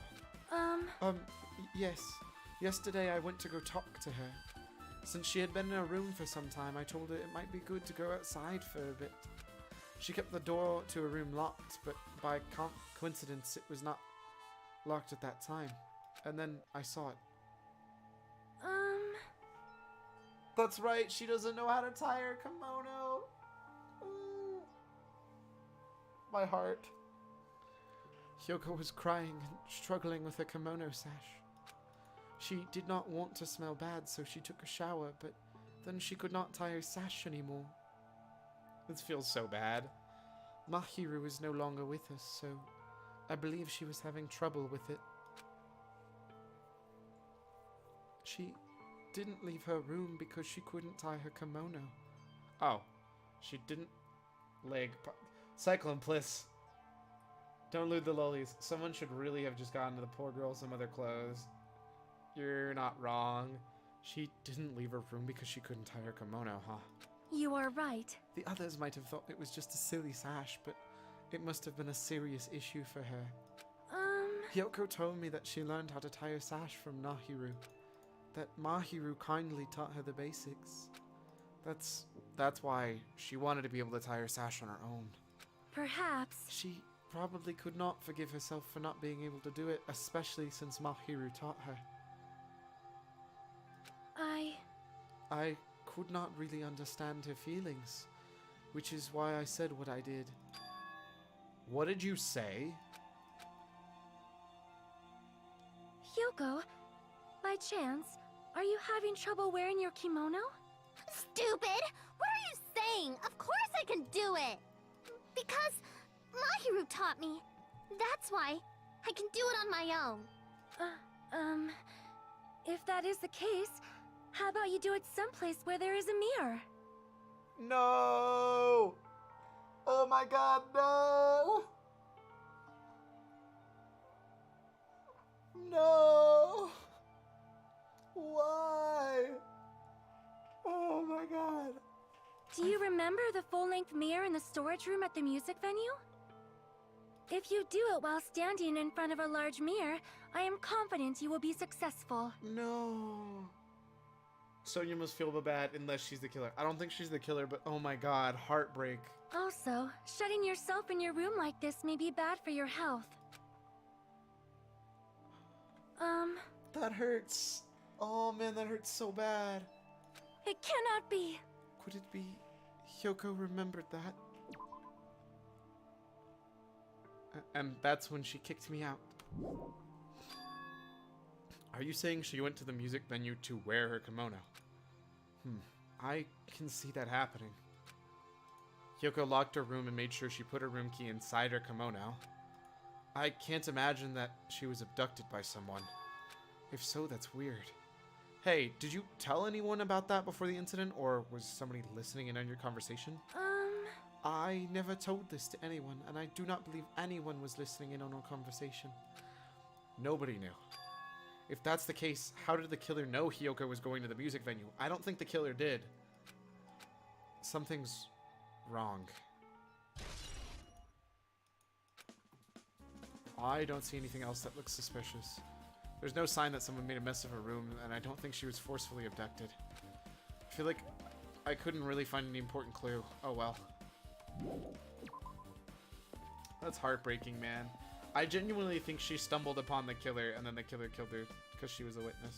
Yes. Yesterday I went to go talk to her. Since she had been in her room for some time, I told her it might be good to go outside for a bit. She kept the door to her room locked, but by coincidence it was not locked at that time. And then I saw it. That's right, she doesn't know how to tie her kimono. Ooh. My heart. Hyoko was crying and struggling with her kimono sash. She did not want to smell bad, so she took a shower, but then she could not tie her sash anymore. This feels so bad. Mahiru is no longer with us, so I believe she was having trouble with it. She didn't leave her room because she couldn't tie her kimono. Oh, she didn't Cyclone Pliss. Don't loot the lollies. Someone should really have just gotten to the poor girl some other clothes. You're not wrong. She didn't leave her room because she couldn't tie her kimono, huh? You are right. The others might have thought it was just a silly sash, but it must have been a serious issue for her. Hyoko told me that she learned how to tie her sash from Nahiru. That Mahiru kindly taught her the basics. That's why she wanted to be able to tie her sash on her own. Perhaps. She probably could not forgive herself for not being able to do it, especially since Mahiru taught her. I could not really understand her feelings, which is why I said what I did. What did you say? Hyoko, by chance, are you having trouble wearing your kimono? Stupid! What are you saying? Of course I can do it! Because Mahiru taught me. That's why I can do it on my own. If that is the case, how about you do it someplace where there is a mirror? No! Oh my god, no! No! Why? Oh my god. Do you remember the full-length mirror in the storage room at the music venue? If you do it while standing in front of a large mirror, I am confident you will be successful. No. Sonia must feel bad unless she's the killer. I don't think she's the killer, but oh my god, heartbreak. Also, shutting yourself in your room like this may be bad for your health. That hurts. Oh man, that hurts so bad. It cannot be. Could it be Hyoko remembered that? And that's when she kicked me out. Are you saying she went to the music venue to wear her kimono? I can see that happening. Hyoko locked her room and made sure she put her room key inside her kimono. I can't imagine that she was abducted by someone. If so, that's weird. Hey, did you tell anyone about that before the incident, or was somebody listening in on your conversation? I never told this to anyone, and I do not believe anyone was listening in on our conversation. Nobody knew. If that's the case, how did the killer know Hyoko was going to the music venue? I don't think the killer did. Something's wrong. I don't see anything else that looks suspicious. There's no sign that someone made a mess of her room, and I don't think she was forcefully abducted. I feel like I couldn't really find any important clue. Oh well. That's heartbreaking, man. I genuinely think she stumbled upon the killer, and then the killer killed her because she was a witness.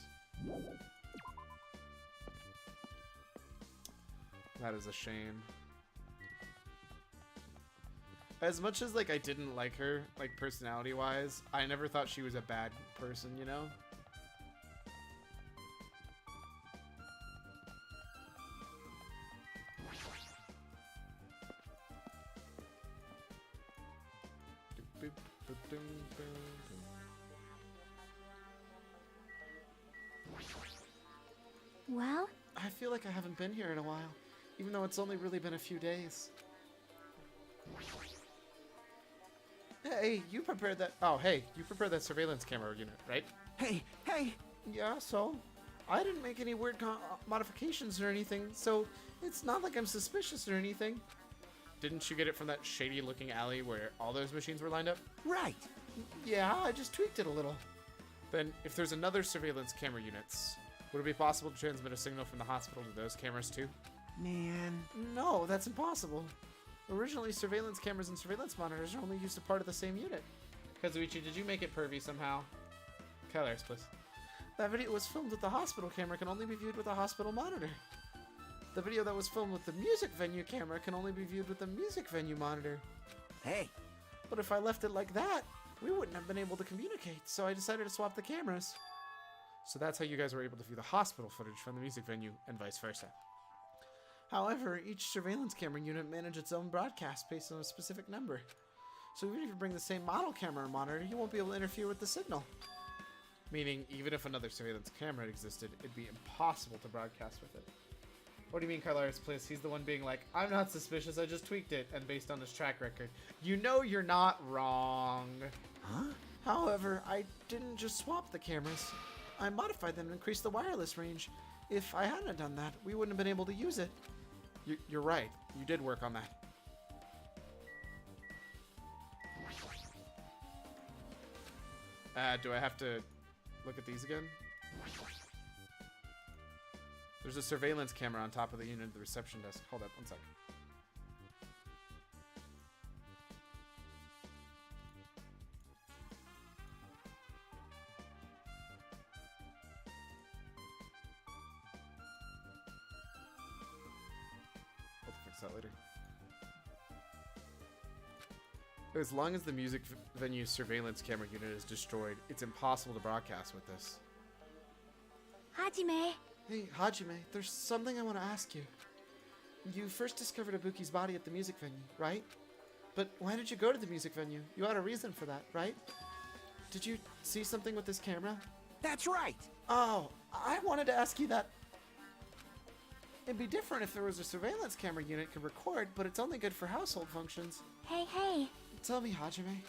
That is a shame. As much as, like, I didn't like her, like, personality-wise, I never thought she was a bad person, you know? Well? I feel like I haven't been here in a while, even though it's only really been a few days. Hey, you prepared that. Oh, hey, you prepared that surveillance camera unit, right? Hey! Yeah, so I didn't make any weird modifications or anything, so it's not like I'm suspicious or anything. Didn't you get it from that shady-looking alley where all those machines were lined up? Right! Yeah, I just tweaked it a little. Then, if there's another surveillance camera units, would it be possible to transmit a signal from the hospital to those cameras too? Man. No, that's impossible. Originally, surveillance cameras and surveillance monitors are only used as part of the same unit. Kazuichi, did you make it pervy somehow? Colors, please. That video was filmed with the hospital camera can only be viewed with a hospital monitor. The video that was filmed with the music venue camera can only be viewed with the music venue monitor. Hey! But if I left it like that, we wouldn't have been able to communicate, so I decided to swap the cameras. So that's how you guys were able to view the hospital footage from the music venue, and vice versa. However, each surveillance camera unit manages its own broadcast based on a specific number. So even if you bring the same model camera or monitor, you won't be able to interfere with the signal. Meaning, even if another surveillance camera existed, it'd be impossible to broadcast with it. What do you mean, Carlaris, please? He's the one being like, I'm not suspicious, I just tweaked it, and based on his track record. You know you're not wrong. Huh? However, I didn't just swap the cameras. I modified them to increase the wireless range. If I hadn't done that, we wouldn't have been able to use it. You're right. You did work on that. Do I have to look at these again? There's a surveillance camera on top of the unit at the reception desk. Hold up, one sec. We'll fix that later. As long as the music venue surveillance camera unit is destroyed, it's impossible to broadcast with this. Hajime. Hey, Hajime, there's something I want to ask you. You first discovered Ibuki's body at the music venue, right? But why did you go to the music venue? You had a reason for that, right? Did you see something with this camera? That's right! Oh, I wanted to ask you that. It'd be different if there was a surveillance camera unit could record, but it's only good for household functions. Hey. Tell me, Hajime.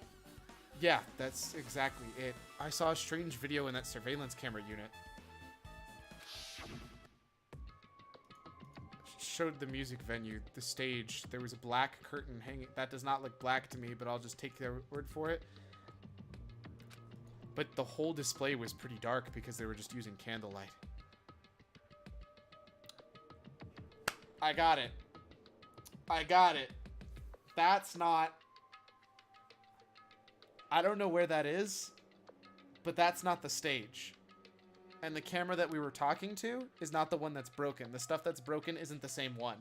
Yeah, that's exactly it. I saw a strange video in that surveillance camera unit. Showed the music venue, the stage. There was a black curtain hanging. That does not look black to me, but I'll just take their word for it. But the whole display was pretty dark because they were just using candlelight. I got it. That's not... I don't know where that is, but that's not the stage. and the camera that we were talking to is not the one that's broken. The stuff that's broken isn't the same one.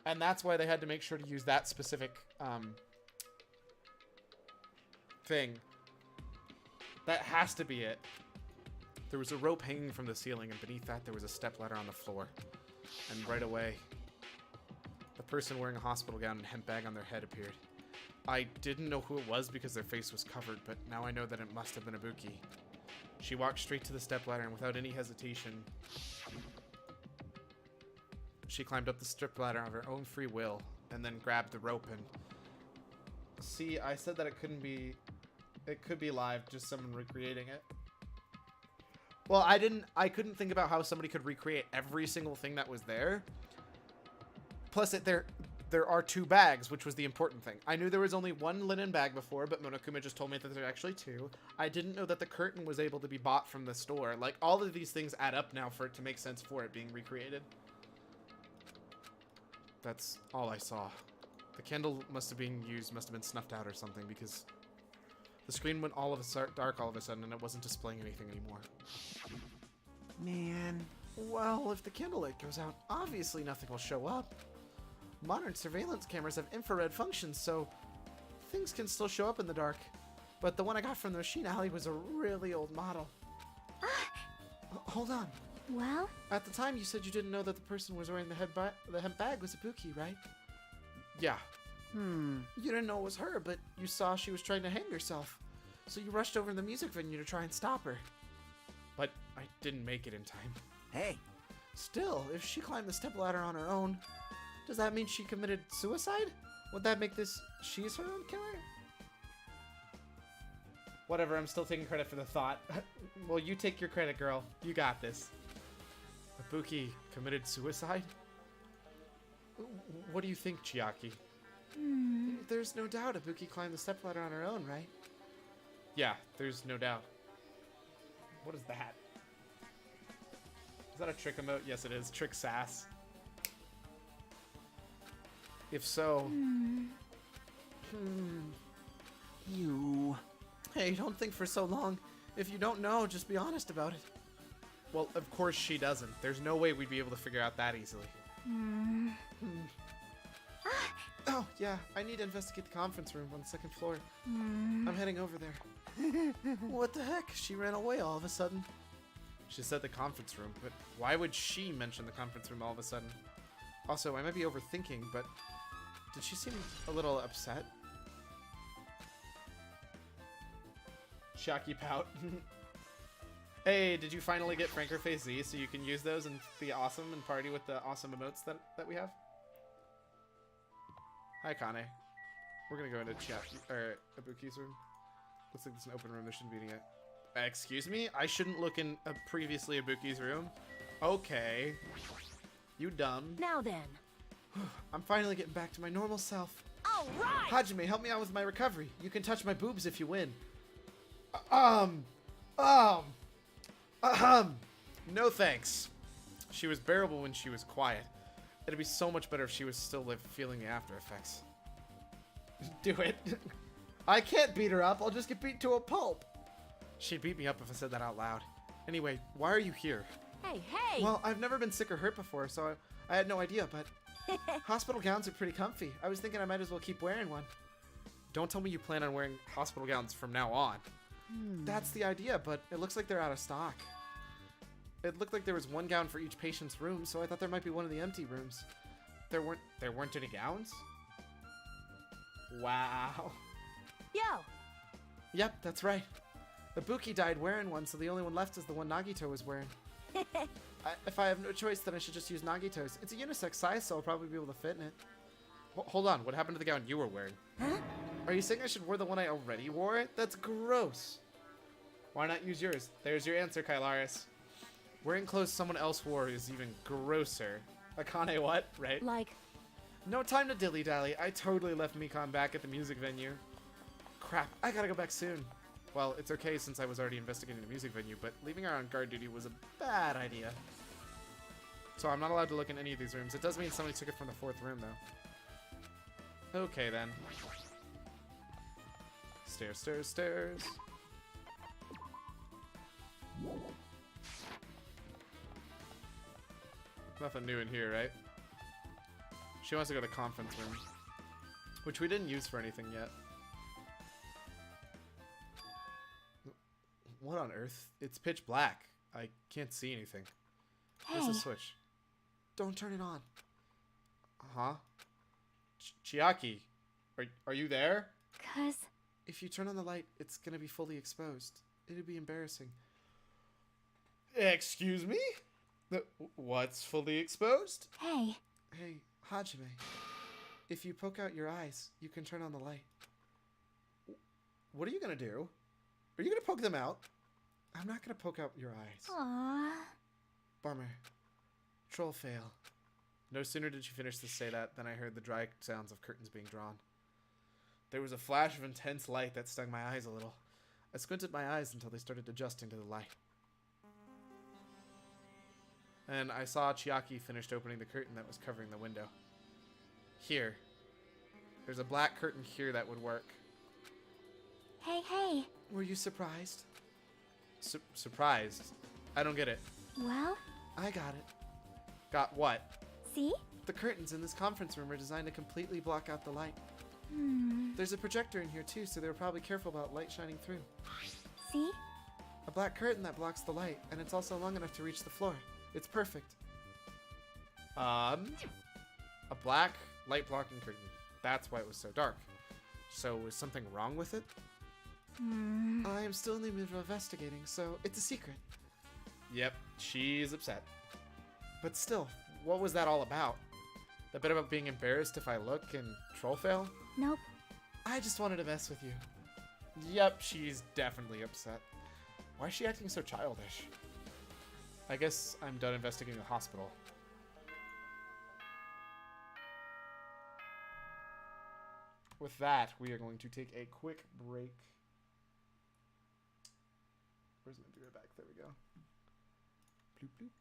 And that's why they had to make sure to use that specific thing. That has to be it. There was a rope hanging from the ceiling, and beneath that there was a stepladder on the floor. And right away, the person wearing a hospital gown and hemp bag on their head appeared. I didn't know who it was because their face was covered, but now I know that it must have been Ibuki. She walked straight to the stepladder, and without any hesitation, she climbed up the stepladder of her own free will, and then grabbed the rope and... See, I said that it couldn't be... It could be live, just someone recreating it. Well, I couldn't think about how somebody could recreate every single thing that was there. Plus, there are 2 bags, which was the important thing. I knew there was only 1 linen bag before, but Monokuma just told me that there are actually 2. I didn't know that the curtain was able to be bought from the store. Like, all of these things add up now for it to make sense for it being recreated. That's all I saw. The candle must have been used, must have been snuffed out or something, because the screen went all of a dark all of a sudden, and it wasn't displaying anything anymore. Man. Well, if the candle light goes out, obviously nothing will show up. Modern surveillance cameras have infrared functions, so things can still show up in the dark. But the one I got from the machine alley was a really old model. Hold on. Well? At the time, you said you didn't know that the person was wearing the hemp bag was Ibuki, right? Yeah. You didn't know it was her, but you saw she was trying to hang herself. So you rushed over to the music venue to try and stop her. But I didn't make it in time. Hey. Still, if she climbed the stepladder on her own, does that mean she committed suicide? Would that make this she's her own killer? Whatever, I'm still taking credit for the thought. Well, you take your credit, girl. You got this. Ibuki committed suicide? What do you think, Chiaki? There's no doubt Ibuki climbed the stepladder on her own, right? Yeah, there's no doubt. What is that? Is that a trick emote? Yes, it is. Trick sass. If so... You... Hey, don't think for so long. If you don't know, just be honest about it. Well, of course she doesn't. There's no way we'd be able to figure out that easily. Oh, yeah, I need to investigate the conference room on the 2nd floor. I'm heading over there. What the heck? She ran away all of a sudden. She said the conference room, but why would she mention the conference room all of a sudden? Also, I might be overthinking, but did she seem a little upset? Shocky pout. Hey, did you finally get Franker Face Z so you can use those and be awesome and party with the awesome emotes that we have? Hi, Kane. We're gonna go into Ibuki's room. Looks like there's an open room. There shouldn't be any yet. Excuse me? I shouldn't look in previously Ibuki's room? Okay. You dumb. Now then. I'm finally getting back to my normal self. All right! Hajime, help me out with my recovery. You can touch my boobs if you win. No thanks. She was bearable when she was quiet. It'd be so much better if she was still feeling the after effects. Do it. I can't beat her up. I'll just get beat to a pulp. She'd beat me up if I said that out loud. Anyway, why are you here? Hey, hey! Well, I've never been sick or hurt before, so I had no idea, but hospital gowns are pretty comfy. I was thinking I might as well keep wearing one. Don't tell me you plan on wearing hospital gowns from now on. That's the idea, but it looks like they're out of stock. It looked like there was one gown for each patient's room, so I thought there might be one of the empty rooms. There weren't any gowns? Wow. Yo! Yep, that's right. Ibuki died wearing one, so the only one left is the one Nagito was wearing. If I have no choice, then I should just use Nagito's. It's a unisex size, so I'll probably be able to fit in it. Hold on, what happened to the gown you were wearing? Huh? Are you saying I should wear the one I already wore? That's gross. Why not use yours? There's your answer, Kylaris. Wearing clothes someone else wore is even grosser. Akane what? Right? Like, No time to dilly-dally. I totally left Mikan back at the music venue. Crap, I gotta go back soon. Well, it's okay since I was already investigating the music venue, but leaving her on guard duty was a bad idea. So I'm not allowed to look in any of these rooms. It does mean somebody took it from the 4th room, though. Okay, then. Stairs, stairs, stairs. Nothing new in here, right? She wants to go to conference room, which we didn't use for anything yet. What on earth? It's pitch black. I can't see anything. Where's the switch? Don't turn it on. Huh? Chiaki, are you there? 'Cause... If you turn on the light, it's gonna be fully exposed. It'd be embarrassing. Excuse me? What's fully exposed? Hey. Hey, Hajime. If you poke out your eyes, you can turn on the light. What are you gonna do? Are you gonna poke them out? I'm not gonna poke out your eyes. Aww. Bummer. Troll fail. No sooner did she finish to say that than I heard the dry sounds of curtains being drawn. There was a flash of intense light that stung my eyes a little. I squinted my eyes until they started adjusting to the light. And I saw Chiaki finished opening the curtain that was covering the window. Here. There's a black curtain here that would work. Hey. Were you surprised? Surprised? I don't get it. Well? I got it. Got what? See? The curtains in this conference room are designed to completely block out the light. There's a projector in here too, so they were probably careful about light shining through. See? A black curtain that blocks the light, and it's also long enough to reach the floor. It's perfect. A black light blocking curtain. That's why it was so dark. So was something wrong with it? I am still in the middle of investigating, so it's a secret. Yep, she's upset. But still, what was that all about? The bit about being embarrassed if I look and troll fail? Nope. I just wanted to mess with you. Yep, she's definitely upset. Why is she acting so childish? I guess I'm done investigating the hospital. With that, we are going to take a quick break. Where's my mirror back? There we go. Bloop bloop.